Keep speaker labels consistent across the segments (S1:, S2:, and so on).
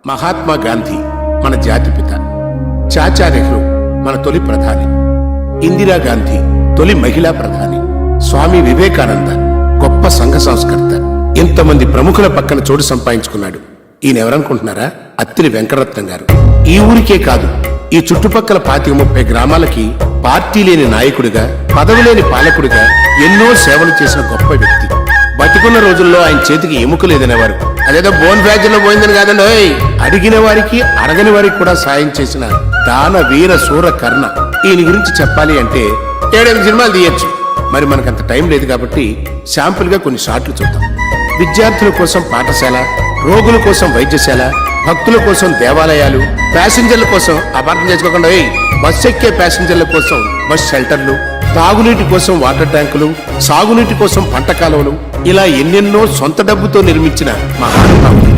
S1: మహాత్మా గాంధీ మన జాతిపిత, చాచా నెహ్రూ మన తొలి ప్రధాని, ఇందిరాగాంధీ తొలి మహిళా ప్రధాని, స్వామి వివేకానంద గొప్ప సంఘ సంస్కర్త. ఇంతమంది ప్రముఖుల పక్కన చోటు సంపాదించుకున్నాడు. ఈయన ఎవరనుకుంటున్నారా? అత్తిలి వెంకటరత్నం గారు. ఈ ఊరికే కాదు, ఈ చుట్టుపక్కల 25-30 గ్రామాలకి పార్టీ లేని నాయకుడిగా, పదవి లేని పాలకుడిగా ఎన్నో సేవలు చేసిన గొప్ప వ్యక్తి. బతికున్న రోజుల్లో ఆయన చేతికి ఎముక లేదనేవారు. అదేదో బోన్ ఫ్యాక్టరీలో పోయిందని కాదండి, అడిగిన వారికి అడగని వారికి కూడా సాయం చేసిన దాన వీర శూర కర్ణ. ఈయన గురించి చెప్పాలి అంటే 7-8 సినిమాలు తీయచ్చు. మరి మనకంత టైం లేదు కాబట్టి శాంపుల్ గా కొన్ని షాట్లు చూద్దాం. విద్యార్థుల కోసం పాఠశాల, రోగుల కోసం వైద్యశాల, భక్తుల కోసం దేవాలయాలు, ప్యాసింజర్ల కోసం అపార్థం చేసుకోకుండా బస్సు ఎక్కే ప్యాసింజర్ల కోసం బస్ షెల్టర్లు, తాగునీటి కోసం వాటర్ ట్యాంకులు, సాగునీటి కోసం పంట కాలువలు, ఇలా ఎన్నెన్నో సొంత డబ్బుతో నిర్మించిన మహానుభావుడు.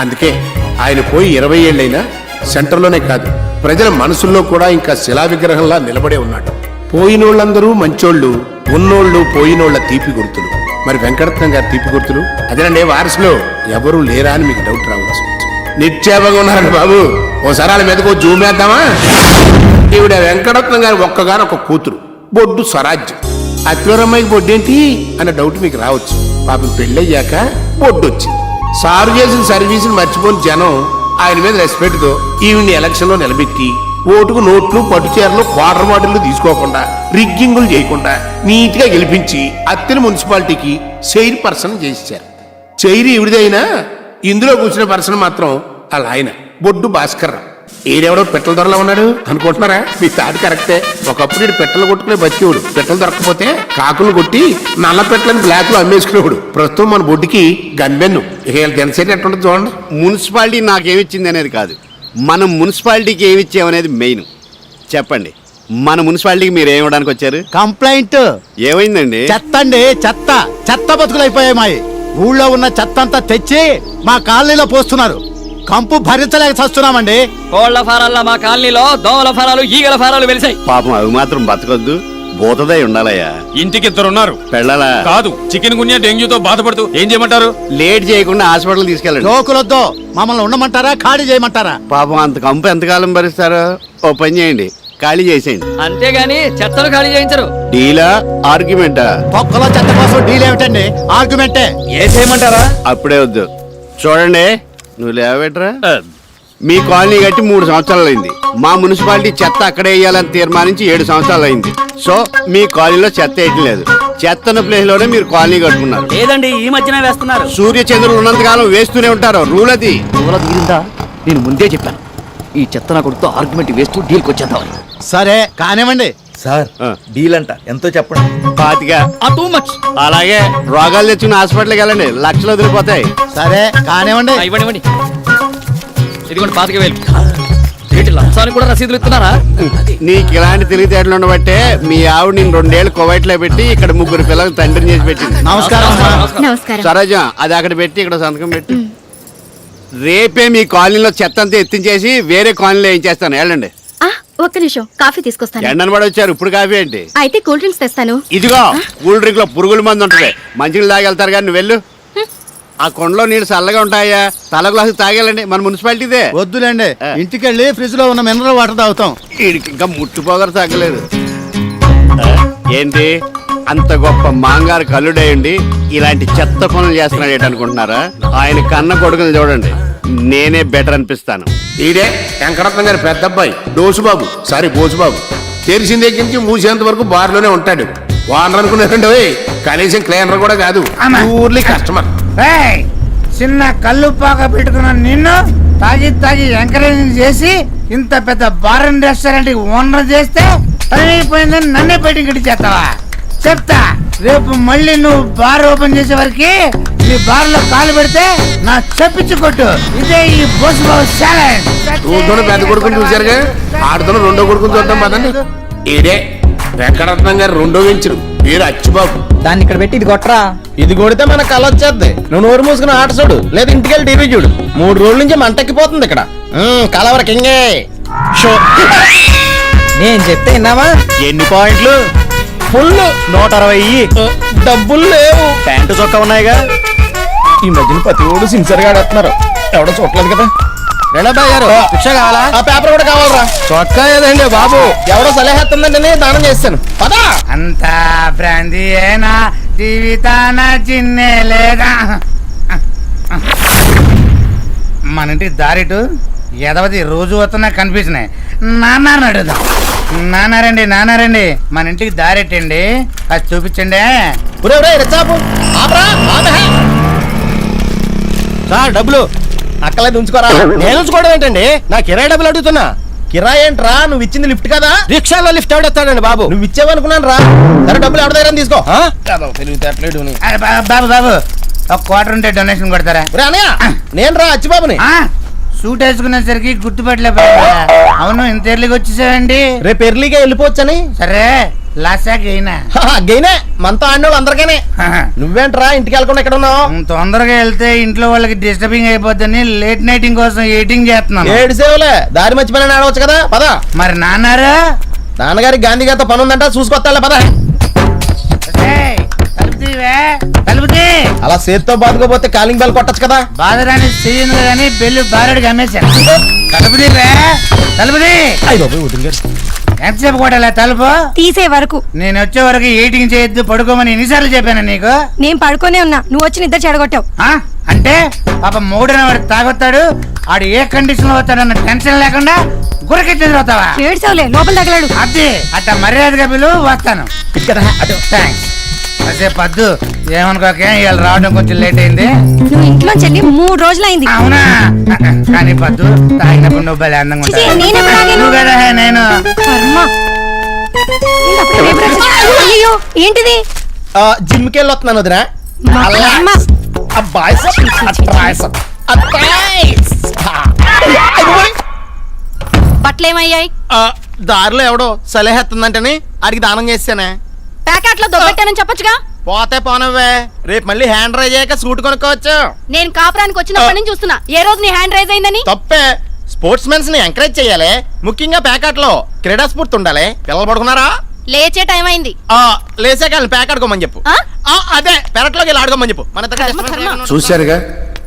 S1: అందుకే ఆయన పోయి 20 ఏళ్లైనా సెంటర్లోనే కాదు, ప్రజల మనసుల్లో కూడా ఇంకా శిలా విగ్రహంలా నిలబడే ఉన్నాడు. పోయినోళ్ళందరూ మంచోళ్ళు, ఉన్నోళ్ళు పోయినోళ్ల తీపి గుర్తులు. మరి వెంకటరత్నం గారి తీపి గుర్తులు అదేనండి. వారసులో ఎవరూ లేరా అని మీకు డౌట్ రావచ్చు. నిక్షేపంగా ఉన్నారండి బాబు. ఓసారి వాళ్ళ మీదకు జూమ్ వేద్దామా? ఈవిడ వెంకటరత్నం గారి ఒక్కగానొక కూతురు, బొడ్డు స్వరాజ్యం. అత్వరమ్మాయికి బొడ్డేంటి అన్న డౌట్ మీకు రావచ్చు. పాపం పెళ్ళయ్యాక బొడ్డు వచ్చింది. సారు చేసిన సర్వీసుని మర్చిపోని జనం ఆయన మీద రెస్పెక్ట్తో ఈవిని ఎలక్షన్ లో నిలబెట్టి ఓటుకు నోట్లు, పట్టుచీరలు, క్వార్టర్ బాటిల్లు తీసుకోకుండా, రిగ్గింగులు చేయకుండా నీట్ గా గెలిపించి అత్తిలి మున్సిపాలిటీకి చైర్ పర్సన్ చేశారు. చైర్ ఈవిడిదైనా ఇందులో కూర్చున్న పర్సన్ మాత్రం అలా ఆయన బొడ్డు భాస్కర్. ఈడెవడో పెట్టల దొరలా ఉన్నాడు అనుకుంటున్నారా? మీ తాటి కరెక్టే. ఒకప్పుడు ఈడు పెట్టలు కొట్టుకునే బతికేవాడు. పెట్టలు దొరకపోతే కాకులు కొట్టి నల్ల పెట్టలని బ్లాక్ లో అమ్మేసుకునేవాడు. ప్రస్తుతం మన బొడ్డుకి గన్బెన్ను. ఇక జనసేన ఎట్టుంటుంది చూడండి.
S2: మున్సిపాలిటీ నాకేమిచ్చింది అనేది కాదు, మనం మున్సిపాలిటీకి ఏమిచ్చామనేది మెయిన్. చెప్పండి, మన మున్సిపాలిటీకి మీరు ఏమివ్వడానికి వచ్చారు?
S3: కంప్లైంట్.
S2: ఏమైందండి?
S3: చెత్త అండి, చెత్త. చెత్త బతుకులైపోయాయి మాయి. ఊళ్ళో ఉన్న చెత్త అంతా తెచ్చి మా కాలనీలో పోస్తున్నారు. కంపు భరించలేక చస్తున్నామండి.
S4: కోళ్ల ఫారాల్లో మా కాలనీలో దోమల ఫారాలు, ఈగల ఫారాలు వెలిసాయి.
S2: పాపం అవి మాత్రం బతకొద్దు, బోతదై ఉండాలయ్యా.
S5: ఇంటికి 2 ఉన్నారు.
S2: పెళ్ళాలా?
S5: కాదు, చికెన్ గున్యా డెంగ్యూతో బాధపడుతూ ఏం చేయమంటారు?
S2: లేట్ చేయకుండా హాస్పిటల్ తీసుకెళ్ళండి.
S3: జోకులొద్దు. మమ్మల్ని ఉండమంటారా, ఖాళీ చేయమంటారా?
S2: పాపం అంత కంపు ఎంతకాలం భరిస్తారో? ఓ పని చేయండి, ఖాళీ చేసేయండి.
S4: అంతేగాని చెత్తలు ఖాళీ చేయించరు.
S2: డీలా ఆర్గ్యుమెంటా?
S3: తొక్కలో చెత్త కోసం డీల్ ఏమిటండి? ఆర్గ్యుమెంటే.
S4: ఏ చేయమంటారా?
S2: అప్పుడే వద్దు. చూడండి, నువ్వు లేవబెట్టరా. మీ కాలనీ కట్టి 3 సంవత్సరాలు అయింది. మా మున్సిపాలిటీ చెత్త అక్కడే వేయాలని తీర్మానించి 7 సంవత్సరాలు అయింది. సో మీ కాలనీలో చెత్త వేయటం లేదు. చెత్తన ప్లేస్ లోనే మీరు కాలనీ కట్టుకున్నారు.
S4: లేదండి, ఈ మధ్యనే వేస్తున్నారు.
S2: సూర్య చంద్రులు ఉన్నంతకాలం వేస్తూనే ఉంటారు. రూల్ అది.
S6: నేను ముందే చెప్పాను, ఈ చెత్త నా కొడుకుతో ఆర్గ్యుమెంట్ వేస్తూ డీల్కి వచ్చేద్దామని.
S3: సరే కానివ్వండి.
S7: సార్ డీల్ అంట ఎంతో చెప్పండి.
S2: 25.
S4: Too much.
S2: అలాగే రోగాలు తెచ్చుకున్న హాస్పిటల్కి వెళ్ళండి, లక్షలు వదిలిపోతాయి.
S3: సరే కానివ్వండి.
S4: ఇవ్వండి. ఇదిగోండి 25,000. లంచానికి కూడా రసీదులు ఇస్తున్నారా?
S2: నీకు ఇలాంటి తెలివితేటలు ఉండబట్టే మీ ఆవిడ నేను 2 ఏళ్ళు కువైట్లో పెట్టి ఇక్కడ 3 పిల్లలకు తండ్రిని చేసి పెట్టింది.
S3: నమస్కారం.
S8: నమస్కారం.
S2: సరోజ, అది అక్కడ పెట్టి ఇక్కడ సంతకం పెట్టి. రేపే మీ కాలనీలో చెత్త అంతా ఎత్తించేసి వేరే కాలనీలో ఏం చేస్తాను. వెళ్ళండి.
S8: ఒక్క నిమిషం, కాఫీ తీసుకొస్తాను.
S2: ఎండను పడి వచ్చారు, ఇప్పుడు కాఫీ ఏంటి?
S8: అయితే కూల్ డ్రింక్స్ తెస్తాను.
S2: ఇదిగో కూల్ డ్రింక్ లో పురుగుల మంది ఉంటుంది, మంచిగా తాగెళ్తారు. కానీ నువ్వు వెళ్ళు. ఆ కొండలో నీళ్ళు చల్లగా ఉంటాయా? తల గ్లాసు తాగేళ్ళండి, మన మున్సిపాలిటీదే.
S3: వద్దులేండి, ఇంటికెళ్ళి ఫ్రిడ్జ్ లో ఉన్న మినరల్ వాటర్ తాగుతాం.
S2: వీడికి ఇంకా ముట్టుపోగరు తగ్గలేదు. ఏంటి అంత గొప్ప మాంగారు కల్లుడేయండి ఇలాంటి చెత్త పనులు చేస్తున్నాడు అనుకుంటున్నారా? ఆయన కన్న కొడుకుని చూడండి, నేనే బెటర్ అనిపిస్తాను.
S1: ఈడే వెంకటరత్నం గారి పెద్ద అబ్బాయి డోసుబాబు, సారీ బోసుబాబు. తెరిసిన దగ్గర నుంచి మూసేంత వరకు బార్లోనే ఉంటాడు. వానర్ అనుకున్నారండి, కనీసం క్లీనర్ కూడా కాదు, ఊర్లీ కస్టమర్.
S9: చిన్న కళ్ళు పాక పెట్టుకున్న నిన్ను తాగి ఎంకరేజ్ చేసి ఇంత పెద్ద బార్ అండ్ రెస్టారెంట్ ఓనర్ చేస్తే అయిపోయిందని నన్నే బయటికి చేస్తావా? చెప్తా, రేపు మళ్ళీ నువ్వు బార్ ఓపెన్ చేసే వరకు ఈ బార్ లో కాలు పెడితే నా చెప్పించు కొట్టు. ఇదే ఈ బోస్ బాబు ఛాలెంజ్.
S1: చూద్దాం, పెద్ద కొడుకుని చూశారుగా, ఆడుతున్న 2వ కొడుకుని చూద్దాం పదండి. ఈడే వెంకటరత్నం గారు 2వ వెంచరు, పేరు అచ్చుబాబు.
S6: దాన్ని ఇక్కడ పెట్టి ఇది కొట్టరా.
S7: ఇది కొడితే మన కళ వచ్చేద్ది. నువ్వు నోరు మూసుకుని ఆట చూడు, లేదా ఇంటికెళ్ళి టీవీ చూడు. 3 రోజుల నుంచి మంటెక్కిపోతుంది ఇక్కడ. కలవర కింగే షో.
S6: నేను చెప్తే విన్నావా?
S7: ఎన్ని పాయింట్లు? ఫుల్ 160. డబ్బులు లేవు. ప్యాంటు చొక్కా ఉన్నాయిగా. ఈ మధ్యన ప్రతి ఓడు సిన్సియర్ గా ఆడుతున్నారు, ఎవడో చూడలేదు కదా. రణబాయ్ గారు రిక్షా కావాలా? ఆ పేపర్ కూడా కావాలరా. చొక్కా ఏదండి బాబు, ఎవడో సలహేస్తుందంటే దానం చేస్తాను. పదా
S9: అంతా బ్రాంతి ఏనా జీవితాన చిన్నే లేదా. మన ఇంటికి దారిటు ఎదవది రోజు వస్తున్నా కనిపిస్తున్నాయి. నాన్న అడుగుదాం. నాన్నారండి మన ఇంటికి దారెట్టండి, అది చూపించండి.
S7: సార్ డబ్బులు అక్కలే ఉంచుకోరా. నేను ఉంచుకోవడం ఏంటండి, నా కిరాయి డబ్బులు అడుగుతున్నా. కిరాయి ఏంట్రా, నువ్వు ఇచ్చింది లిఫ్ట్ కదా. రిక్షాలో లిఫ్ట్ ఎవడెత్తాడండి బాబు, నువ్వు ఇచ్చేవనుకున్నాను రా. సరే డబ్బులు ఎవరి దగ్గర తీసుకో.
S9: బాబు ఒక క్వార్టర్ ఉంటే డొనేషన్ కొడతారా?
S7: నేను రా అచ్చిబాబుని.
S9: సూట్ వేసుకునేసరికి గుర్తుపట్టలేకపోయా. అవును, ఇంత ఎర్లీకి వచ్చేసావండి.
S7: రేపు ఎర్లీగా వెళ్ళిపోవచ్చని.
S9: సరే లాసాక్ అయినా
S7: గైనే మనతో ఆడినోళ్ళు అందరికీనే. నువ్వేంట్రా ఇంటికి వెళ్ళకుండా ఎక్కడ ఉన్నావు?
S9: తొందరగా వెళ్తే ఇంట్లో వాళ్ళకి డిస్టర్బింగ్ అయిపోద్దని లేట్ నైటింగ్ కోసం ఎయిటింగ్ చేస్తున్నాను.
S7: ఏడు సేవలే, దారి మర్చిపోయినా ఆడవచ్చు కదా. పద.
S9: మరి నాన్నారా?
S7: నాన్నగారికి గాంధీ గారితో పని ఉందంట, చూసుకొత్తాలే. పద.
S9: తలుపుతీ.
S7: అలా చేతితో బాదుకోపోతే కాలింగ్ బెల్ కొట్టచ్చు కదా.
S9: బాధరాని చెయ్యను కానీ బెల్లు బారెడికి అమ్మేశాను. తలుపుతీ. ఎంతసేపు కొట్టాలా తలుపు?
S8: తీసే వరకు.
S9: నేను వచ్చే వరకు ఎయిటింగ్ చేయొద్దు, పడుకోమని ఎన్నిసార్లు చెప్పాను నీకు?
S8: నేను పడుకోనే ఉన్నా, నువ్వు వచ్చి నిద్ర చెడగొట్టావు.
S9: అంటే పాప మూడన వాడు తాగొత్తాడు, ఆడు ఏ కండిషన్ లో వస్తాడన్న టెన్షన్ లేకుండా గురకెత్తి ఎదురవుతావా?
S8: ఏడ్చావులే, లోపల తగలాడు.
S9: అది అట్ట మర్యాదగా పిలు, వస్తాను. థ్యాంక్స్. అదే పద్దు, ఏమనుకోకే ఇవాళ రావడం కొంచెం లేట్ అయింది.
S8: నువ్వు ఇంట్లో చెల్లి 3 రోజులైంది.
S9: అవునా? కానీ పద్దు తాగినప్పుడు నువ్వు భలే అందంగా
S8: చిచి, నేనెప్పుడు తాగాను?
S9: ఉంటావు కదా. నేను
S8: కర్మ. అయ్యో ఏంటిది?
S7: జిమ్కి వెళ్ళి వస్తున్నాను వదినా.
S8: మా కర్మ. బట్టలేమయ్యాయి?
S7: దారిలో ఎవడో సలహేస్తుందంటని అడిగి దానం చేస్తానే.
S8: ప్యాకెట్లో దొబ్బెట్టానని చెప్పొచ్చుగా.
S7: పోతే పోనవ్వే, రేపు మళ్ళీ హ్యాండ్ రైజ్ అయ్యాక సూట్ కొనుక్కోవచ్చు.
S8: నేను కాపురానికి వచ్చినప్పటి నుంచి చూస్తున్నా, ఏ రోజు నీ హ్యాండ్ రైజ్ అయిందని.
S7: తప్పే. స్పోర్ట్స్ మెన్స్ ని ఎంకరేజ్ చేయాలి, ముఖ్యంగా ప్యాకెట్ లో క్రీడా స్ఫూర్తి ఉండాలి. పిల్లలు పడుకున్నారా?
S8: లేచే టైం అయింది.
S7: లేసాక వాళ్ళని ప్యాక్ ఆడుకోమని చెప్పు. అదే పెరట్లోకి వెళ్ళి ఆడుకోమని చెప్పు. మన
S1: చూశారుగా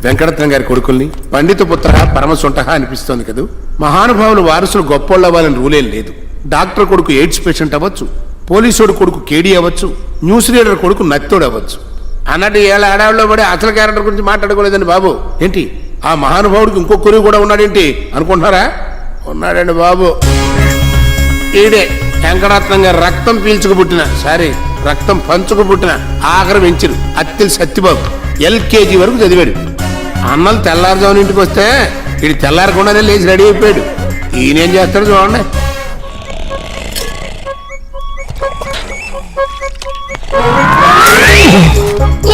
S1: వెంకటరత్నం గారి కొడుకుల్ని. పండిత పుత్ర పరమసొంట అనిపిస్తోంది కదూ. మహానుభావులు వారసులు గొప్పోళ్ళు అవ్వాలని రూలేం లేదు. డాక్టర్ కొడుకు ఎయిడ్స్ పేషెంట్ అవ్వచ్చు, పోలీసుడు కొడుకు కేడీ అవ్వచ్చు, న్యూస్ రీడర్ కొడుకు నత్తోడు అవ్వచ్చు. అన్నట్టు ఏళ్ళ ఆడవాళ్ళు పడి అసలు క్యారెక్టర్ గురించి మాట్లాడుకోలేదండి బాబు. ఏంటి ఆ మహానుభావుడికి ఇంకో కొడుకు కూడా ఉన్నాడేంటి అనుకుంటున్నారా? ఉన్నాడండి బాబు. ఈడే వెంకటరత్నం గారు రక్తం పీల్చుకు పుట్టిన రక్తం పంచుకు పుట్టిన ఆఖరి వెంచరు అత్తిలి సత్యబాబు. LKG వరకు చదివాడు. అన్నలు తెల్లారుజామున ఇంటికి వస్తే ఇది తెల్లారకుండానే లేచి రెడీ అయిపోయాడు. ఈయనేం చేస్తాడు చూడండి.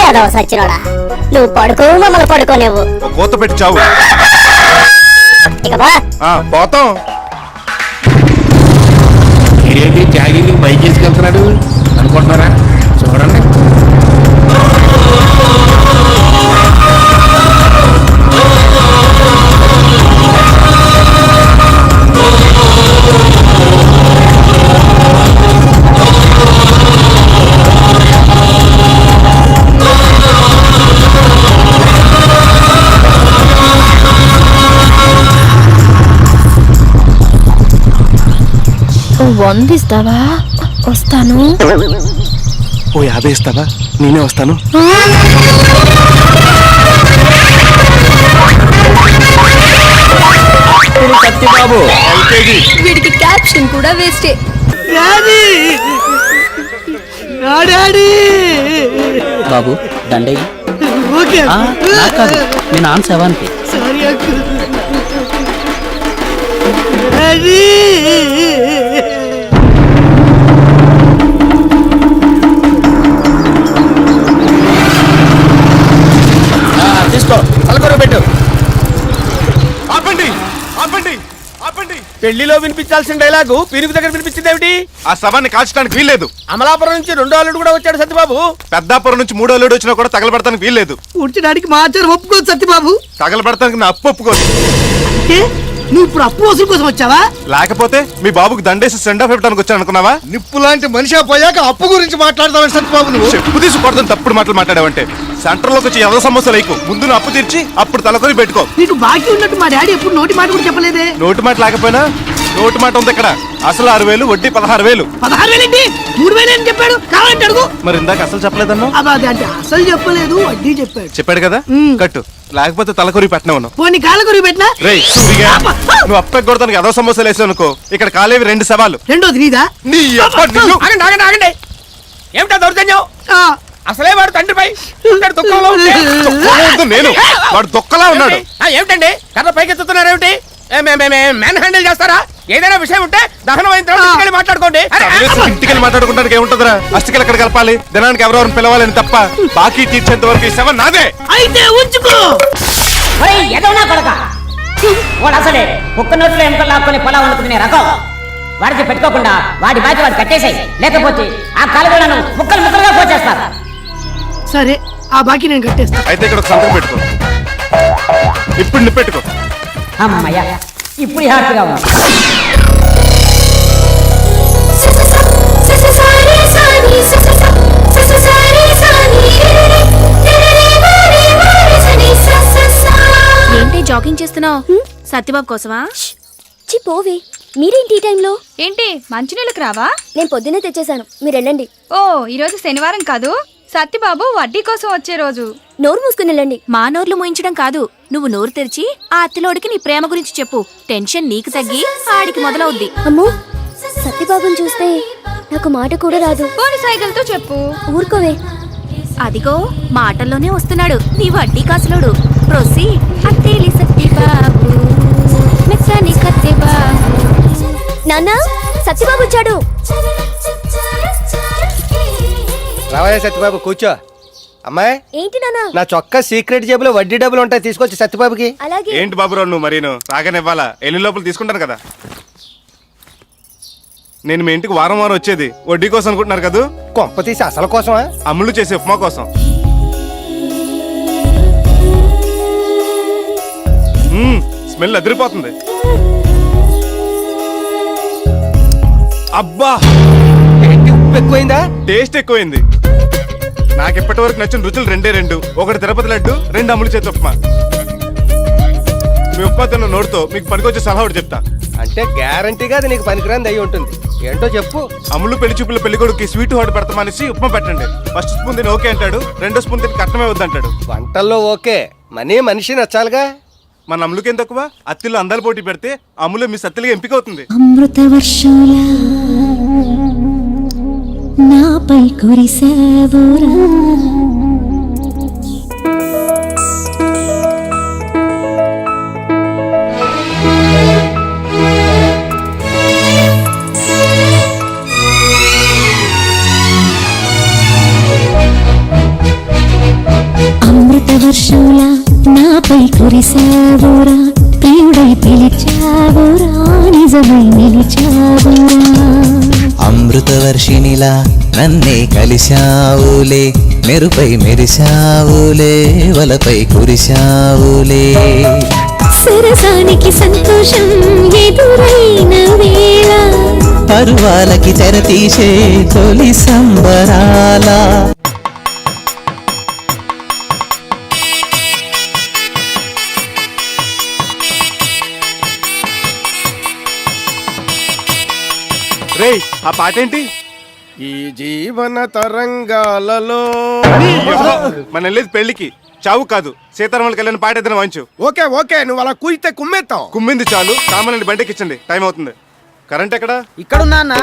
S10: ఏదో సచ్చినోడా, నువ్వు పడుకో, మమ్మల్ని పడుకోలేవు.
S2: కోత పెట్టి చావు.
S10: ఇక బా.
S2: పోతాం.
S1: ఏంటి జాగింగ్ బైక్ వేసుకెళ్తున్నాడు అనుకుంటున్నారా? చూడండి.
S8: వందిస్తావా? వస్తాను.
S7: ఓ 50 ఇస్తావా? నేనే వస్తాను. సత్యబాబు
S8: వీడికి క్యాప్షన్ కూడా వేస్టే.
S4: బాబు దండయ్య. నేను ఆన్ సెవెన్కి.
S7: తీసుకో, అలకొర పెట్టు.
S2: ఆపండి ఆపండి ఆపండి.
S7: పెళ్లిలో వినిపించాల్సిన డైలాగు పీరుగు దగ్గర వినిపించింది ఏమిటి?
S2: ఆ శవాన్ని కాల్చడానికి వీల్లేదు.
S7: అమలాపురం నుంచి 2వ అల్లుడు కూడా వచ్చాడు సత్యబాబు.
S2: పెద్దాపురం నుంచి 3వ అల్లుడు వచ్చినా కూడా తగలబెడతానికి వీల్లేదు.
S9: కూర్చోడానికి మా ఆచారం ఒప్పుకోదు సత్యబాబు.
S2: తగలబెడతానికి నా అప్పు ఒప్పుకోదు.
S9: నువ్వు ఇప్పుడు అప్పు వసూలు కోసం వచ్చావా?
S2: లేకపోతే మీ బాబుకి దండేసి సెండ్ ఆఫ్ ఇవ్వడానికి వచ్చాను అనుకున్నావా?
S7: నిప్పు లాంటి మనిషి పోయాక అప్పు గురించి మాట్లాడతావు సత్యబాబు. నువ్వు
S2: చెప్పు తీసుకోవడం తప్పుడు మాటలు మాట్లాడావంటే
S7: సెంటర్ లోకి వచ్చి ఎవరో సమస్య లేకు ముందు నువ్వు అప్పు తీర్చి అప్పుడు తలకొని పెట్టుకో.
S9: నీకు బాకీ ఉన్నట్టు మా డాడీ ఎప్పుడు నోటి మాట కూడా చెప్పలేదే.
S7: నోటి మాట లేకపోయినా నోటి మాట ఉంది ఇక్కడ. అసలు 6,000 వడ్డీ 16,000.
S9: 16,000 ఏంటి 3,000 అని చెప్పాడు. కావాలంటే అడుగు.
S7: మరి ఇందాక అసలు చెప్పలేదన్నా?
S9: అంటే అసలు చెప్పలేదు, వడ్డీ చెప్పాడు.
S7: చెప్పాడు కదా, కట్టు. లేకపోతే తలకొరి పెట్టినావు.
S9: పోనీ కాళ్ళ కొరి పెట్టినా.
S7: రేయ్ సూరిగా, నువ్వు అప్పకి కొడతానికి ఏదో సమస్యలు వేసావు అనుకో, ఇక్కడ కాలేవి 2 సవాలు.
S9: రెండోది నీదా?
S7: నీ అప్ప నిన్ను.
S5: ఆగండి ఏమిటా దౌర్జన్యం? అసలే వాడు తండ్రిపై దుఃఖంలో ఉంటే.
S7: దుఃఖంలో నేను, వాడు దుఃఖలా ఉన్నాడు.
S5: ఏమిటండి కర్ర పైకెత్తుతున్నారు ఏమిటి? మ్యాన్ హ్యాండిల్ చేస్తారా? ఏదైనా విషయం ఉంటే దహనం అయిన తర్వాత ఇంటికెళ్ళి మాట్లాడుకోండి.
S7: ఇంటికెళ్ళి మాట్లాడుకుంటానికి ఏముంటదిరా? అష్టకెళ్ళి ఎక్కడ కలపాలి? దినానికి ఎవరెవరిని పిలవాలని తప్ప బాకీ తీర్చేంత వరకు ఈ శవం నాదే.
S9: అయితే ఉంచుకో.
S10: వాడు అసలే కుక్క నోట్లో ఎముకలు లాక్కొని పొలా వండుకునే రకం. వాడికి పెట్టుకోకుండా వాడి బాధ్యత వాడు కట్టేసాయి, లేకపోతే ఆ కాలువలను ముక్కలు ముక్కలుగా పోచేస్తారు.
S9: సరే, ఆ బాకీ నేను కట్టేస్తా.
S7: అయితే ఇక్కడ ఒక సంతకం పెట్టుకో. ఇప్పుడు నిప్పెట్టుకో.
S10: అమ్మయ్య, ఇప్పుడు హ్యాపీగా ఉంది.
S8: ఏంటి జాగింగ్ చేస్తున్నావు? సత్యబాబు కోసమా?
S10: పోవే, మీరేంటి ఈ టైంలో?
S8: ఏంటి మంచినీళ్ళకి రావా?
S10: నేను పొద్దున్నే తెచ్చేసాను, మీరు వెళ్ళండి.
S8: ఓ, ఈరోజు శనివారం కాదు, సత్యబాబు వడ్డీ కోసం వచ్చే రోజు.
S10: నోరు మూసుకుని వెళ్ళండి.
S8: మా నోర్లు మోయించడం కాదు, నువ్వు నోరు తెరిచి ఆ అత్తిలోడికి నీ ప్రేమ గురించి చెప్పు. టెన్షన్ నీకు తగ్గి ఆడికి మొదలవుద్ది.
S10: అమ్మో, సత్యబాబుని చూస్తే నాకు మాట కూడా రాదు.
S8: పోని సైకిల్తో చెప్పు.
S10: ఊరుకోవే.
S8: అదిగో మాటల్లోనే వస్తున్నాడు నీ వడ్డీ కాసులోడు. ప్రొసి అత్తేలి సత్యబాబు మెత్తని కత్తెబాబు.
S10: నాన్న, సత్యబాబు వచ్చాడు.
S7: రావయ్య సత్యబాబు, కూర్చో. అమ్మాయి,
S10: ఏంటి నాన్న?
S7: నా చొక్కా సీక్రెట్ జేబులో వడ్డీ డబ్బులు ఉంటాయి, తీసుకొచ్చి సత్యబాబుకి.
S10: అలాగే.
S7: ఏంటి బాబురావు నువ్వు మరీను రాగానివ్వాలా? ఎన్ని లోపల తీసుకుంటాను కదా. నేను మీ ఇంటికి వారం వారం వచ్చేది వడ్డీ కోసం అనుకుంటున్నారు కదా? కొంప తీసి అసలు కోసమా? అమ్ములు చేసే ఉప్మా కోసం. స్మెల్ అదిరిపోతుంది. అబ్బా, ఉప్పు ఎక్కువైందా? టేస్ట్ ఎక్కువైంది. నాకు ఇప్పటి వరకు నచ్చిన రుచులు 2. ఒకటి తిరుపతి లడ్డు, 2 అమ్ములు చేతి ఉప్మా. మీ ఉప్మా తిన్న నోటితో మీకు పనికొచ్చే సలహా ఒకటి చెప్తా. అంటే గ్యారంటీగా అది నీకు పనికిరాంది అయి ఉంటుంది. ఏంటో చెప్పు. అమ్ములు పెళ్లి చూపుల పెళ్లి కొడుకు స్వీట్ హాట్ పెడతామనేసి ఉప్మా పెట్టండి. ఫస్ట్ స్పూన్ తిని ఓకే అంటాడు, 2వ స్పూన్ తిని కట్టమే వద్దంటాడు. వంటల్లో ఓకే, మనిషి నచ్చాలిగా. మన అమ్ములకేం తక్కువ? అత్తిలో అందాలు పోటీ పెడితే అమ్ములు మీ సత్తిగా ఎంపిక అవుతుంది.
S10: అమృత వర్షాల నాపై కురిసావురా. అమృత వర్షంల నాపై కురిసావురా, ప్రియుడై పిలిచావురా, నిజమై నిలిచావురా.
S11: అమృత వర్షినిలా నన్నే కలిశావులే, మెరుపై మెరిశావులే, వలపై కురిశావులే.
S10: సరసానికి సంతోషం ఎదురైన వేళ,
S11: పరువాలకి తెరతీసే తొలి సంబరాల.
S7: రేయ్, ఆ పాట ఏంటి? ఈ జీవన తరంగాలలో మన వెళ్ళేది పెళ్లికి, చావు కాదు. సీతారాములకి వెళ్ళిన పాట ఏదైనా వాయించు. ఓకే ఓకే, నువ్వు అలా కూయితే కుమ్మేస్తావు. కుమ్మింది చాలు, సామాన్యుని బండికి ఇచ్చండి, టైం అవుతుంది. కరెంట్ ఎక్కడ?
S9: ఇక్కడున్నా అన్న,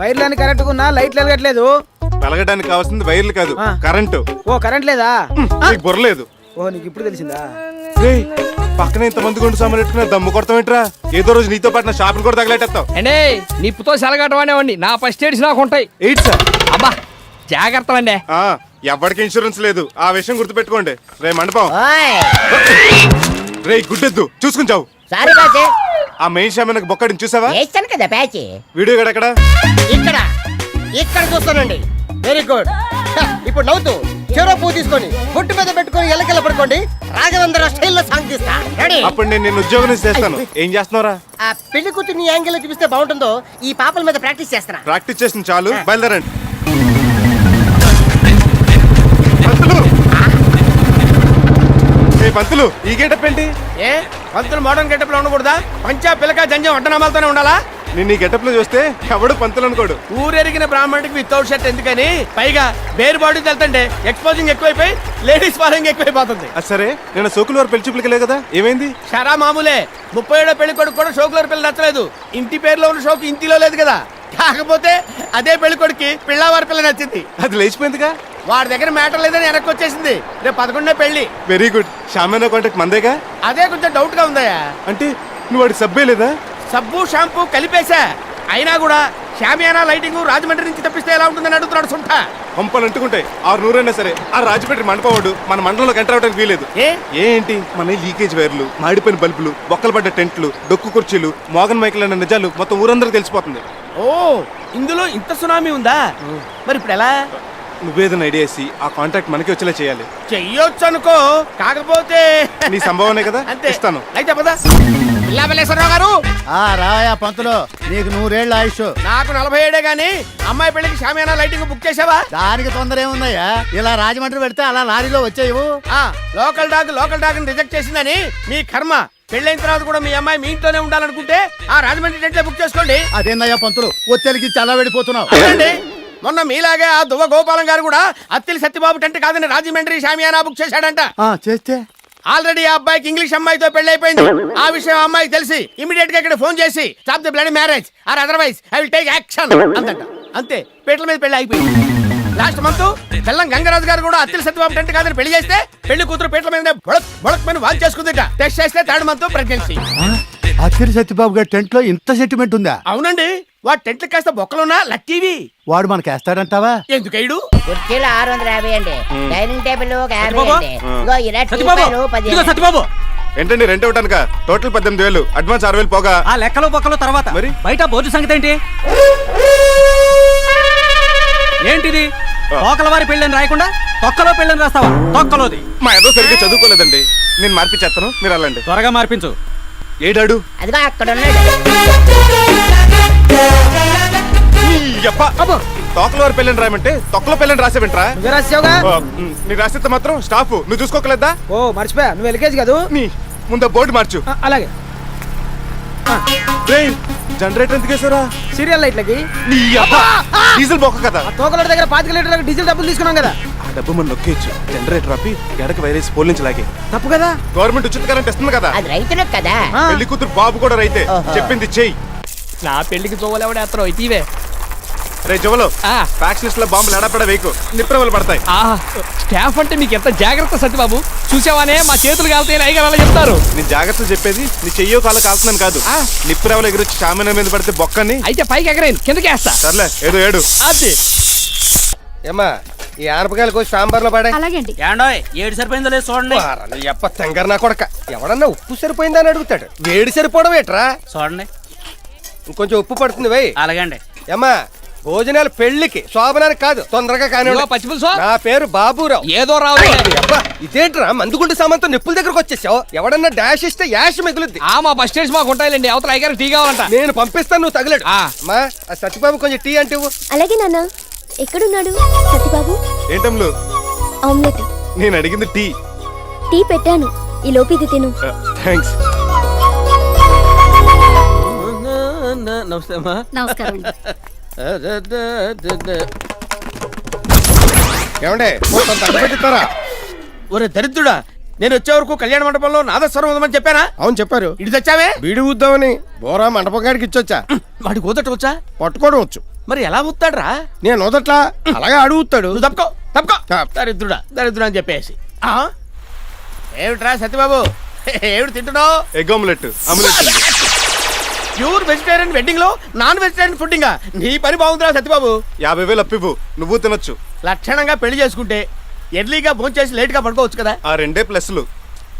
S9: వైర్లని కరెక్ట్ ఉన్నా, లైట్లు వెలగట్లేదు.
S7: వెలగడానికి కావాల్సింది వైర్లు కాదు, కరెంటు.
S9: ఓ, కరెంట్ లేదా?
S7: నీకు బుర్రలేదు.
S9: ఓ, నీకు ఇప్పుడు తెలిసిందా?
S7: రేయ్, పక్కన ఇంతమంది గుండు సామాన్ పెట్టుకున్నా దమ్ము కొడతావేంట్రా? ఏదో రోజు నీతో పాటు నా షాపులు కూడా తగలేటేస్తావు.
S4: అండి నిప్పుతో సెలగటవాడేవండి, నా ఫస్ట్ ఎయిడ్స్ నాకు ఉంటాయి.
S7: ఏంటి సార్?
S4: అబ్బా జాగ్రత్త అండి.
S7: ఎవరికి ఇన్సూరెన్స్ లేదు, ఆ విషయం గుర్తుపెట్టుకోండి. రే మండపం, రే గుడ్డెద్దు, చూసుకుని చావు.
S10: సారీ బాచే.
S7: ఆ మెయిన్ షామీనకు బొక్కడిని చూసావా?
S10: వేస్తాను కదా ప్యాచ్.
S7: వీడియో ఎక్కడ?
S10: ఇక్కడ ఇక్కడ చూస్తానండి. Very good. ఇప్పుడు నవ్వుతూ చెరో పువ్వు తీసుకొని బొట్టు మీద పెట్టుకొని ఎల్లకెళ్ళ పడుకోండి. రాఘవేంద్ర స్టైల్లో సాంగ్ తీస్తా. రెడీ?
S7: అప్పుడు నేను ఉద్యోగం నుంచి చేస్తాను. ఏం చేస్తున్నారా?
S10: ఆ పెళ్లి కూతుర్ని యాంగిల్ లో చూపిస్తే బాగుంటుందో ఈ పాపల మీద ప్రాక్టీస్ చేస్తున్నా.
S7: ప్రాక్టీస్ చేసిన చాలు, బయలుదేరండి. పంతులు ఈ గేటప్ ఏంటి?
S5: ఏ పంతులు మోడర్న్ గెటప్ లో ఉండకూడదా? పంచా పిలక జంజం అడ్డనామాలతోనే ఉండాలా?
S7: నేను ఈ గెటప్ లో చూస్తే ఎవడు పంతులు అనుకోడు.
S5: ఊరెరిగిన బ్రాహ్మణుడికి వితౌట్ షర్ట్ ఎందుకని, పైగా బేర్ బాడీ వెళ్తుంటే ఎక్స్పోజింగ్ ఎక్కువైపోయి లేడీస్ ఫాలోయింగ్ ఎక్కువైపోతుంది.
S7: అది సరే, నేను సోకులు వారు పెళ్లి చూపులకి కదా, ఏమైంది?
S5: షరా మామూలే. 37 పెళ్లి కొడుకు కూడా షోకులర్ పిల్ల నచ్చలేదు. ఇంటి పేరులో ఉన్న షోకు ఇంటిలో లేదు కదా. కాకపోతే అదే పెళ్లి కొడుకు పిల్లవారి పిల్ల నచ్చింది.
S7: అది లేచిపోయిందిగా.
S5: వాడి దగ్గర మ్యాటర్ లేదని వెనక్కి వచ్చేసింది. రేపు 11 పెళ్లి.
S7: Very good. షామేనా కాంటాక్ట్ మందేగా.
S5: అదే కొంచెం డౌట్ గా ఉందయ్యా.
S7: అంటే నువ్వు వాడి సబ్బే లేదా?
S5: సబ్బు షాంపూ కలిపేశా. అయినా కూడా షామియానా లైటింగ్ రాజమండ్రి నుంచి తప్పిస్తే ఎలా ఉంటుందని అడుగుతున్నాడు సుంఠ.
S7: పంపలు అంటుకుంటాయి. 600 అయినా సరే ఆ రాజపేట మండపవాడు మన మండలంలోకి ఎంటర్ అవడానికి వీలేదు. ఏంటి మన లీకేజ్ వైర్లు, మాడిపోయిన బల్బులు, బొక్కలు పడ్డ టెంట్లు, డొక్కు కుర్చీలు, మోగన్ మైకులు అన్న నిజాలు మొత్తం ఊరందరూ తెలిసిపోతుంది.
S5: ఓ ఇందులో ఇంత సునామీ ఉందా? మరి ఇప్పుడు ఎలా?
S7: నువ్వేదైనా ఐడియా వేసి ఆ కాంటాక్ట్ మనకి వచ్చేలా చేయాలి.
S5: చెయ్యొచ్చు అనుకో, కాకపోతే
S7: నీ సంభవనే కదా.
S5: అంతే
S7: ఇస్తాను.
S5: అయితే పద. ఇల్లాబలేశ్వరరావు గారు,
S3: రాయా పంతులు, నీకు 100 ఏళ్ళ ఆయుష్.
S5: నాకు 47 గానీ అమ్మాయి పెళ్లికి షామియానా లైటింగ్ బుక్ చేసావా?
S3: దానికి తొందర ఏముందయ్యా, ఇలా రాజమండ్రి పెడితే అలా లారీలో వచ్చేయవు.
S5: లోకల్ డాగ్ రిజెక్ట్ చేసిందని మీ కర్మ. పెళ్ళైన తర్వాత కూడా మీ అమ్మాయి మీ ఇంట్లోనే ఉండాలనుకుంటే ఆ రాజమండ్రి టెంట్లో బుక్ చేసుకోండి.
S3: అదేందయ్యా పంతులు, ఒత్తిడికి చల్ల వెళ్ళిపోతున్నావు.
S5: అవునండి, మొన్న మీలాగే ఆ దువ్వ గోపాలం గారు కూడా అత్తిలి సత్యబాబు టెంట్ కాదని రాజమండ్రి షామియానా బుక్ చేశాడంట.
S3: చేస్తే
S5: ఆల్రెడీ ఆ అబ్బాయికి ఇంగ్లీష్ అమ్మాయితో పెళ్లి అయిపోయింది. ఆ విషయం అమ్మాయికి తెలిసి ఇమీడియట్ గా ఇక్కడ ఫోన్ చేసి stop the bloody marriage or otherwise I will take action అందంట. అంతే, పీటల మీద పెళ్లి అయిపోయింది. లాస్ట్ మంత్ తెల్లం గంగరాజు గారు కూడా అత్తిలి సత్యబాబు టెంట్ కాదని పెళ్లి చేస్తే పెళ్లి కూతురు పీటల మీద బొడక్ మీద వాల్ చేసుకుందిట. టెస్ట్ చేస్తే 3rd మంత్ ప్రెగ్నెన్సీ.
S3: అత్తిరి సత్యబాబు గారి టెంట్ లో ఇంత సెంటిమెంట్ ఉందా?
S5: అవునండి, వాడు టెంట్లు కాస్త బొక్కలున్నా లక్కీవి.
S3: వాడు మనకి వేస్తాడంటావా?
S5: ఎందుకైడు?
S10: కుర్చీలు 650 అండి, డైనింగ్ టేబుల్ 50
S6: సత్యబాబు.
S10: అండి, ఇగో ఇలా టీ పాలు 10.
S6: సత్యబాబు,
S7: ఏంటండి రెంట్ ఇవ్వటానిక? టోటల్ 18,000, అడ్వాన్స్ 6,000 పోగా.
S6: ఆ లెక్కలు బొక్కలు తర్వాత
S7: మరి
S6: బయట భోజన సంగతి ఏంటి? ఏంటిది? తోకల వారి పెళ్ళని రాయకుండా తొక్కలో పెళ్ళని రాస్తావా? తొక్కలోది.
S7: మా ఏదో సరిగ్గా చదువుకోలేదండి. నేను మార్పిచ్చేస్తాను, మీరు వెళ్ళండి.
S6: త్వరగా మార్పించు.
S7: ఏడాడు
S10: అదిగో అక్కడ ఉన్నాడు.
S7: తోకల వారి పెళ్ళని రాయమంటే తొక్కలో పెళ్ళని రాసేవింట్రా? నీకు రాసేస్తే మాత్రం స్టాఫ్ నువ్వు చూసుకోకలేదా?
S5: ఓ మర్చిపోయా, నువ్వు ఎల్కేజీ కాదు.
S7: నీ ముందు బోర్డు మార్చు.
S5: అలాగే.
S7: జనరేటర్ ఎందుకు వేసారా?
S5: సీరియల్ లైట్లకి.
S7: డీజిల్ బొక్క కదా.
S5: తోకల దగ్గర 25 లీటర్లకు డీజిల్ డబ్బులు తీసుకున్నాం కదా.
S7: ఆ డబ్బు మనం నొక్కేయచ్చు. జనరేటర్ ఆపి ఎడకి వైరేసి పోల్ నుంచి లాగే.
S5: తప్పు కదా.
S7: గవర్నమెంట్ ఉచిత కరెంట్ ఇస్తుంది కదా.
S10: అది రైతులకు కదా.
S7: పెళ్లి కూతురు బాబు కూడా రైతే. చెప్పింది చెయ్యి.
S5: నా పెళ్లికి చూవలేవడేస్తారో ఇటీవే.
S7: రే జవలో, ఫ్యాక్స్ లిస్ట్ లో బాంబులు ఎడపడ వేయకు, నిప్రవలు పడతాయి.
S5: స్టాఫ్ అంటే మీకు ఎంత జాగ్రత్త సత్యబాబు. చూసావానే మా చేతులు కాలుతాయని అయ్యగారు చెప్తారు.
S7: నీ జాగ్రత్తలు చెప్పేది నీ చెయ్యో కాలు కాల్తున్నాను కాదు. నిప్రవలు ఎగురొచ్చి షామియానా మీద పడితే బొక్కని.
S5: అయితే పైకి ఎగరేను, కిందకి వేస్తా.
S7: సర్లే ఏదో ఏడు.
S5: అది
S10: ఏమ్మా, ఈ ఆనపకాయలు కోసి సాంబార్లో పడే.
S8: అలాగే అండి.
S6: ఏండోయ్, ఏడు సరిపోయిందో లేదు చూడండి.
S10: ఎప్ప తెంగర్ నా కొడక, ఎవడన్నా ఉప్పు సరిపోయిందా అని అడుగుతాడు. వేడి సరిపోవడం ఏట్రా?
S6: చూడండి.
S10: ఇంకొంచెం ఉప్పు పడుతుంది వెయ్యి.
S6: అలాగండి.
S10: ఏమ్మా, భోజనాలు పెళ్లికి శోభనానికి కాదు, తొందరగా కానీ.
S5: పచ్చిపులుసు.
S10: నా పేరు బాబురావు.
S5: ఏదో రావు.
S10: అబ్బా, ఇదేంట్రా మందుగుండు సామాన్తో నిప్పుల దగ్గరకు వచ్చేసావు? ఎవడన్నా డాష్ ఇస్తే యాష్ మిగులుద్ది.
S5: మా బస్ స్టేషన్ మాకు ఉంటాయిలేండి. అవతల అయ్యారు టీ కావాలంట.
S10: నేను పంపిస్తాను, నువ్వు తగలడు. అమ్మా, ఆ సత్యబాబు కొంచెం టీ అంటే ఇవ్వు.
S8: అలాగే నాన్న. ఎక్కడున్నాడు సత్యబాబు?
S7: ఏంటమ్ములు?
S8: ఆమ్లెట్.
S7: నేను అడిగింది టీ.
S8: టీ పెట్టాను, ఈ లోపు ఇది తిను.
S7: థ్యాంక్స్.
S5: నమస్తే అమ్మా.
S8: నమస్కారం.
S10: ఏమండే పెట్టిస్తారా?
S5: ఒరే దరిద్రుడా, నేను వచ్చే వరకు కళ్యాణ మండపంలో నాదస్వరం ఉందని చెప్పానా?
S10: అవును చెప్పారు.
S5: ఇటు తెచ్చావే?
S10: బీడి ఊద్దామని బోరా మండపం కాడికి ఇచ్చొచ్చా.
S5: వాడికి ఊదట వచ్చా?
S10: పట్టుకోవడం వచ్చు.
S5: మరి ఎలా ఊతాడ్రా?
S10: నేను ఊదట్లా, అలాగే అడుగుతాడు.
S5: నువ్వు తప్పుకో తప్పుకో. దరిద్రుడా అని చెప్పేసి. ఏమిట్రా సత్యబాబు, ఏమిటి తింటున్నావు?
S7: Egg omelette. Omelette
S5: pure vegetarian wedding లో నాన్ వెజిటేరియన్ ఫుడ్డింగా. నీ పని బాగుందిరా సత్యబాబు.
S7: 50,000 అప్పివ్వు, నువ్వు తినొచ్చు.
S5: లక్షణంగా పెళ్లి చేసుకుంటే ఎర్లీగా భోంచేసి లేట్ గా పడుకోవచ్చు కదా.
S7: ఆ 2 ప్లస్లు.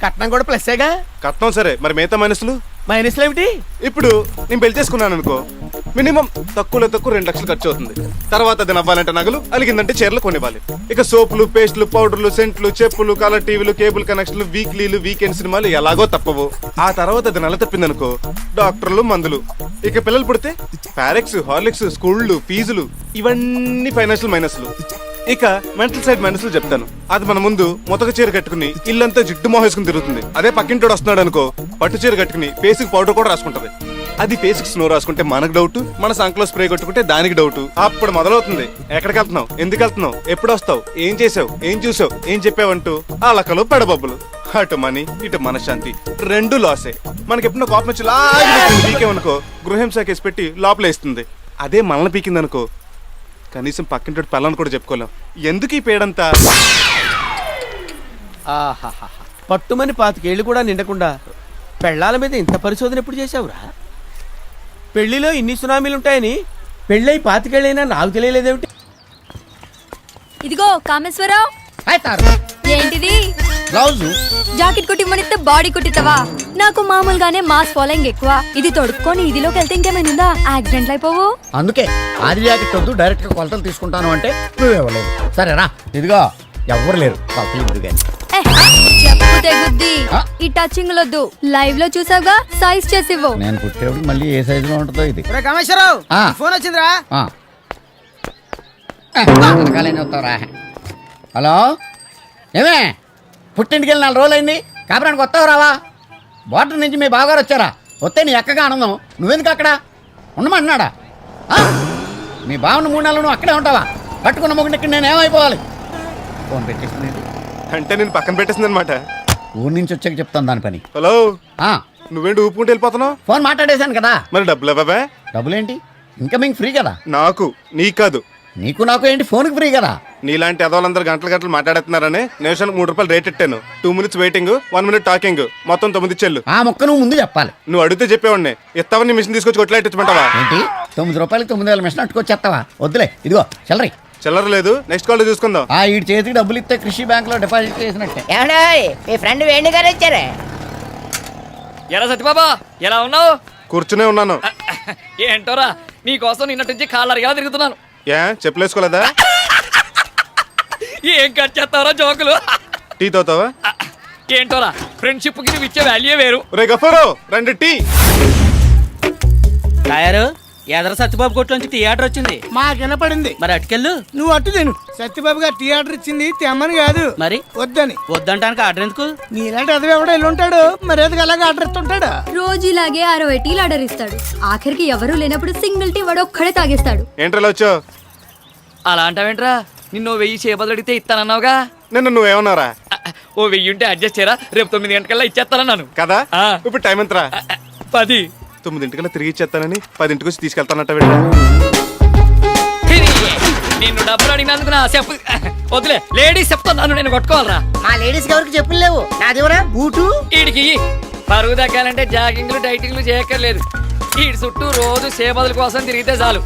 S5: కట్నం కూడా ప్లస్సేగా.
S7: కట్నం సరే, మరి మిగతా మైనస్లు?
S5: మైనస్లు ఏమిటి?
S7: ఇప్పుడు నేను పెళ్లి చేసుకున్నాను అనుకో, మినిమం తక్కువలో తక్కువ 2 లక్షలు ఖర్చు అవుతుంది. తర్వాత అది నవ్వాలంటే నగలు, అలిగిందంటే చీరలు కొనివ్వాలి. ఇక సోపులు, పేస్టులు, పౌడర్లు, సెంట్లు, చెప్పులు, కలర్ టీవీలు, కేబుల్ కనెక్షన్లు, వీక్లీలు, వీకెండ్ సినిమాలు ఎలాగో తప్పవు. ఆ తర్వాత అది నెల తప్పిందనుకో, డాక్టర్లు, మందులు. ఇక పిల్లలు పుడితే పారెక్స్, హార్లిక్స్, స్కూళ్ళు, ఫీజులు, ఇవన్నీ ఫైనాన్షియల్ మైనస్లు. ఇక మెంటల్ సైడ్ మనసులు చెప్తాను. అది మన ముందు మొతక చీర కట్టుకుని ఇల్లంతా జిడ్డు మొహేసుకుని తిరుగుతుంది. అదే పక్కింటోడు వస్తున్నాడు అనుకో, పట్టు చీర కట్టుకుని ఫేస్కి పౌడర్ కూడా రాసుకుంటది. అది ఫేస్కి స్నో రాసుకుంటే మనకు డౌట్, మన సంకలో స్ప్రే కొట్టుకుంటే దానికి డౌట్. అప్పుడు మొదలవుతుంది ఎక్కడికి వెళ్తున్నావు, ఎందుకు వెళ్తున్నావు, ఎప్పుడు వస్తావు, ఏం చేసావు, ఏం చూసావు, ఏం చెప్పావంటూ ఆ లక్కలు పెడబబ్బులు. అటు మనీ ఇటు మనశ్శాంతి రెండు లాసే. మనకి ఎప్పుడో కోపం వచ్చి పీకేమనుకో గృహహింస కేసు పెట్టి లోపలేస్తుంది. అదే మనల్ని పీకిందనుకో కనీసం పక్కింటి పిల్లని కూడా చెప్పుకోలేం. ఎందుకు ఈ పేడంతా?
S5: ఆహాహా పట్టుమని 25 ఏళ్ళు కూడా నిండకుండా పెళ్ళాల మీద ఇంత పరిశోధన ఎప్పుడు చేసావురా? పెళ్లిలో ఇన్ని సునామీలుంటాయని పెళ్ళై 25 ఏళ్ళైనా నాకు తెలియలేదేమిటి?
S8: ఇదిగో కామేశ్వరరావు, ఏంటిది?
S9: బ్లౌజ్
S8: జాకెట్ కుట్టిమ్మనిస్తే బాడీ కుట్టిస్తావా? నాకు మామూలుగానే మాస్ ఫాలోయింగ్ ఎక్కువ. ఇది తొడుక్కొని ఇదిలోకి వెళ్తే ఇంకేమైనా యాక్సిడెంట్ అయిపోవు.
S3: అందుకే ఆది జాకెట్ వద్దు, డైరెక్ట్ గా కొలతలు తీసుకుంటాను అంటే నువ్వేవ్వలేదు. సరేనా, ఇదిగో ఎవ్వరు లేరు, కొలతలు ఇద్దు గాని.
S8: చెప్పు తెగుద్ది. ఈ టచింగ్ లొద్దు, లైవ్ లో చూసావుగా, సైజ్ చేసివ్వు.
S3: నేను కుట్టేప్పుడు మళ్ళీ ఏ సైజులో ఉంటుందో ఇది.
S10: కామేశ్వరరావు ఫోన్ వచ్చిందిరా.
S3: హలో, ఏమే పుట్టింటికి వెళ్ళి 4 రోజులైంది, కాపురానికి వస్తావు రావా? బోర్డర్ నుంచి మీ బావగారు వచ్చారా? వస్తే నీ ఎక్కగా ఆనందం, నువ్వెందుకు అక్కడ ఉండమంటున్నాడా? మీ బావను 3 నెలలు నువ్వు అక్కడే ఉంటావా? పట్టుకున్న మొగుడికి నేను ఏమైపోవాలి? ఫోన్ పెట్టేసింది
S7: అంటే నేను పక్కన పెట్టేసింది అనమాట.
S3: ఊరి నుంచి వచ్చాక చెప్తాను దాని పని.
S7: హలో, నువ్వేంటి ఊపుకుంటూ వెళ్ళిపోతున్నావు?
S3: ఫోన్ మాట్లాడేశాను కదా.
S7: మరి డబ్బులు బాబా?
S3: డబ్బులేంటి, ఇన్కమింగ్ ఫ్రీ కదా.
S7: నాకు నీకు కాదు.
S3: నీకు నాకు ఏంటి, ఫోన్కి ఫ్రీ కదా.
S7: నీలాంటి అదోళ్ళందరూ గంటలు మాట్లాడుతున్నారని నిమిషానికి 3 రూపాయలు రేట్ ఇట్టాను. 2 minutes వెయిటింగ్, 1 minute టాకింగ్, మొత్తం 9 చెల్లు.
S3: ఆ మొక్క నువ్వు ముందు చెప్పాలి.
S7: నువ్వు అడిగితే చెప్పేవాడిని. ఎత్తావని మిషన్ తీసుకొచ్చి కొట్లాడించమంటావా?
S3: ఏంటి 9 రూపాయలకి 9,000 మిషన్ అట్టుకొచ్చేస్తావా? వద్దులే, ఇదిగో చిల్లరి.
S7: చిల్లర లేదు, నెక్స్ట్ కాల్ చూసుకుందాం.
S3: ఈ చేతికి డబ్బులు ఇస్తే కృషి బ్యాంక్ లో డిపాజిట్ చేసినట్టే.
S10: మీ ఫ్రెండ్ వేణు గారు వచ్చారే.
S4: ఎలా సత్యబాబా, ఎలా ఉన్నావు?
S7: కూర్చునే ఉన్నాను.
S4: ఏంటోరా, నీకోసం నిన్నటి నుంచి కాళ్ళరిగా తిరుగుతున్నాను.
S7: ఏ చెప్పులేసుకోలేదా?
S4: ఏం కట్ చేస్తావరా జోకులు?
S7: టీ తోతావా?
S4: ఏంటోరా, ఫ్రెండ్షిప్ కి నువ్వు ఇచ్చే వాల్యూ వేరు.
S7: రే గఫూరు, 2 టీ.
S6: తయారు ఎదర సత్యబాబు కొట్లోంచి థియేటర్ వచ్చింది.
S9: మాకు వినపడింది.
S6: మరి అటుకెళ్ళు.
S9: నువ్వు అట్టు తిను. సత్యబాబు గారు థియేటర్ ఇచ్చింది తెమ్మని కాదు,
S6: మరి
S9: వద్దని.
S6: వద్దంటానికి ఆర్డర్ ఎందుకు?
S9: నీలాంటి అదవి ఎవడో వెళ్ళి ఉంటాడు, మరి ఎందుకు అలాగే ఆర్డర్ ఇస్తుంటాడు?
S8: రోజు ఇలాగే 60 టీలు ఆర్డర్ ఇస్తాడు. ఆఖరికి ఎవరూ లేనప్పుడు సింగిల్ టీ వాడు ఒక్కడే తాగేస్తాడు.
S7: ఏంట్రా వచ్చావు?
S4: అలా అంటావేంట్రా? నిన్ను 1000 చేపలు అడిగితే ఇస్తానన్నావుగా.
S7: నిన్న నువ్వేమన్నారా?
S4: ఓ 1000 ఉంటే అడ్జస్ట్ చేయరా, రేపు 9 గంటకల్లా ఇచ్చేస్తానన్నాను
S7: కదా.
S4: ఆ.
S7: ఇప్పుడు టైం ఎంతరా?
S4: 10.
S7: 9 తిరిగి ఇచ్చేస్తానని 10 వచ్చి తీసుకెళ్తానట్ట.
S4: నిన్ను డబ్బులు అడిగినందుకు నా చెప్పు వదిలే. లేడీస్ చెప్తున్నాను, నేను కొట్టుకోవాలరా.
S10: మా లేడీస్ ఎవరికి చెప్పులు లేవు, నాదేవరా బూటు.
S4: వీడికి పరుగు దక్కాలంటే జాగింగ్లు డైటింగ్లు చేయక్కర్లేదు. వీడి చుట్టూ రోజు సేపదుల కోసం తిరిగితే చాలు,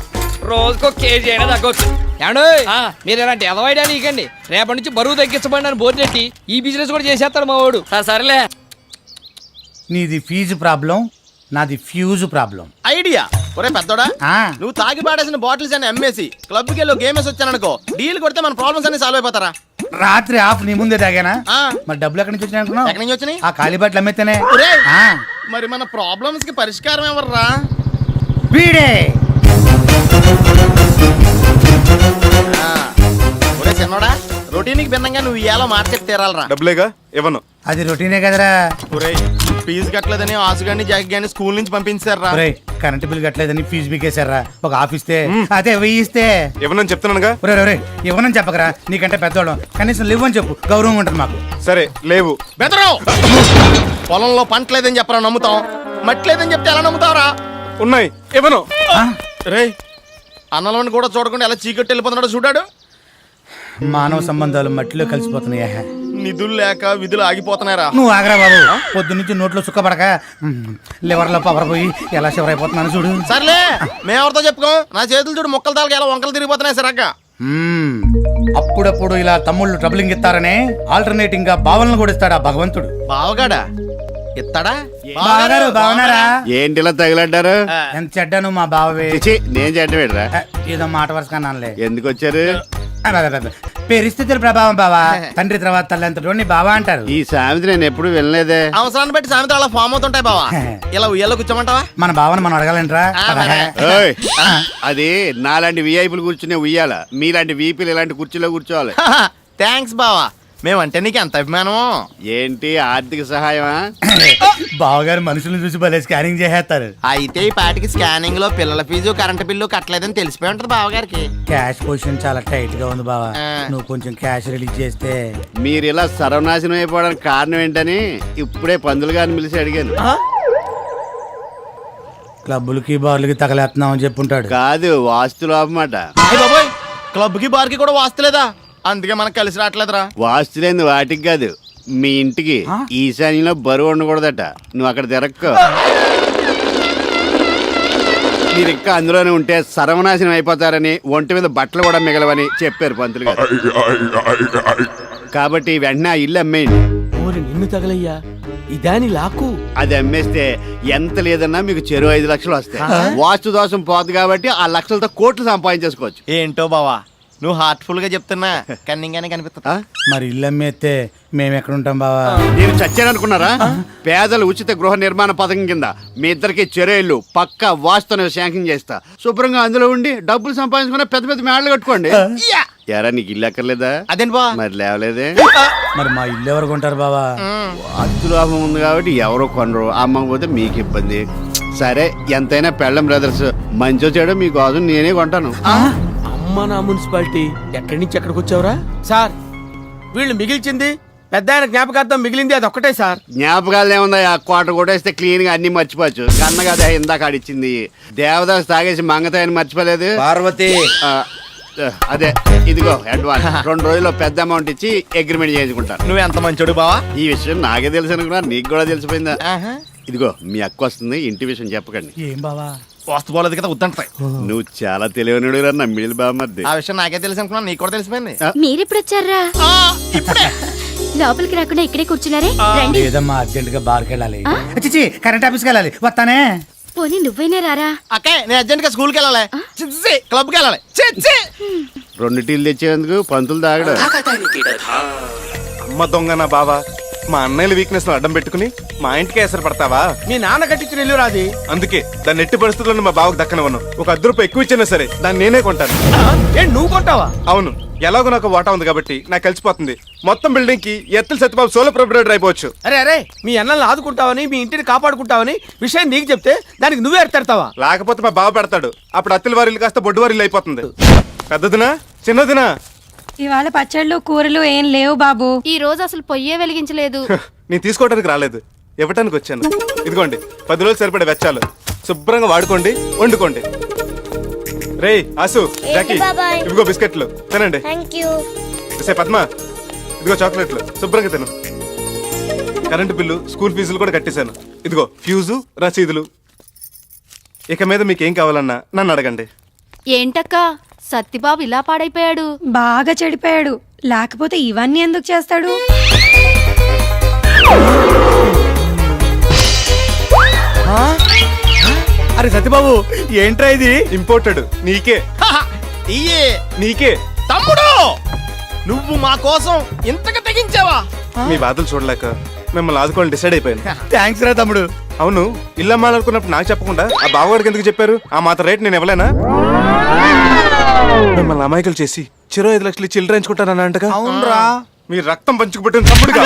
S4: రోజుకో కేజీ అయినా తగ్గొచ్చు.
S5: మీరు ఇలాంటి ఎదవైడా నీకండి. రేపటి నుంచి బరువు తగ్గించబడి నన్ను బోర్డెట్టి ఈ బిజినెస్ కూడా చేసేస్తాడు మా వాడు.
S4: సరేలే.
S9: నీది ఫీజు ప్రాబ్లం, నాది ఫ్యూజ్ ప్రాబ్లం.
S5: ఐడియా. ఒరే పెద్దోడా, నువ్వు తాగి పాడేసిన బాటిల్స్ అని అమ్మేసి క్లబ్కి వెళ్ళి గేమ్ వేసి వచ్చాననుకో, డీల్ కొడితే మన ప్రాబ్లమ్స్ అన్ని సాల్వ్ అయిపోతారా?
S9: రాత్రి ఆఫ్ నీ ముందే తాగానా?
S5: ఆ.
S9: మరి డబ్బులు ఎక్కడి నుంచి వచ్చినాయి అనుకున్నావు?
S5: ఎక్కడి నుంచి వచ్చినాయి?
S9: ఆ ఖాళీ బట్టలు అమ్మేస్తేనే.
S5: ఒరేయ్,
S9: ఆ.
S5: మరి మన ప్రాబ్లమ్స్ కి పరిష్కారం ఎవర్రా?
S9: వీడే.
S5: ఒరే చిన్నోడా, రొటీన్ కి భిన్నంగా నువ్వు ఇవాళ మాట చెప్తే తీరాలరా.
S7: డబ్బులేగా ఇవ్వను.
S9: అది రొటీనే కదరా.
S5: ఒరేయ్, ఫీజు కట్టలేదని ఆసు గాని జాకి గాని స్కూల్ నుంచి పంపించారా?
S9: ఒరేయ్, కరెంట్ బిల్ కట్టలేదని ఫీజు బీకేశారా? ఒక ఆఫీస్తే అదే 1000 ఇస్తే.
S7: ఇవ్వనని చెప్తున్నానుగా.
S9: ఒరే ఇవ్వనని చెప్పకరా, నీకంటే పెద్దోళ్ళం, కనీసం లేవని చెప్పు, గౌరవం ఉంటుంది మాకు.
S7: సరే లేవు.
S5: బెదరు. పొలంలో పంట లేదని చెప్పరా నమ్ముతాం, మట్టి లేదని చెప్తే ఎలా నమ్ముతావరా?
S7: ఉన్నాయి, ఇవ్వను.
S5: రే, అన్నలోని కూడా చూడకుండా ఎలా చీకట్టి వెళ్ళిపోతున్నాడో చూడాడు.
S9: మానవ సంబంధాలు మట్టిలో కలిసిపోతున్నాయా?
S5: నిధులు లేక విధులు ఆగిపోతున్నారా?
S9: నువ్వు ఆగరా బాబు. పొద్దు నుంచి నోట్లో సుక్కపడక లివర్లో పవర్ పోయి ఎలా షివర్ అయిపోతున్నాను చూడు.
S5: సర్లే, మేమెవరితో చెప్పుకో. నా చేతులు చూడు మొక్కలు తాలకి ఎలా వంకలు తిరిగిపోతున్నాయి సరక్క.
S9: అప్పుడప్పుడు ఇలా తమ్ముళ్ళు ట్రబులింగ్ ఇస్తారనే ఆల్టర్నేటింగ్ గా భావనలు కూడా ఇస్తాడా భగవంతుడు.
S5: బావగాడా ఇస్తాడా?
S9: బావగారు బాగున్నారా?
S2: ఏంటి ఇలా తగిలడ్డారు?
S9: ఎంత చెడ్డాను మా బావవే.
S2: చిచి, నేను చెడ్డ పెడరా.
S9: ఏదో మాట వరుసగా నాన్నలే.
S2: ఎందుకు వచ్చారు?
S9: పరిస్థితుల ప్రభావం బావా. తండ్రి తర్వాత తల్లంతటోని బావా అంటారు.
S2: ఈ సామెత నేను ఎప్పుడు వినలేదే.
S5: అవసరాన్ని బట్టి సామెతలు అలా ఫామ్ అవుతుంటాయి బావా. ఇలా ఉయ్యాలో కూర్చోమంటావా?
S9: మన బావని మనం అడగాలంటరా?
S2: ఓయ్, అది నాలాంటి విఐపీలు కూర్చునే ఉయ్యాల, మీలాంటి వీపీలు ఇలాంటి కుర్చీలో కూర్చోవాలి.
S5: థ్యాంక్స్ బావా. మేమంటే నీకు ఎంత అభిమానమో.
S2: ఏంటి ఆర్థిక సహాయమా?
S9: బావగారు మనుషులను చూసి భలే స్కానింగ్ చేసేస్తారు.
S5: అయితే ఈ పాటికి స్కానింగ్ లో పిల్లల ఫీజు కరెంట్ బిల్లు కట్టలేదని తెలిసిపోయి ఉంటది బావగారికి.
S9: క్యాష్ పొజిషన్ చాలా టైట్ గా ఉంది బావా. నువ్వు కొంచెం క్యాష్ రిలీజ్ చేస్తే.
S2: మీరు ఇలా సర్వనాశనం అయిపోవడానికి కారణం ఏంటని ఇప్పుడే పందులు గారిని పిలిచి అడిగాను.
S9: క్లబ్బులకి బార్లకి తగలేస్తున్నావు అని చెప్పుంటాడు.
S2: కాదు, వాస్తు లోపమాట.
S5: క్లబ్ కి బార్ కి కూడా వాస్తలేదా? అందుకే మనకు కలిసి రావట్లేదురా.
S2: వాస్తు లేని వాటికి కాదు, మీ ఇంటికి ఈశాన్యంలో బరువు ఉండకూడదట. నువ్వు అక్కడ తిరక్కో. మీరు ఇంకా అందులోనే ఉంటే సర్వనాశనం అయిపోతారని, ఒంటి మీద బట్టలు కూడా మిగలవని చెప్పారు పంతులు గారు. కాబట్టి వెంటనే ఆ ఇల్లు అమ్మేయండి.
S5: నిన్ను తగలయ్యా, ఇదాని లాకు.
S2: అది అమ్మేస్తే ఎంత లేదన్నా మీకు చెరో 5 లక్షలు వస్తాయి. వాస్తు దోషం పోదు కాబట్టి ఆ లక్షలతో కోట్లు సంపాదించేసుకోవచ్చు.
S5: ఏంటో బావా, నువ్వు హార్ట్ఫుల్ గా చెప్తున్నా కన్నింగానే కనిపిస్తా.
S9: మరి ఇల్లు అమ్మేస్తే మేము ఎక్కడ ఉంటాం బావా?
S2: నేను చచ్చాననుకున్నారా? పేదల ఉచిత గృహ నిర్మాణ పథకం కింద మీ ఇద్దరికి చెరో ఇల్లు పక్కా వాస్తుని శాంక్షన్ చేస్తా. శుభ్రంగా అందులో ఉండి డబ్బులు సంపాదించుకున్న పెద్ద పెద్ద మేడలు కట్టుకోండి. ఎరా నీకు ఇల్లు ఎక్కర్లేదా?
S5: అదేంటి బా?
S2: మరి లేవలేదే.
S9: మరి మా ఇల్లు ఎవరు కొంటారు బావా?
S2: వాస్తు లాభం ఉంది కాబట్టి ఎవరో కొనరు, అమ్మకపోతే మీకు ఇబ్బంది. సరే, ఎంతైనా పెళ్ళం బ్రదర్స్, మంచో చెడో మీకోసం నేనే కొంటాను.
S5: అమ్మ నా మున్సిపాలిటీ, ఎక్కడి నుంచి ఎక్కడికి వచ్చావురా? సార్, వీళ్ళు మిగిల్చింది పెద్ద ఆయన జ్ఞాపకార్థం మిగిలింది అది ఒక్కటే సార్.
S2: జ్ఞాపకాలు ఏముందా? ఆ కోట కొట్టేస్తే క్లీన్ గా అన్ని మర్చిపోవచ్చు. కన్న కదా ఇందాక ఆడిచ్చింది. దేవదాస్ తాగేసి మంగతాయని మర్చిపోలేదు.
S3: పార్వతి
S2: అదే ఇదిగో అడ్వాన్స్. 2 రోజుల్లో పెద్ద అమౌంట్ ఇచ్చి అగ్రిమెంట్ చేసుకుంటాను.
S5: నువ్వు ఎంత మంచోడు బావా.
S2: ఈ విషయం నాకే తెలుసు అనుకున్నా, నీకు కూడా తెలిసిపోయిందా? ఇదిగో మీ అక్క వస్తుంది, ఇంటి విషయం చెప్పకండి.
S9: ఏం బావా?
S5: వాస్తు పోలేదు కదా, వద్దంటాయి.
S2: నువ్వు చాలా తెలివనుడు రా నమ్మిడి బామ్మర్ది.
S5: ఆ విషయం నాకే తెలుసు అనుకున్నా, నీకు కూడా తెలిసిపోయింది.
S8: మీరెప్పుడు వచ్చారా? లోపలికి రాకుండా ఇక్కడే కూర్చున్నారే, రండి.
S9: లేదమ్మా, అర్జెంట్ గా బార్కి వెళ్ళాలి. చిచి కరెంట్ ఆఫీస్కి వెళ్ళాలి, వస్తానే.
S8: పోనీ నువ్వైనా రారా?
S5: అక్కే, నేను అర్జెంట్ గా స్కూల్కి వెళ్ళాలి, క్లబ్ కి వెళ్ళాలి.
S2: 2 టీలు తెచ్చేందుకు పంతులు తాగడు.
S7: అమ్మ దొంగ నా బావా, మా అన్నయ్యల వీక్నెస్ అడ్డం పెట్టుకుని మా ఇంటికి ఎసరు పడతావా?
S5: మీ నాన్న కట్టించిన ఇల్లు రాది.
S7: అందుకే దాన్ని ఎట్టి పరిస్థితుల్లో మా బావకు దక్కనవను. ఒక 10 రూపాయలు ఎక్కువ ఇచ్చినా సరే దాన్ని నేనే కొంటాను.
S5: ఏంటి నువ్వు కొంటావా?
S7: అవును, ఎలాగో నాకు వాటా ఉంది కాబట్టి నాకు కలిసిపోతుంది. మొత్తం బిల్డింగ్ కి ఎత్తుల సత్యబాబు సోలో ప్రొపరేటర్ అయిపోవచ్చు.
S5: అరే, మీ అన్నల్ని ఆదుకుంటావని, మీ ఇంటిని కాపాడుకుంటావని విషయం నీకు చెప్తే దానికి నువ్వే ఎడతావా?
S7: లేకపోతే మా బావ పెడతాడు. అప్పుడు అత్తిల వారిల్లు కాస్త బొడ్డు వారిల్లు అయిపోతుంది. పెద్దదినా చిన్నదినా?
S8: ఇవాళ పచ్చళ్ళు కూరలు ఏం లేవు బాబు. ఈ రోజు అసలు పొయ్యే వెలిగించలేదు.
S7: నేను తీసుకోవడానికి రాలేదు, ఇవ్వటానికి వచ్చాను. ఇదిగోండి 10 రోజులు సరిపడే వెచ్చాలు. శుభ్రంగా వాడుకోండి, వండుకోండి. రే ఆసు, జాకీ, ఇదిగో బిస్కెట్లు తినండి. పద్మ, ఇదిగో చాక్లెట్లు, శుభ్రంగా తిను. కరెంటు బిల్లు, స్కూల్ ఫీజులు కూడా కట్టేశాను. ఇదిగో ఫ్యూజు, రసీదులు. ఇక మీద మీకేం కావాలన్నా నన్ను అడగండి.
S8: ఏంటక్క సత్తిబాబు ఇలా పాడైపోయాడు?
S12: బాగా చెడిపోయాడు, లేకపోతే ఇవన్నీ ఎందుకు చేస్తాడు?
S5: అరే సత్యబాబు, ఏంట్రా ఇది?
S7: ఇంపోర్టెడ్. నీకే నీకే
S5: తమ్ముడు, నువ్వు మా కోసం ఇంతగా తెగించావా?
S7: మీ బాధలు చూడలేక మిమ్మల్ని ఆదుకోవాలని డిసైడ్ అయిపోయాను.
S5: థ్యాంక్స్ రా తమ్ముడు.
S7: అవును, ఇల్లు అమ్మాలనుకున్నప్పుడు నాకు చెప్పకుండా ఆ బావగాడికి ఎందుకు చెప్పారు? ఆ మాత్రం రేట్ నేను ఇవ్వలేనా? మిమ్మల్ని అమాయకులు చేసి చెరో 5 లక్షలు ఇచ్చి ఇల్లు రాయించుకుంటానన్నా అంటగా?
S5: అవునరా,
S7: మీరు రక్తం పంచుకుపెట్టిన తమ్ముడుగా.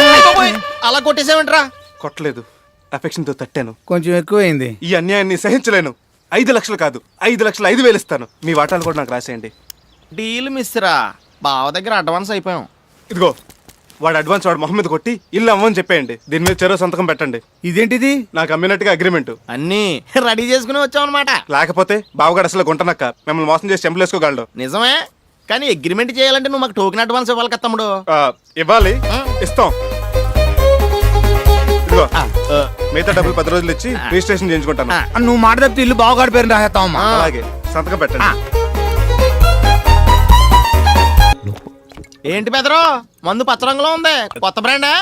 S5: అలా కొట్టేసామంటరా?
S7: కొట్టలేదు, అఫెక్షన్ తో తట్టాను.
S9: కొంచెం ఎక్కువైంది.
S7: ఈ అన్యాయాన్ని సహించలేను. 5 లక్షలు కాదు, 5,05,000 ఇస్తాను. మీ వాటాలు కూడా నాకు రాసేయండి.
S5: డీల్ మిస్రా, బావ దగ్గర అడ్వాన్స్ అయిపోయాం.
S7: ఇదిగో వాడు అడ్వాన్స్ వాడు మొహం మీద కొట్టి ఇల్లు అవ్వని చెప్పేయండి. దీని మీద చెరో సంతకం పెట్టండి.
S9: ఇదేంటిది?
S7: నాకు అమ్మినట్టుగా అగ్రిమెంట్.
S5: అన్నీ రెడీ చేసుకుని వచ్చాం అనమాట.
S7: లేకపోతే బావగాడు అసలు గుంటనక్క మిమ్మల్ని మోసం చేసి చెంపలేసుకోగలడు.
S5: నిజమే, కానీ అగ్రిమెంట్ చేయాలంటే నువ్వు మాకు టోకెన్ అడ్వాన్స్ ఇవ్వాలి కదా తమ్ముడు.
S7: ఇవ్వాలి, ఇస్తాం. ఇదిగో మిగతా డబ్బులు 10 రోజులు ఇచ్చి రిజిస్ట్రేషన్ చేయించుకుంటాను.
S9: నువ్వు మాట తప్పితే ఇల్లు బావగాడి పేరు రాసేస్తావమ్మా.
S7: అలాగే, సంతకం పెట్టండి.
S5: ఏంటి పెదరో, మందు పచ్చ రంగులో ఉంది, కొత్త బ్రాండా?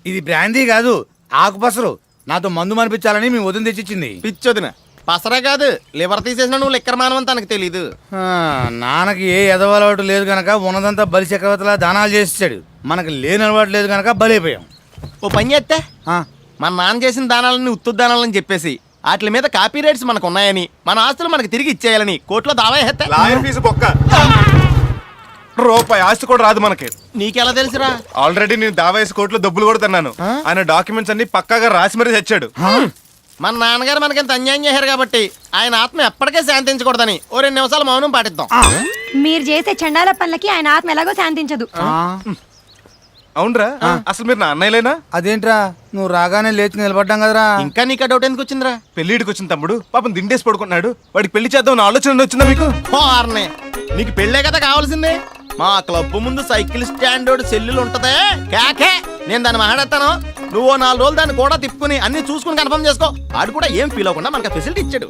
S9: ఇది బ్రాందీ కాదు, ఆకుపసరు. నాతో మందు మనిపించాలని మీ వదిన తెచ్చిచ్చింది.
S5: పిచ్చొదిన, పసరే కాదు లివర్ తీసేసిన నువ్వు లిక్కర్ మానవని తనకు తెలీదు.
S9: నాన్నకి ఏ ఎదవలవాటు లేదు కనుక ఉన్నదంతా బలి చక్రవర్తిలా దానాలు చేసాడు. మనకి లేని అలవాటు లేదు కనుక బలైపోయాం.
S5: ఓ పని చేస్తే మన నాన్న చేసిన దానాలని ఉత్తు దానాలని చెప్పేసి వాటి మీద కాపీ రైట్స్ మనకు ఉన్నాయని, మన ఆస్తులు మనకి తిరిగి ఇచ్చేయాలని కోర్టులో దావా వేస్తే
S7: లాయర్ ఫీజు బొక్క. రూపాయి ఆస్తి కూడా రాదు మనకి.
S5: నీకెలా తెలుసురా?
S7: ఆల్రెడీ నేను దావా వేసి కోర్టులో డబ్బులు కూడా తిన్నాను. ఆయన డాక్యుమెంట్స్ అన్ని పక్కాగా రాసి మరీ తెచ్చాడు.
S5: మన నాన్నగారు మనకింత అన్యాయం చేశారు కాబట్టి ఆయన ఆత్మ ఎప్పటికే శాంతించకూడదని ఓ 2 నిమిషాలు మౌనం పాటిద్దాం.
S12: మీరు చేసే చండాల పనులకి ఆయన ఆత్మ ఎలాగో శాంతించదు.
S7: అవునరా, అసలు మీరు నా అన్నయ్యలేనా?
S9: అదేంట్రా నువ్వు రాగానే లేచి నిలబడ్డాం కదరా.
S5: ఇంకా నీకు డౌట్ ఎందుకు వచ్చిందిరా?
S7: పెళ్లిడికి వచ్చిన తమ్ముడు పాపం దిండేసి పడుకున్నాడు. వాడికి పెళ్లి చేద్దాం ఆలోచన వచ్చిందా మీకు?
S5: ఆర్నే నీకు పెళ్ళే కదా కావాల్సిందే. మా క్లబ్ ముందు సైకిల్ స్టాండ్ సెల్లులు ఉంటదే కాకే, నేను దాన్ని మాట్లాడతాను. నువ్వు 4 రోజులు దాన్ని కూడా తిప్పుకుని అన్ని చూసుకుని కన్ఫర్మ్ చేసుకో. ఆడు కూడా ఏం ఫీల్ అవ్వకుండా మనకు ఫెసిలిటీ ఇచ్చాడు.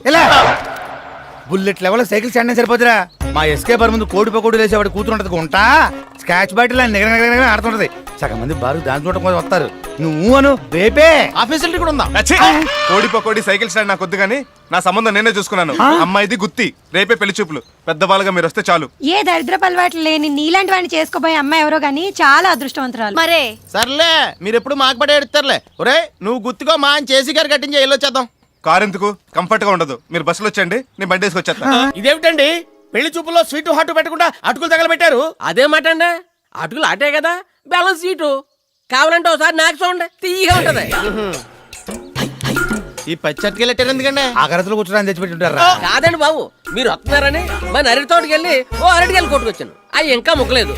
S9: బుల్లెట్ లెవెల్ సైకిల్ స్టాండ్ సరిపోతురా. మా ఎస్కేపర్ ముందు కోడి పకోడి వేసేవాడు కూతురు ఉంటది ఉంటా స్కాచ్ బాటిల్ నిగర ఆడుతుంటది. సగం మంది బారు దాని చూడటం కోసం వస్తారు. నువ్వు అను రేపే
S5: ఆ ఫెసిలిటీ కూడా ఉందా?
S7: కోడి పకోడి సైకిల్ స్టాండ్ నాకు వద్దు కానీ నా సంబంధం నేనే చూసుకున్నాను. అమ్మాయిది గుత్తి, రేపే పెళ్లి చూపులు. పెద్దవాళ్ళగా మీరు వస్తే చాలు.
S12: ఏ దరిద్రపు అలవాట్లు లేని నీలాంటి వాడిని చేసుకోబోయే అమ్మాయి ఎవరో గానీ చాలా అదృష్టవంతురాలు.
S8: మరే
S5: సర్లే మీరు ఎప్పుడు మాకు పడే ఎడతారులే. ఒరే నువ్వు గుర్తుకో మా అని చేసి గారు కట్టించి వెళ్ళొచ్చేద్దాం.
S7: కారు ఎందుకు? కంఫర్ట్ గా ఉండదు. మీరు బస్సులో వచ్చండి, నేను బండి వేసుకొచ్చేస్తా.
S5: ఇదేమిటండి పెళ్లి చూపుల్లో స్వీట్ హాట్ పెట్టకుండా అటుకులు తగలబెట్టారు?
S4: అదే మాట అండి, అటుకులు అటే కదా బెల్లం సీటు. కావాలంటే ఒకసారి నాకు చూడండి, తీయగా ఉంటది.
S5: ఈ పచ్చటికి లెట్టారు ఎందుకండి?
S9: ఆకరతలు కూర్చోడానికి తెచ్చిపెట్టుంటారా?
S4: కాదండి బాబు, మీరు వస్తున్నారని మరి అరటి తోటకి వెళ్ళి అరటికెళ్ళి కొట్టుకొచ్చాను. అవి ఇంకా ముక్కలేదు,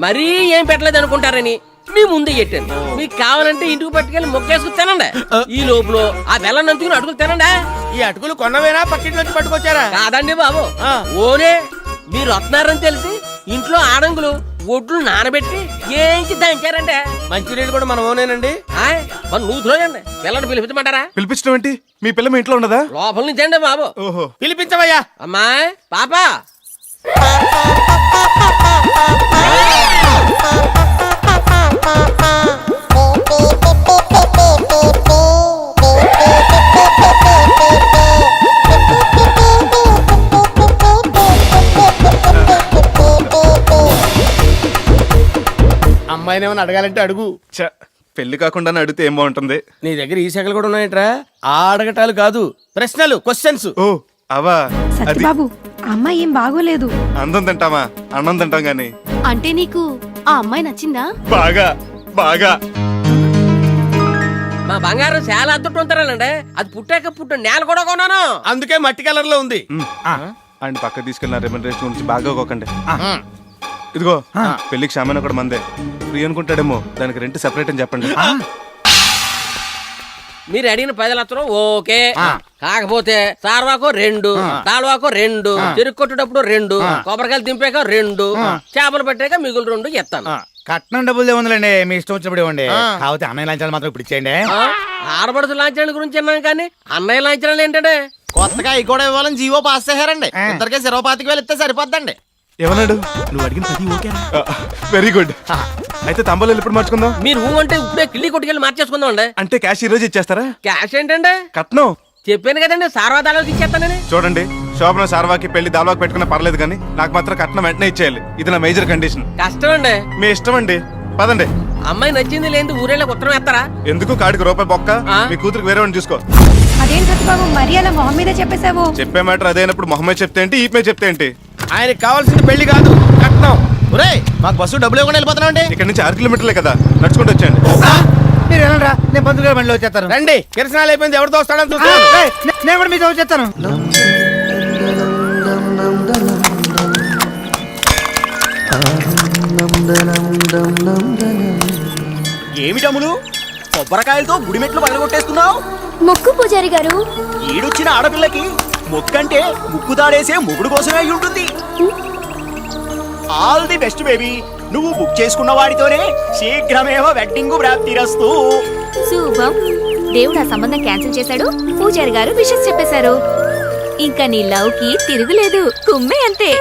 S4: మరీ ఏం పెట్టలేదు అనుకుంటారని మీ ముందే పెట్టాను. మీకు కావాలంటే ఇంటికి పట్టుకెళ్ళి మొక్కేసుకుని తినండి. ఈ లోపల ఆ బెల్లం నంచుకుని అటుకులు తినండి.
S5: ఈ అటుకులు కొన్నవేనా పక్కింటి నుంచి పట్టుకొచ్చారా?
S4: కాదండి బాబు, ఓనే మీరు వస్తున్నారని తెలిసి ఇంట్లో ఆడంగులు ఒడ్లు నానబెట్టి ఏంచి దంచారండి.
S5: మంచినీళ్ళు కూడా మనం ఓనేనండి.
S4: మరి నువ్వు చూడండి, పిల్లలు పిలిపించమంటారా?
S7: పిలిపించడం ఏంటి? మీ పిల్ల మీ ఇంట్లో ఉన్నదా?
S4: లోపల నుంచి అండి బాబు.
S7: ఓహో,
S5: పిలిపించవయ్యా.
S4: అమ్మాయి పాపా
S5: అమ్మాయిని ఏమైనా అడగాలంటే అడుగు.
S7: పెళ్లి కాకుండా అడిగితే ఏం బాగుంటుంది?
S5: నీ దగ్గర ఈ శాఖలు కూడా ఉన్నాయట్రా? ఆ అడగటాలు కాదు, ప్రశ్నలు, క్వశ్చన్స్.
S7: ఓ అవా, అది
S12: సత్యబాబు అమ్మాయి ఏం బాగోలేదు.
S7: అందం తింటామా? అన్నం తింటాం గాని.
S8: అంటే నీకు ఆ అమ్మాయి నచ్చిందా?
S7: బాగా బాగా.
S4: మా బంగారం చాలా అద్దుట్టు ఉంటారండి. అది పుట్టాక నేల కూడా కొన్నాను,
S5: అందుకే మట్టి కలర్ లో ఉంది.
S7: ఆయన పక్క తీసుకెళ్ళిన రెమ్యూనరేషన్ గురించి బాగా ఒకండి. ఇదిగో పెళ్లికి సామాన్ కూడా మందే. ఫ్రీ అనుకుంటాడేమో, దానికి రెంట్ సెపరేట్ అని చెప్పండి.
S4: మీరు అడిగిన 10 లక్షలు ఓకే. కాకపోతే సార్వాకో 2, తాళ్వాకో 2, చెరుకు కొట్టేటప్పుడు 2, కొబ్బరికాయలు దింపాక 2, చేపలు పెట్టాక మిగులు 2 ఇస్తాను.
S9: కట్నం డబ్బులు ఏముందిలేండి, మీ ఇష్టం వచ్చినప్పుడు ఇవ్వండి. కాకపోతే అన్నయ్య లాంఛనాలు మాత్రం ఇప్పుడు ఇచ్చేయండి.
S4: ఆడబడుచు లాంఛనాల గురించి అన్నాను కానీ అన్నయ్య లాంఛనాలు ఏంటంటే
S5: కొత్తగా అవి కూడా ఇవ్వాలని జీవో పాస్ చేశారండి. ఇద్దరికే 25,000 ఇస్తే సరిపోద్దండి.
S7: ఏమన్నాడు? నువ్వు అడిగిన 10 ఓకే. Very good. అయితే తంబాలు ఎప్పుడు మార్చుకుందాం?
S4: మీరు అంటే ఇప్పుడే కిళ్ళి కొట్టుకెళ్ళి మార్చేసుకుందాం అండి.
S7: అంటే క్యాష్ ఈ రోజు ఇచ్చేస్తారా?
S4: క్యాష్ ఏంటంటే
S7: కట్నం
S4: చెప్పాను కదండి, సార్వాదాలు ఇచ్చేస్తానని.
S7: చూడండి, శోభన సార్వాకి పెళ్లి దాల్వాకి పెట్టుకున్నా పర్లేదు కానీ నాకు మాత్రం కట్నం వెంటనే ఇచ్చేయాలి. ఇది నా మేజర్ కండిషన్.
S4: కష్టం అండి.
S7: మీ ఇష్టం అండి, పదండి.
S4: అమ్మాయి నచ్చింది లేదు ఊరేళ్ళ ఉత్తరం వేస్తారా?
S7: ఎందుకు? కాడికి రూపాయి బొక్క. మీ కూతురికి వేరే వాడిని చూసుకో.
S12: అదేం సత్యబాబు మరీ అలా మొహం మీద చెప్పేశావు?
S7: చెప్పే మ్యాటర్ అదేనప్పుడు మొహమ్మద్ చెప్తే ఏంటి, ఈపే చెప్తే ఏంటి?
S5: ఆయనకి కావాల్సింది పెళ్లి కాదు, కట్నం. ఒరే మాకు బస్సు డబ్బులు ఇవ్వకుండా వెళ్ళిపోతున్నాం అండి.
S7: ఇక్కడ నుంచి 6 కిలోమీటర్లే కదా, నడుచుకుంటూ వచ్చేయండి.
S9: మీరు వెళ్ళరా, నేను పంతులు గారి బండిలో వచ్చేస్తాను.
S5: రండి, కిరసనాలు అయిపోయింది, ఎవరితో వస్తాడని చూస్తాను.
S9: నేను కూడా మీతో వచ్చేస్తాను.
S6: ఏమిటములు కొబ్బరికాయలతో గుడిమెట్లు పగలగొట్టేస్తున్నావు?
S8: మొక్కు పూజారి గారు.
S6: ఈడొచ్చిన ఆడపిల్లకి మొక్కంటే ముక్కు తాడేసే మొగుడు కోసమే అయి ఉంటుంది. All the best baby. నువ్వు బుక్ చేసుకున్న వాడితోనే శీఘ్రమేవ వెడ్డింగ్ ప్రాప్తిరస్తు.
S8: శుభం. దేవుడు ఆ సంబంధం క్యాన్సిల్ చేశాడు, పూజారి గారు విషెస్ చెప్పేశారు. ఇంకా నీ లవ్ కి తిరుగులేదు, కుమ్మే అంతే.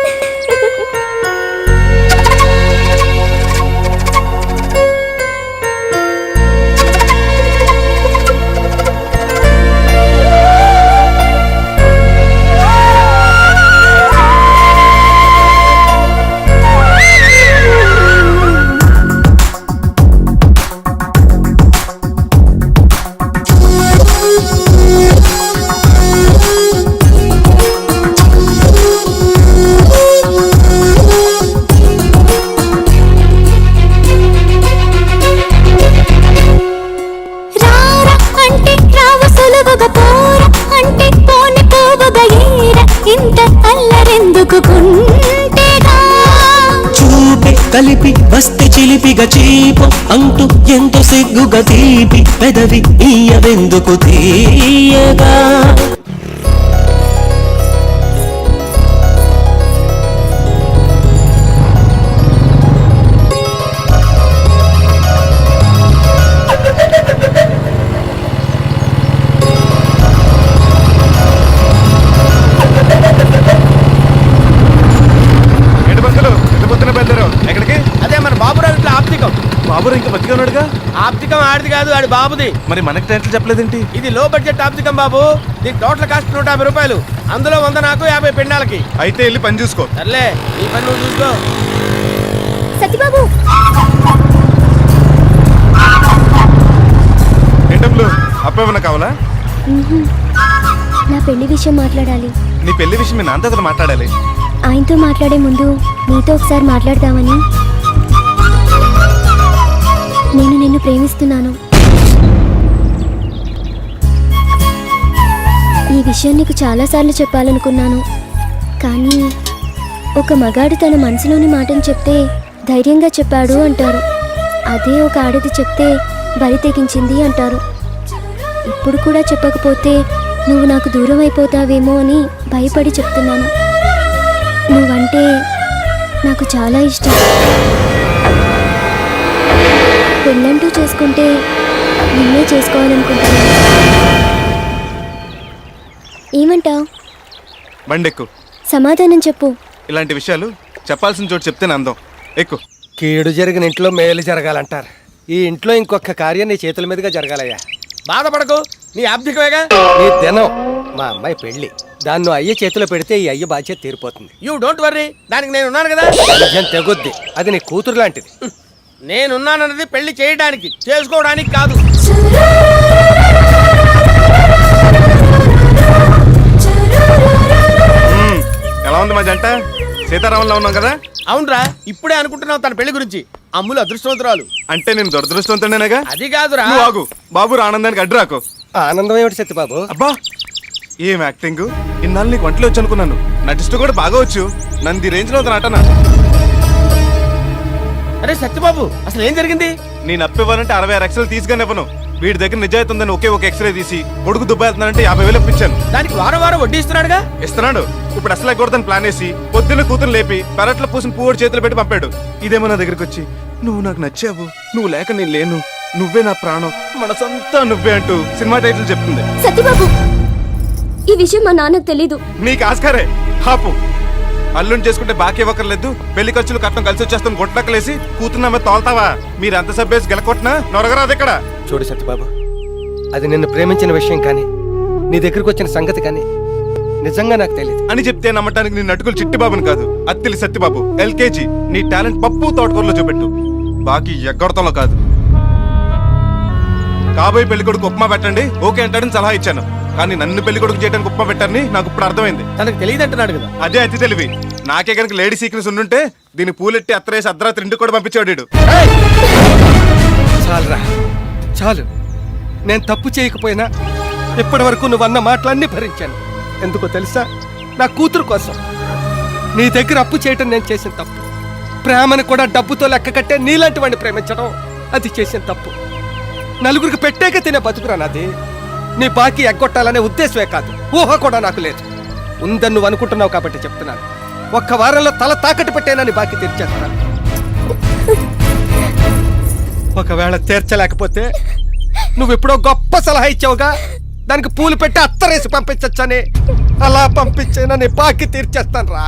S11: కలిపి వస్తే చిలిపిగా చీపు అంటూ ఎంతో సిగ్గుగా తీపి పెదవి ఇయ్యవెందుకు తీయగా.
S7: ఏంటి బస్సులు ఎంత పొద్దున బయలుదేరావు ఎక్కడికి?
S5: అదే మన బాబురావు ఇంట్లో ఆప్తికం.
S7: బాబు ఇంకా బతికే ఉన్నాడుగా.
S5: ఆప్తికం ఆడిది కాదు, ఆడి బాబుది.
S7: మరి మనకి టైటిల్ చెప్పలేదేంటి?
S5: ఇది లో బడ్జెట్ ఆప్తికం బాబు. దీని టోటల్ కాస్ట్ 150 రూపాయలు. అందులో 100 నాకు, 50 పిండాలకి.
S7: అయితే వెళ్ళి పని చూసుకో.
S5: సర్లే, నీ పని నువ్వు చూసుకో.
S8: సత్యబాబు
S7: ఏంటప్పుడు అప్పేమన్నా కావాలా?
S8: నా పెళ్లి విషయం మాట్లాడాలి.
S7: నీ పెళ్లి విషయం మీ నాన్నతో మాట్లాడాలి.
S8: ఆయనతో మాట్లాడే ముందు నీతో ఒకసారి మాట్లాడదామని. నేను నిన్ను ప్రేమిస్తున్నాను. ఈ విషయం నీకు చాలాసార్లు చెప్పాలనుకున్నాను, కానీ ఒక మగాడు తన మనసులోని మాటను చెప్తే ధైర్యంగా చెప్పాడు అంటారు. అదే ఒక ఆడది చెప్తే బరి తెగించింది అంటారు. ఇప్పుడు కూడా చెప్పకపోతే నువ్వు నాకు దూరం అయిపోతావేమో అని భయపడి చెప్తున్నాను. నువ్వంటే నాకు చాలా ఇష్టం. పెళ్ళంటూ చేసుకుంటే నిన్నే చేసుకోవాలనుకుంటున్నాను. ఏమంటావ్?
S7: బండెక్కు.
S8: సమాధానం చెప్పు.
S7: ఇలాంటి విషయాలు చెప్పాల్సిన చోటు చెప్తేనే అందం. ఎక్కు.
S10: కీడు జరిగిన ఇంట్లో మేలు జరగాలంటారు. ఈ ఇంట్లో ఇంకొక కార్యం నీ చేతుల మీదుగా జరగాలయ్యా.
S5: బాధపడకు, నీ ఆప్తికమేగా.
S10: నీ దినం మా అమ్మాయి పెళ్లి. దాన్ని నువ్వు అయ్య చేతిలో పెడితే ఈ అయ్య బాధ్యత తీరిపోతుంది.
S5: యూ డోంట్ వర్రీ, దానికి నేను ఉన్నాను కదా.
S10: నిజం తెగుద్ది. అది నీ కూతురు లాంటిది.
S5: నేనున్నానన్నది పెళ్లి చేయడానికి, చేసుకోవడానికి కాదు.
S7: ఎలా ఉంది మా జంట? సీతారామంలో ఉన్నాం కదా.
S5: అవునరా, ఇప్పుడే అనుకుంటున్నావు తన పెళ్లి గురించి. అమ్ములు అదృష్టవంతురాలు.
S7: అంటే నేను దురదృష్టవంతుడేనేగా.
S5: అది కాదురా.
S7: నువ్వు ఆగు. బాబు ఆనందానికి అడ్డు రాకు.
S10: ఆనందం ఏమిటి సత్యబాబు?
S7: అబ్బా ఏం యాక్టింగ్! ఇన్నాళ్ళు నీకు వంటలు వచ్చు అనుకున్నాను. నటిస్తూ కూడా బాగా వచ్చు. నన్ను ఈ రేంజ్ లో నటన.
S5: అరే సత్యబాబు, అసలు ఏం జరిగింది?
S7: నేను అప్పివ్వాలంటే 66 ఎక్స్రేలు తీసుకుని ఇవ్వను. వీడి దగ్గర నిజాయితీ ఉందని ఒకే ఒక ఎక్స్రే తీసి కొడుకు దుబ్బాయితున్నానంటే 50,000 ఇప్పించాను.
S5: దానికి వారం వారం వడ్డీ ఇస్తున్నాడుగా.
S7: ఇస్తున్నాడు. ఇప్పుడు అసలు ఎగ్గొడదని ప్లాన్ వేసి పొద్దున్న కూతురు లేపి పెరట్లో పూసిన పువ్వుడు చేతులు పెట్టి పంపాడు. ఇదేమో నా దగ్గరికి వచ్చి నువ్వు నాకు నచ్చావు, నువ్వు లేక నేను లేను, నువ్వే నా ప్రాణం, మనసంతా నువ్వే అంటూ సినిమా టైటిల్ చెప్తుంది.
S8: సత్యబాబు, ఈ విషయం మా నాన్నకు తెలీదు.
S7: నీకు ఆస్కారే. హాపు. అల్లుని చేసుకుంటే బాకీ ఇవ్వకర్లేదు, పెళ్లి ఖర్చులు కట్టడం కలిసి వచ్చేస్తాను గుట్టలక్కలేసి కూతున్న మీద తోల్తావా? మీరు ఎంత సబ్బేసి గెలకొట్టినా నొరగరాదు ఇక్కడ.
S10: చూడు సత్యబాబు, అది నిన్ను ప్రేమించిన విషయం కానీ నీ దగ్గరకు వచ్చిన సంగతి కానీ నిజంగా నాకు తెలియదు
S7: అని చెప్తే నమ్మటానికి నీ నటుకులు చిట్టిబాబుని కాదు, అత్తిలి సత్యబాబు. ఎల్కేజీ. నీ టాలెంట్ పప్పు తోటకూరలో చూపెట్టు, బాకీ ఎగ్గొడతంలో కాదు. కాబోయే పెళ్లి కొడుకు ఉప్మా పెట్టండి ఓకే అంటాడని సలహా ఇచ్చాను, కానీ నన్ను పెళ్లి కొడుకు చేయడానికి ఉప్మా పెట్టారని నాకు ఇప్పుడు అర్థమైంది.
S5: తనకు తెలియదు అంటున్నాడు కదా.
S7: అదే అతి తెలివి. నాకే కనుక లేడీ సీక్రెట్స్ ఉండుంటే దీన్ని పూలెట్టి అత్తరేసి అర్ధరాత్రి ఇంటికి కూడా పంపించాడు.
S10: చాలురా, చాలు. నేను తప్పు చేయకపోయినా ఇప్పటి వరకు నువ్వు అన్న మాటలన్నీ భరించాను. ఎందుకో తెలుసా? నా కూతురు కోసం. నీ దగ్గర అప్పు చేయటం నేను చేసిన తప్పు. ప్రేమను కూడా డబ్బుతో లెక్క కట్టే నీలాంటి వాడిని ప్రేమించడం అది చేసిన తప్పు. నలుగురికి పెట్టేక తినే బతుకురా నాది. నీ బాకీ ఎగ్గొట్టాలనే ఉద్దేశమే కాదు, ఊహ కూడా నాకు లేదు. ఉందని నువ్వు అనుకుంటున్నావు కాబట్టి చెప్తున్నాను. ఒక్క వారంలో తల తాకట్టు పెట్టేనని బాకీ తీర్చేస్తాను. ఒకవేళ తీర్చలేకపోతే నువ్వెప్పుడో గొప్ప సలహా ఇచ్చావుగా, దానికి పూలు పెట్టి అత్తరేసి పంపించచ్చని. అలా పంపించేనని బాకీ తీర్చేస్తాను రా.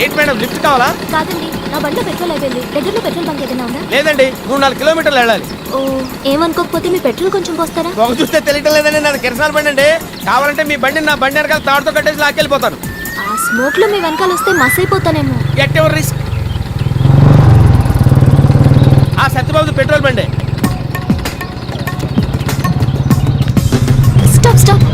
S5: ఏంటి మేడం, లిఫ్ట్ కావాలా?
S8: కాదండి, నా బండిలో పెట్రోల్ అయిపోయింది. దగ్గరలో పెట్రోల్ బంక్ ఏదైనా ఉందా?
S5: లేదండి, 3-4 కిలోమీటర్లు వెళ్ళాలి.
S8: ఓ, ఏమనుకోకపోతే మీ పెట్రోల్ కొంచెం పోస్తారా?
S5: ఒక చూస్తే తెలియటం లేదండి, నాది కిరసనాల బండి అండి. కావాలంటే మీ బండిని నా బండి వెనకాల తాడుతో కట్టేసి లాక్కెళ్ళిపోతాను.
S8: ఆ స్మోక్ లో మీ వెనకాల వస్తే మస్ అయిపోతానేమో.
S5: At ever risk. ఆ సత్యబాబు పెట్రోల్ బండి.
S8: Stop stop.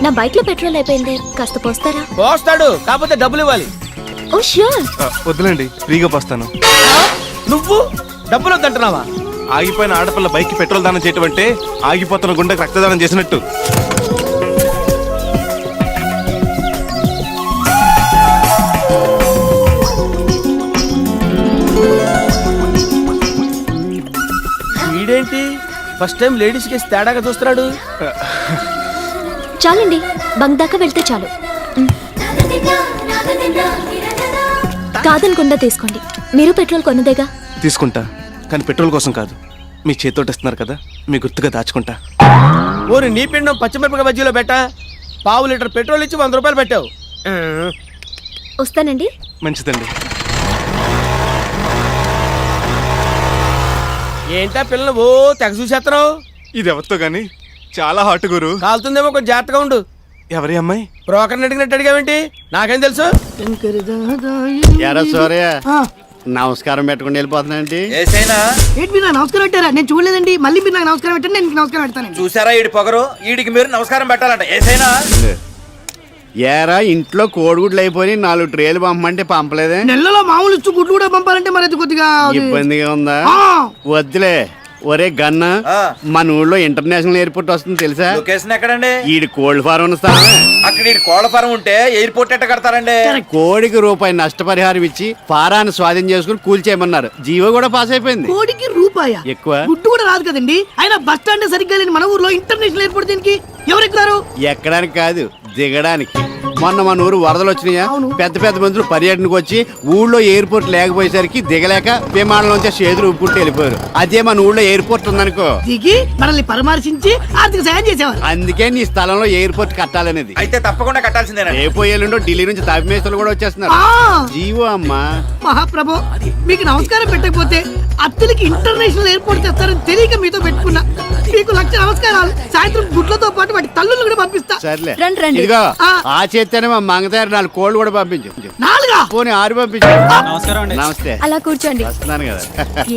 S8: నా బైక్ లో పెట్రోల్ అయిపోయింది, కాస్త పోస్తారా?
S5: పోస్తాడు, కాకపోతే డబ్బులు ఇవ్వాలి.
S8: Oh sure.
S7: వద్దులేండి, ఫ్రీగా పోస్తాను.
S5: నువ్వు డబ్బులు వద్దంటున్నావా?
S7: ఆగిపోయిన ఆడపిల్ల బైక్ కి పెట్రోల్ దానం చేయటం అంటే ఆగిపోతున్న గుండెకి రక్తదానం చేసినట్టు.
S5: వీడేంటి ఫస్ట్ టైం లేడీస్ కి తేడాగా చూస్తున్నాడు?
S8: చాలండి, బంక్ దాకా వెళ్తే చాలు. కాదనకుండా తీసుకోండి, మీరు పెట్రోల్ కొన్నదేగా.
S7: తీసుకుంటా, కానీ పెట్రోల్ కోసం కాదు. మీ చేతితోటి ఇస్తున్నారు కదా, మీ గుర్తుగా దాచుకుంటా.
S5: ఓరి నీ పిండం పచ్చిమిరపకాయ బజ్జీలో పెట్టా. పావు లీటర్ పెట్రోల్ ఇచ్చి 100 రూపాయలు పెట్టావు.
S8: వస్తానండి.
S7: మంచిదండి.
S5: ఏంటా పిల్లలు ఓ తెగ చూసేస్తున్నావు?
S7: ఇది ఎవరితో గాని చాలా హాట్ గురు.
S5: కాలుతుందేమో కొంచెం జాగ్రత్తగా ఉండు.
S7: ఎవరి అమ్మాయి?
S5: బ్రోకర్ని అడిగినట్టు అడిగావేంటి? నాకేం తెలుసు?
S2: ఎరా సూర్య, నమస్కారం పెట్టకుండా వెళ్ళిపోతున్నాంటి.
S9: ఏంటి మీరు నాకు నమస్కారం పెట్టారా? నేను చూడలేదండి. మళ్ళీ మీరు నాకు నమస్కారం పెట్టండి, నేను మీకు నమస్కారం పెడతానండి.
S6: చూసారా ఈడి పొగరు? ఈడికి మీరు నమస్కారం పెట్టాలంట. ఏసైనా
S2: ఏరా, ఇంట్లో కోడిగుడ్లు అయిపోయి 4 ట్రేలు పంపమంటే పంపలేదే?
S9: నెలలో మామూలు ఇచ్చు గుడ్లు కూడా పంపాలంటే మరి అది కొద్దిగా
S2: ఇబ్బందిగా ఉందా? వద్దులే. ఒరే గన్న, మన ఊళ్ళో ఇంటర్నేషనల్ ఎయిర్పోర్ట్ వస్తుంది తెలుసా?
S6: లొకేషన్ ఎక్కడండి?
S2: ఈడి కోల్డ్ ఫారం ఉన్న స్థానం.
S6: అక్కడ ఈడి కోళ్ల ఫారం ఉంటే ఎయిర్పోర్ట్ ఎట్ట కడతారండి?
S2: కోడికి రూపాయి నష్టపరిహారం ఇచ్చి ఫారాన్ని స్వాధీనం చేసుకుని కూల్చేయమన్నారు. జీవో కూడా పాస్ అయిపోయింది.
S9: కోడికి రూపాయ
S2: ఎక్కువ
S9: గుడ్డు కూడా రాదు కదండి. అయినా బస్ స్టాండ్ సరిగ్గా లేని మన ఊర్లో ఇంటర్నేషనల్ ఎయిర్పోర్ట్ దీనికి ఎవరు ఎక్కుతారు?
S2: ఎక్కడానికి కాదు, దిగడానికి. మొన్న మన ఊరు వరదలు వచ్చినాయా? పెద్ద పెద్ద మందులు పర్యటనకు వచ్చి ఊళ్ళో ఎయిర్పోర్ట్ లేకపోయేసరికి దిగలేక విమానంలోంచి చేతులు ఉప్పుకుంటూ వెళ్ళిపోయారు. అదే మన ఊళ్ళో ఎయిర్పోర్ట్ ఉందనుకో,
S9: దిగి మనల్ని పరామర్శించి ఆర్థిక సాయం చేసేవారు.
S2: అందుకే నీ స్థలంలో ఎయిర్పోర్ట్ కట్టాలనేది.
S6: అయితే తప్పకుండా కట్టాల్సిందేనా?
S2: రేపోయేళ్ళుండో ఢిల్లీ నుంచి తాపిమేస్తలు కూడా వచ్చేస్తున్నారు. జీవో అమ్మా.
S9: మహాప్రభు, మీకు నమస్కారం పెట్టకపోతే అత్తులకి ఇంటర్నేషనల్ ఎయిర్పోర్ట్ తెస్తారని తెలియక మీతో పెట్టుకున్నా. మీకు 1,00,000 నమస్కారాలు. సాయంత్రం గుడ్లతో పాటు వాటి తల్లులు కూడా పంపిస్తా.
S2: సర్లే,
S8: రండి.
S2: ఇదిగో ఆ చేత్తేనే మా మంగతారు 4 కోళ్ళు కూడా పంపించు.
S9: 4
S2: పోనీ 6 పంపించు. నమస్తే.
S8: అలా కూర్చోండి.
S2: వస్తున్నాను కదా.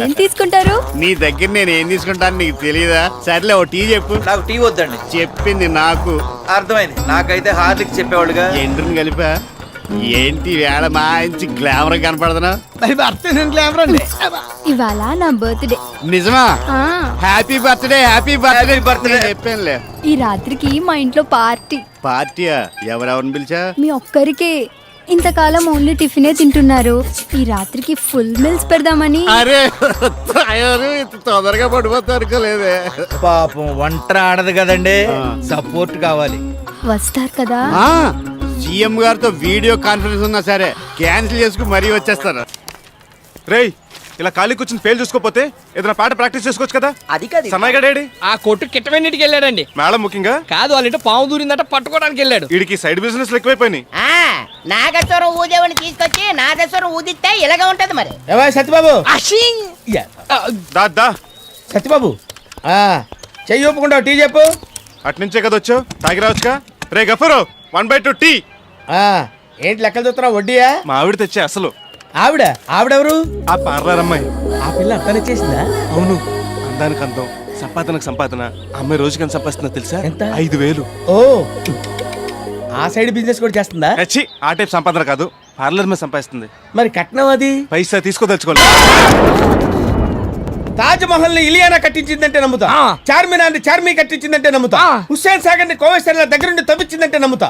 S8: ఏం తీసుకుంటారు?
S2: నీ దగ్గర నేను ఏం తీసుకుంటాను నీకు తెలియదా? సర్లే, ఓ టీ చెప్పు.
S6: నాకు టీ వద్దండి.
S2: చెప్పింది నాకు
S6: అర్థమైంది. నాకైతే హార్లిక్ చెప్పేవాడుగా.
S2: ఎండ్రిని కలిపా. ఏంటి వేళ మంచి గ్లామర్ కనపడుతున్నా?
S5: మరి భర్త గ్లామర్ అండి.
S8: ఇవాళ నా బర్త్డే.
S2: నిజమా? Happy birthday, happy birthday. Birthday చెప్పానులే.
S8: ఈ రాత్రికి మా ఇంట్లో పార్టీ.
S2: పార్టీయా? ఎవరెవరిని పిలిచా?
S8: మీ ఒక్కరికే. ఇంతకాలం ఓన్లీ టిఫినే తింటున్నారు, ఈ రాత్రికి ఫుల్ మీల్స్ పెడదామని.
S2: అరే తయారు ఇంత తొందరగా పడిపోతా అనుకోలేదే.
S6: పాపం వంట ఆడదు కదండి, సపోర్ట్ కావాలి.
S8: వస్తారు కదా?
S2: సీఎం గారితో వీడియో కాన్ఫరెన్స్ ఉన్నా సరే క్యాన్సిల్ చేసుకుని మరీ వచ్చేస్తారు.
S7: రేయ్, ఇలా ఖాళీ కూర్చుని ఫెయిల్ చూసుకోపోతే ఏదైనా పాట ప్రాక్టీస్ చేసుకోవచ్చు కదా.
S4: అది కాదు,
S7: సన్నాయిగడేడి?
S4: ఆ కొట్టు కిట్టమన్నిటికి వెళ్ళాడండి.
S7: మేడం ముఖ్యంగా
S4: కాదు, వాళ్ళ పాము దూరిందట, పట్టుకోవడానికి వెళ్ళాడు.
S7: వీడికి సైడ్ బిజినెస్ ఎక్కువైపోయినాయి.
S13: నాగేశ్వరం ఊదేవని తీసుకొచ్చి నాగేశ్వరం ఊదిస్తే ఇలాగా ఉంటది మరి.
S5: సత్యబాబు,
S7: దా
S5: సత్యబాబు చెయ్యి ఒప్పుకుంటావు, టీ చెప్పు.
S7: అట్నుంచే కదా వచ్చావు, తాగి రావచ్చుగా. రే గఫరు, 1/2 టీ.
S5: ఏంటి లెక్కలు చూస్తున్నావు? వడ్డీయా?
S7: మా ఆవిడ తెచ్చే అసలు.
S5: ఆవిడెవరు?
S7: ఆ పార్లర్ అమ్మాయి.
S5: ఆ పిల్ల అర్థం చేసిందా?
S7: అవును, అందానికి అందం, సంపాదనకు సంపాదన. అమ్మాయి రోజుకి ఎంత సంపాదిస్తుందో తెలుసా?
S5: ఎంత?
S7: 5,000.
S5: ఓ, ఆ సైడ్ బిజినెస్ కూడా చేస్తుందా?
S7: వచ్చి ఆ టైప్ సంపాదన కాదు, పార్లర్ మీద సంపాదిస్తుంది.
S5: మరి కట్నం అది?
S7: పైసా తీసుకోదలుచుకోలేదు.
S5: తాజ్ మహల్ ని ఇలియానా కట్టించిందంటే నమ్ముతా. చార్మినార్ ని చార్మి కట్టించిందంటే నమ్ముతా. హుస్సేన్ సాగర్ ని కోవేశ్వర దగ్గరుండి తవ్వించిందంటే నమ్ముతా.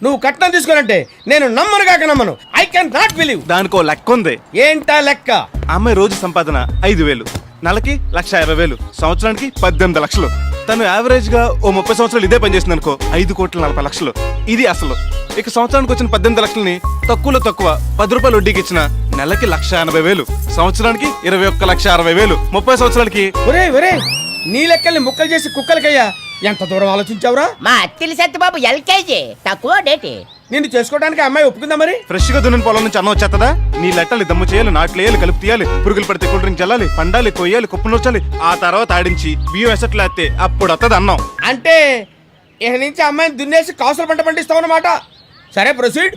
S5: నువ్వు కట్నం తీసుకోనంటే నేను నమ్మను. I can not believe.
S7: దానికో లెక్క ఉంది.
S5: ఏంటా లెక్క?
S7: అమ్మాయి రోజు సంపాదన 5,000, నెలకి 1,50,000, సంవత్సరానికి 18 లక్షలు. తను యావరేజ్ గా ఓ 30 సంవత్సరాలు ఇదే పని చేసింది అనుకో, 5,40,00,000. ఇది అసలు. ఇక సంవత్సరానికి వచ్చిన 18 లక్షలని తక్కువలో తక్కువ 10 రూపాయలు వడ్డీకి ఇచ్చిన నెలకి 1,80,000, సంవత్సరానికి 21,60,000, 30 సంవత్సరాలకి.
S5: ఒరే నీ లెక్కల్ని ముక్కలు చేసి కుక్కలకయ్యా. ఎంత దూరం ఆలోచించావురా?
S13: మా అత్తిలి సత్యబాబు LKG తక్కువ డేటి.
S5: నిన్ను చేసుకోవడానికి అమ్మాయి ఒప్పుకుందా మరి?
S7: ఫ్రెష్ గా దున్నిన పొలం నుంచి అన్నం వచ్చేస్తుందా? నీ లెట్టలు దమ్ము చేయాలి, నాట్లు వేయాలి, కలుపు తీయాలి, పురుగులు పడితే కూల్ డ్రింక్ చల్లాలి, పండాలి, కొయ్యాలి, కుప్ప నూర్చాలి, ఆ తర్వాత ఆడించి బియ్యం ఎసట్లు వేస్తే అప్పుడు వస్తుంది అన్నం.
S5: అంటే ఇక నుంచి అమ్మాయిని దున్నేసి కాసులు పంట పండిస్తావు అన్నమాట. సరే, ప్రొసీడ్.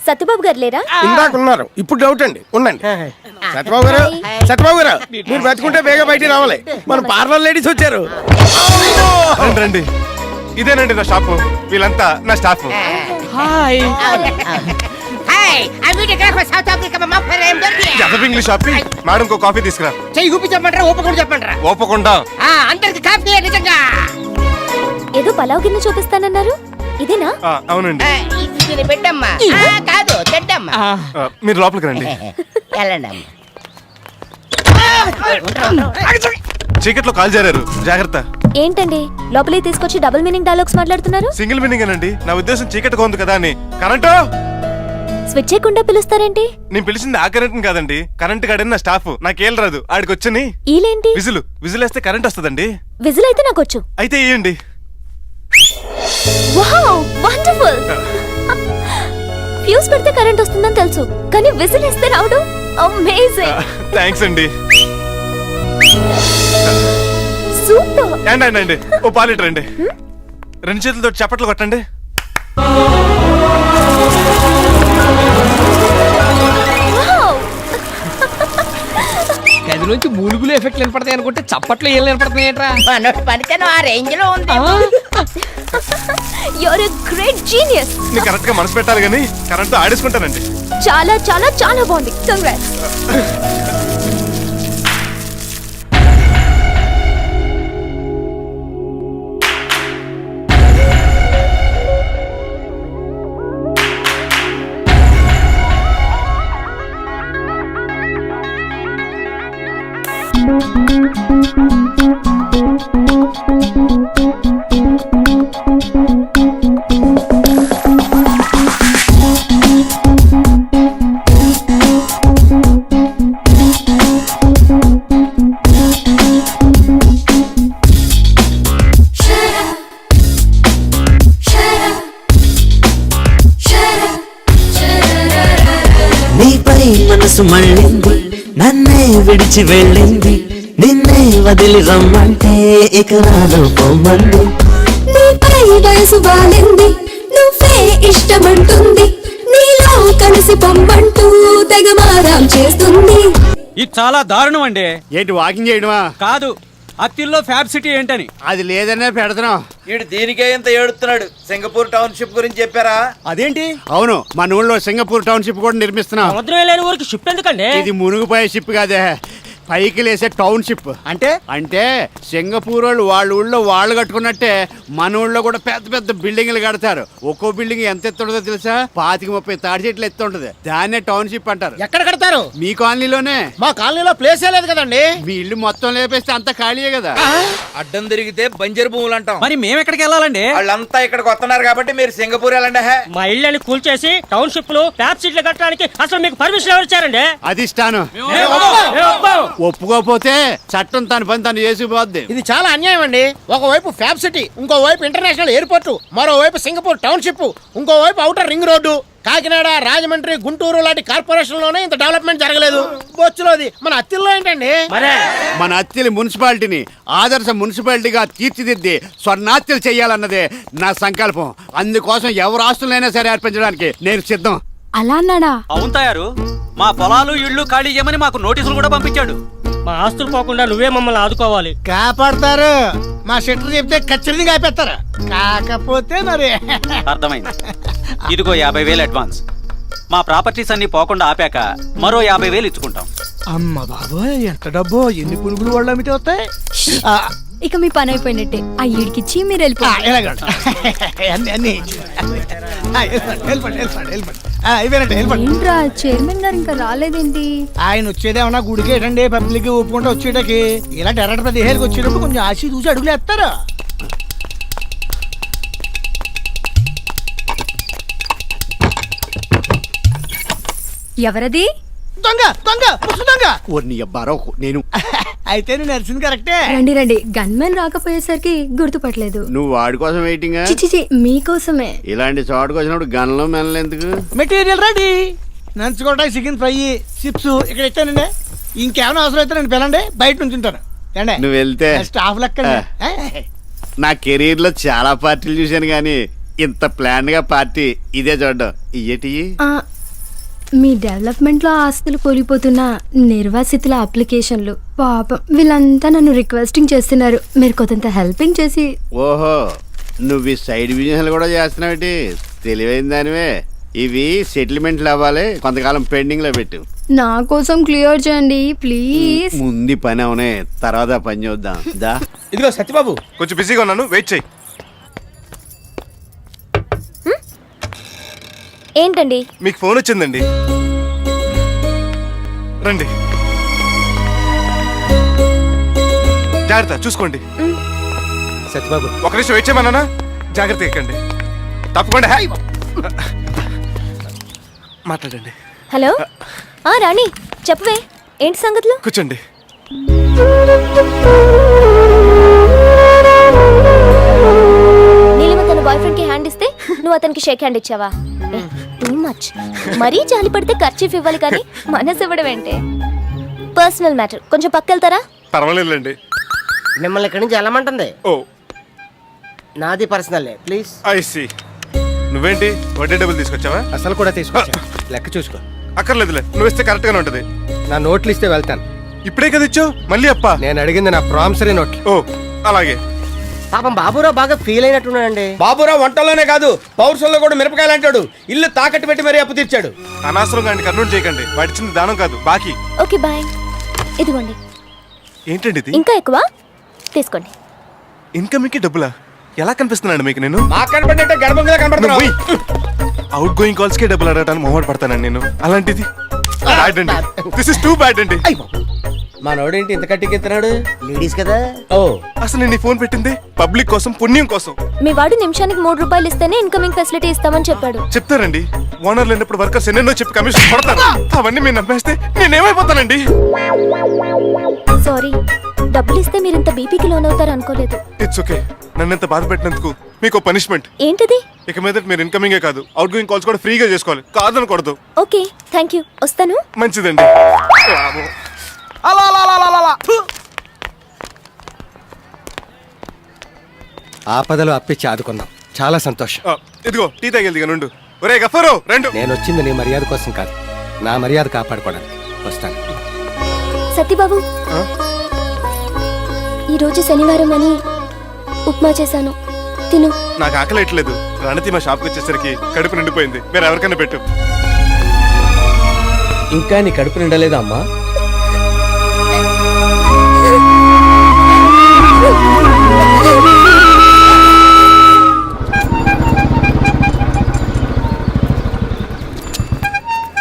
S8: సత్యబాబు గారు లేరా?
S5: ఇందాక ఉన్నారు, ఇప్పుడు డౌట్ అండి. ఉండండి. సత్యబాబు గారు మీరు బతుకుంటే బేగా బయటికి రావాలి. మన పార్లర్ లేడీస్ వచ్చారు.
S7: రండి. ఇదేనండి నా షాపు, వీళ్ళంతా నా staff.
S4: Hi
S13: hi I videographer south Africa మా ఫ్రెండ్ దొరికి
S7: జదబ్ ఇంగ్లీష్ షాప్. మేడం కో కాఫీ తీసుకురా.
S5: చెయ్యి ఊపి చెప్పంటారా ఊపకుండా చెప్పంటారా?
S7: ఓపకుండా.
S13: అందరికి కాఫీ నిజంగా.
S8: ఏదో పలావ్ గిన్నె చూపిస్తానన్నారు, ఇదేనా?
S7: అవునండి.
S13: ఇది పెట్టమ్మా. కాదు తెడ్డమ్మా.
S7: మీరు లోపలికి రండి.
S13: వెళ్ళండి అమ్మా.
S7: చీకట్లో కాల్ జారారు, జాగ్రత్త.
S8: ఏంటండి లోపలికి తీసుకొచ్చి డబుల్ మీనింగ్ డైలాగ్స్ మాట్లాడుతున్నారు?
S7: సింగిల్ మీనింగ్ అనండి. నా ఉద్దేశం చీకటిగా ఉంది కదా అని. కరెంటు
S8: స్విచ్ చేయకుండా పిలుస్తారేంటి?
S7: నేను పిలిచింది ఆ కరెంట్ కాదండి, కరెంట్ గాడని నా స్టాఫ్. నాకేం రాదు, ఆడికి వచ్చని
S8: ఈలేంటి?
S7: విజిల్ వేస్తే కరెంట్ వస్తుందండి.
S8: విజిల్ అయితే నాకు వచ్చు.
S7: అయితే ఇయ్యండి.
S8: Wow wonderful. ఫ్యూజ్ పెడితే కరెంట్ వస్తుందని తెలుసు, కానీ విజిల్ వేస్తే రావడం అమేజింగ్.
S7: థ్యాంక్స్ అండి.
S8: సూపర్.
S7: అండి ఓ పాలిటర్ అండి. 2 చేతులతో చప్పట్లు కొట్టండి.
S4: గది నుంచి మూలుగులు ఎఫెక్ట్లు వినపడతాయి అనుకుంటే చప్పట్లు ఏం వినపడుతున్నాయి ఏంట్రా?
S13: మనోటి పనితనం ఆ రేంజ్ లో ఉంది.
S8: You are a great genius.
S7: నేను కరెక్ట్ గా మనసు పెట్టాలి కానీ కరెంట్ ఆడేసుకుంటానండి.
S8: చాలా చాలా చాలా బాగుంది. కంగ్రాట్స్.
S11: నీపై మనసు మళ్ళింది, నన్నే విడిచి వెళ్ళింది, నిన్నే వదిలి రమ్మంటే ఇక రాను పొమ్మంది.
S8: నీపై వయసు వాలింది, నువ్వే ఇష్టమంటుంది, నీలో కలిసి పొమ్మంటూ తెగ మారాం చేస్తుంది.
S6: ఇది చాలా దారుణం అండి.
S2: ఏంటి వాకింగ్ చేయడమా?
S6: కాదు, అత్తిల్లో ఫ్యాబ్ సిటీ ఏంటని.
S2: అది లేదనే పెడుతున్నాం.
S5: వీడు దీనికే ఇంత ఏడుతున్నాడు. సింగపూర్ టౌన్షిప్ గురించి చెప్పారా?
S6: అదేంటి?
S2: అవును, మన ఊళ్ళో సింగపూర్ టౌన్షిప్ కూడా నిర్మిస్తున్నాం.
S4: సముద్రం లేని ఊరికి షిప్ ఎందుకండి?
S2: ఇది మునిగిపోయే షిప్ కాదే, పైకి లేసే టౌన్షిప్. అంటే సింగపూర్ వాళ్ళు వాళ్ళ ఊళ్ళో వాళ్ళు కట్టుకున్నట్టే మన ఊళ్ళో కూడా పెద్ద పెద్ద బిల్డింగ్లు కడతారు. ఒక్కో బిల్డింగ్ ఎంత ఎత్తుంటుందో తెలుసా? 25-30 తాడి చెట్లు ఎత్తుంటది. దాన్నే టౌన్షిప్ అంటారు.
S5: ఎక్కడ కడతారు?
S2: మీ కాలనీలోనే.
S5: మా కాలనీలో ప్లేసే లేదు కదండి.
S2: మీ ఇల్లు మొత్తం లేపేస్తే అంత ఖాళీయే కదా.
S5: అడ్డం తిరిగితే బంజరు భూములు అంటాం.
S6: మరి మేము ఎక్కడికి వెళ్ళాలండి?
S5: వాళ్ళంతా ఇక్కడికి వస్తున్నారు కాబట్టి మీరు సింగపూర్ వెళ్ళండి.
S4: మా ఇళ్ళని కూల్చేసి టౌన్షిప్ లో ట్యాప్ సీట్లు కట్టడానికి అసలు మీకు పర్మిషన్ ఎవరు ఇచ్చారండి?
S2: అధిష్టానం. ఒప్పుకోపోతే చట్టం తన పని తను చేసుకుపోద్ది.
S5: ఇది చాలా అన్యాయం అండి. ఒకవైపు ఫ్యాబ్ సిటీ, ఇంకోవైపు ఇంటర్నేషనల్ ఎయిర్పోర్ట్, మరోవైపు సింగపూర్ టౌన్షిప్, ఇంకోవైపు outer ring road. Kakinada, Rajahmundry, Guntur లాంటి కార్పొరేషన్ లోనే ఇంత డెవలప్మెంట్ జరగలేదు. బొచ్చులోది మన అత్తిల్లో ఏంటండి?
S2: మన అత్తిలి మున్సిపాలిటీని ఆదర్శ మున్సిపాలిటీగా తీర్చిదిద్ది స్వర్ణాత్యలు చెయ్యాలన్నదే నా సంకల్పం. అందుకోసం ఎవరు ఆస్తులైనా సరే అర్పించడానికి నేను సిద్ధం.
S8: అలా అన్నాడా?
S6: అవును తయారు. మా పొలాలు ఇళ్ళు ఖాళీ చేయమని మాకు నోటీసులు కూడా పంపించాడు.
S4: మా ఆస్తులు పోకుండా నువ్వే మమ్మల్ని ఆదుకోవాలి.
S5: కాపాడతారు. మా షెటర్ చెప్తే ఖచ్చితంగా కాపేస్తారు. కాకపోతే మరి
S6: అర్థమైంది. ఇదిగో 50,000 అడ్వాన్స్. మా ప్రాపర్టీస్ అన్ని పోకుండా ఆపాక మరో 50,000 ఇచ్చుకుంటాం.
S5: అమ్మ బాబోయ్, ఎంత డబ్బు! ఎన్ని పురుగులు వాళ్ళు అమ్మితే వస్తాయి.
S8: ఇక మీ పని అయిపోయినట్టే. ఆ ఈడికిచ్చి మీరు వెళ్ళిపోండి. ఏంట్రా చైర్మన్ గారు ఇంకా రాలేదేంటి?
S5: ఆయన వచ్చేదేమన్నా గుడికి ఏంటండి, పబ్లిక్ ఒప్పుకుంటే వచ్చేటకి. ఇలా డైరెక్ట్ 15,000 వచ్చేటప్పుడు కొంచెం ఆశ చూసి అడుగులు వేస్తారు.
S8: ఎవరది?
S5: దొంగ దొంగ ముసు దొంగ.
S2: నేను
S5: అయితే నేను నడిచింది కరెక్టే.
S8: రండి రండి. గన్మెన్ రాకపోయేసరికి గుర్తుపట్టలేదు.
S2: నువ్వు వాడి కోసం వెయిటింగ్?
S8: చిచి మీకోసమే.
S2: ఇలాంటి చోటుకు వచ్చినప్పుడు గన్లో మెనలేందుకు?
S5: Material ready. నంచుకోవడానికి చికెన్ ఫ్రై, చిప్స్ ఇక్కడ ఇచ్చానండి. ఇంకేమైనా అవసరం అయితే నేను పిలండి, బయట నుంచి ఉంటాను.
S2: నువ్వు వెళ్తే
S5: స్టాఫ్ లెక్క.
S2: నా కెరీర్ లో చాలా పార్టీలు చూశాను కానీ ఇంత ప్లాన్ గా పార్టీ ఇదే చూడడం. ఇయ్యేటి
S8: మీ డెవలప్మెంట్ లో ఆస్తులు కోల్పోతున్న నిర్వాసితుల అప్లికేషన్లు. పాపం వీళ్ళంతా నన్ను రిక్వెస్టింగ్ చేస్తున్నారు. మీరు కొంత హెల్పింగ్ చేసి.
S2: ఓహో, నువ్వు ఈ సైడ్ బిజినెస్ కూడా చేస్తున్నావేటి? తెలివైన దానివే. ఇవి సెటిల్మెంట్లు అవ్వాలి, కొంతకాలం పెండింగ్ లో పెట్టు.
S8: నా కోసం క్లియర్ చేయండి ప్లీజ్.
S2: ముందు పని అవునే, తర్వాత పని చూద్దాం. దా
S5: ఇదిగో సత్యబాబు,
S7: కొంచెం బిజీగా ఉన్నాను, వెయిట్ చేయి.
S8: ఏంటండి?
S7: మీకు ఫోన్ వచ్చిందండి, రండి. జాగ్రత్త, చూసుకోండి.
S10: సత్యబాబు
S7: ఒక నిమిషం వెయిట్ చేయమన్నానా? జాగ్రత్త ఎక్కండి, తప్పకుండా. హాయ్ మాట్లాడండి.
S8: హలో రాణి, చెప్పవే ఏంటి సంగతులు?
S7: కూర్చోండి.
S8: నీలిమ తన బాయ్ ఫ్రెండ్ కి హ్యాండ్ ఇస్తే నువ్వు అతనికి షేక్ హ్యాండ్ ఇచ్చావా? Too much. మరీ జాలి పడితే ఖర్చీఫ్ ఇవ్వాలి కానీ మనసు ఇవ్వడం ఏంటే? పర్సనల్ మ్యాటర్, కొంచెం పక్కెళ్తారా?
S7: పర్వాలేదులేండి.
S13: మిమ్మల్ని ఇక్కడి నుంచి వెళ్ళమంటుంది.
S7: ఓ
S13: నాది పర్సనల్ ప్లీజ్.
S7: I see. నువ్వేంటి వడ్డీ డబ్బులు తీసుకొచ్చావా?
S10: అసలు కూడా తీసుకొచ్చా, లెక్క చూసుకో.
S7: అక్కర్లేదులే, నువ్వు ఇస్తే కరెక్ట్ గానే ఉంటది.
S10: నా నోట్లు ఇస్తే వెళ్తాను.
S7: ఇప్పుడే కదా ఇచ్చావు, మళ్ళీ అప్ప?
S10: నేను అడిగింది నా ప్రామిసరీ నోట్లు.
S7: ఓ అలాగే.
S13: పాపం బాబురావు బాగా ఫీల్ అయినట్టున్నాడండి.
S5: బాబురావు వంటల్లోనే కాదు పౌరుషంలో కూడా మిరపకాయలు అంటాడు. ఇల్లు తాకట్టు పెట్టి మరీ అప్పు తీర్చాడు.
S7: అనవసరంగా ఆయన కర్నూలు చేయకండి, వాడిచ్చింది దానం కాదు బాకీ.
S8: Okay bye. ఇదిగోండి.
S7: ఏంటండి ఇది?
S8: ఇంకా ఎక్కువ తీసుకోండి.
S7: ఇన్కమ్కి డబ్బులా? ఎలా కనిపిస్తున్నాడు మీకు నేను?
S5: మాకు కనపడినట్టే గడపంగా కనపడుతున్నావు.
S7: అవుట్ గోయింగ్ కాల్స్ కే డబ్బులు అడగడానికి మొహమాట పడతానండి నేను. అలాంటిది బ్యాడ్ అండి. దిస్ ఇస్ టూ బ్యాడ్ అండి.
S5: మనోడేంటి ఇంత కట్టికెత్తున్నాడు?
S13: లేడీస్ కదా.
S5: ఓ
S7: అసలు నేను ఈ ఫోన్ పెట్టింది పబ్లిక్ కోసం, పుణ్యం కోసం.
S8: మీ వాడు నిమిషానికి 3 రూపాయలు ఇస్తేనే ఇన్కమింగ్ ఫెసిలిటీ ఇస్తామని చెప్పాడు.
S7: చెప్తారండి, ఓనర్ లేనప్పుడు వర్కర్స్ ఎన్నెన్నో చెప్పి కమిషన్ పడతారు. అవన్నీ మీరు నమ్మేస్తే నేనేమైపోతానండి?
S8: సారీ, డబ్బులు ఇస్తే మీరు ఇంత బీపీకి లోన్ అవుతారు అనుకోలేదు.
S7: It's okay. నన్ను ఎంత బాధ పెట్టినందుకు మీకు పనిష్మెంట్.
S8: ఏంటిది?
S7: ఇక మీద మీరు ఇన్కమింగే కాదు, అవుట్ గోయింగ్ కాల్స్ కూడా ఫ్రీగా చేసుకోవాలి, కాదనకూడదు.
S8: ఓకే థ్యాంక్ యూ, వస్తాను.
S7: మంచిదండి.
S10: ఆపదలో అప్పిచ్చి ఆదుకుందాం. చాలా సంతోషం.
S7: ఇదిగో టీ తాగేది ఇక నుండు. ఒరే గఫరు రెండు.
S10: నేను వచ్చింది నీ మర్యాద కోసం కాదు, నా మర్యాద కాపాడుకోవడానికి. వస్తాను.
S8: సత్యబాబు, ఈరోజు శనివారం అని ఉప్మా చేశాను, తిను.
S7: నాకు ఆకలి ఎట్లేదు. రణతి మా షాప్కి వచ్చేసరికి కడుపు నిండిపోయింది. మీరు ఎవరికైనా పెట్టు.
S5: ఇంకా నీ కడుపు నిండలేదా అమ్మా?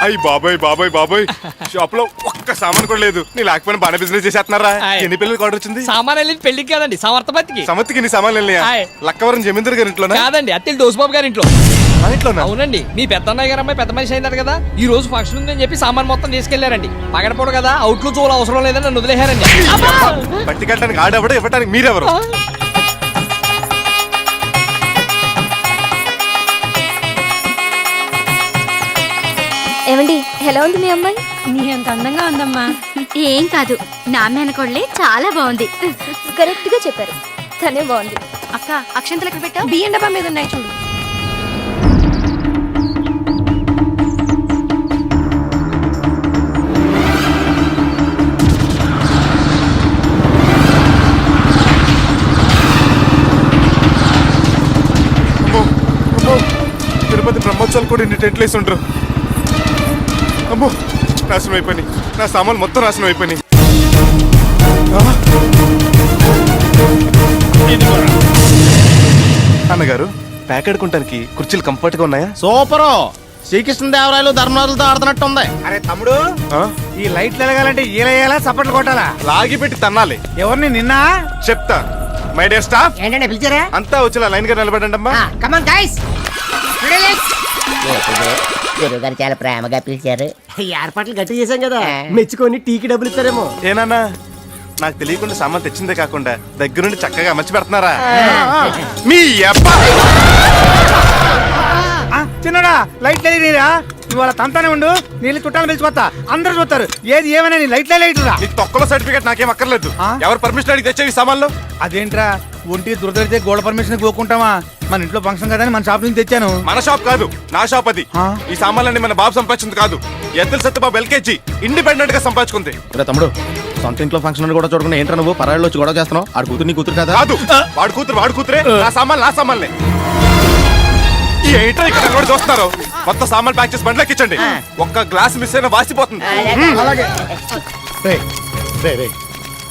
S7: అయ్యి బాబాయ్ బాబాయ్ బాబాయ్, షాప్ లో ఒక్క సామాన్ కూడా లేదు. నీ లేకపోయినా బాగా బిజినెస్ చేసేస్తున్నారా? ఎన్ని పిల్లలకి ఆర్డర్ వచ్చింది?
S4: సామాన్ వెళ్ళి పెళ్లికి కాదండి, సమర్థపతికి.
S7: సమత్తికి నీ సామాన్లు వెళ్ళినాయా? లక్కవరం జమీందర్ గారి ఇంట్లోనా?
S4: కాదండి, అత్తిల్ డోసుబాబు గారి ఇంట్లో.
S7: మా ఇంట్లోనా?
S4: అవునండి, మీ పెద్దన్నయ్య గారు అమ్మాయి పెద్ద మనిషి అయినారు కదా, ఈ రోజు ఫంక్షన్ ఉందని చెప్పి సామాన్ మొత్తం తీసుకెళ్లారండి. పగడపోడు కదా, అవుట్లో చూడ అవసరం లేదని నన్ను వదిలేశారండి.
S7: పట్టి కట్టడానికి ఆడెవడో, ఇవ్వడానికి మీరెవరు?
S8: ఏమండి, ఎలా ఉంది మీ అమ్మాయి?
S12: నీ అంత అందంగా ఉందమ్మా.
S8: ఏం కాదు, నా మేనకోడలే చాలా బాగుంది. కరెక్ట్ గా చెప్పారు, తనే బాగుంది.
S12: అక్క, అక్షంతలు ఎక్కడ పెట్టావు? బియ్యం డబ్బా మీద ఉన్నాయి చూడు.
S7: తిరుపతి బ్రహ్మోత్సవాలు కూడా ఇన్ని టెంట్లు వేసి ఉంటారు. అమ్మో, నాశనం అయిపోయి, నా సామాన్లు మొత్తం నాశనం అయిపోయి. అన్నగారు, ప్యాక్ ఆడుకుంటానికి కుర్చీలు కంఫర్ట్ గా ఉన్నాయా?
S5: సూపరు. శ్రీకృష్ణదేవరాయలు ధర్మరాజులతో ఆడుతున్నట్టు ఉంది.
S9: అరే తమ్ముడు,
S7: ఆ?
S9: ఈ లైట్లు వెలగాలంటే ఈలయ్యాలా చప్పట్లు కొట్టాలా?
S7: లాగి పెట్టి తన్నాలి.
S9: ఎవరిని నిన్న?
S7: చెప్తా. మై డియర్ స్టాఫ్,
S13: ఏంటంటే పిలిచారా?
S7: అంతా వచ్చి లైన్ గా నిలబడండి అమ్మా.
S13: Come on guys. గురువు గారు చాలా ప్రేమగా పిలిచారు. ఏర్పాట్లు గట్టి చేశాం కదా, మెచ్చుకొని టీకి డబ్బులు ఇస్తారేమో.
S7: ఏనాన్నా, నాకు తెలియకుండా సామాన్ తెచ్చిందే కాకుండా దగ్గరుండి చక్కగా అమర్చి పెడుతున్నారా? మీ అబ్బా
S9: చిన్నడా, లైట్లు వెలిగిరా. ఇవాళ తంతానే ఉండు, నీళ్ళు చుట్టాలు పిలిచిపోతా. అందరూ చూస్తారు. ఏది ఏమైనా నీ లైట్లే లైట్రా.
S7: నీ తొక్కలో సర్టిఫికేట్ నాకేం అక్కర్లేదు. ఎవరు పర్మిషన్ అడిగి తెచ్చేవి సామాన్లు?
S9: అదేంట్రా, ఒంటికి దురదడితే గోల్డ్ పర్మిషన్ కోకుంటామా? మన ఇంట్లో ఫంక్షన్ కదని మన షాప్ నుంచి తెచ్చాను.
S7: మన షాప్ కాదు, నా షాప్ అది. ఈ సామాన్లన్నీ మన బాబు సంపాదించింది కాదు. ఎద్దుల సత్యబాబు ఎల్కేజీ ఇండిపెండెంట్ గా సంపాదించుకుంది.
S5: తమ్ముడు, సొంత ఇంట్లో ఫంక్షన్ కూడా చూడకుండా ఏంట్రా నువ్వు పరాళ్ళు వచ్చి గొడవ చేస్తున్నావు? ఆడు కూతురు నీ కూతురు కదా?
S7: కాదు వాడు కూతురే నా సామాన్లే ఏంటో ఇక్కడ కూడా చూస్తున్నారు. మొత్తం సామాన్లు ప్యాక్ చేసి బండ్లోకి ఇచ్చండి. ఒక్క గ్లాస్ మిస్ అయినా వాసిపోతుంది.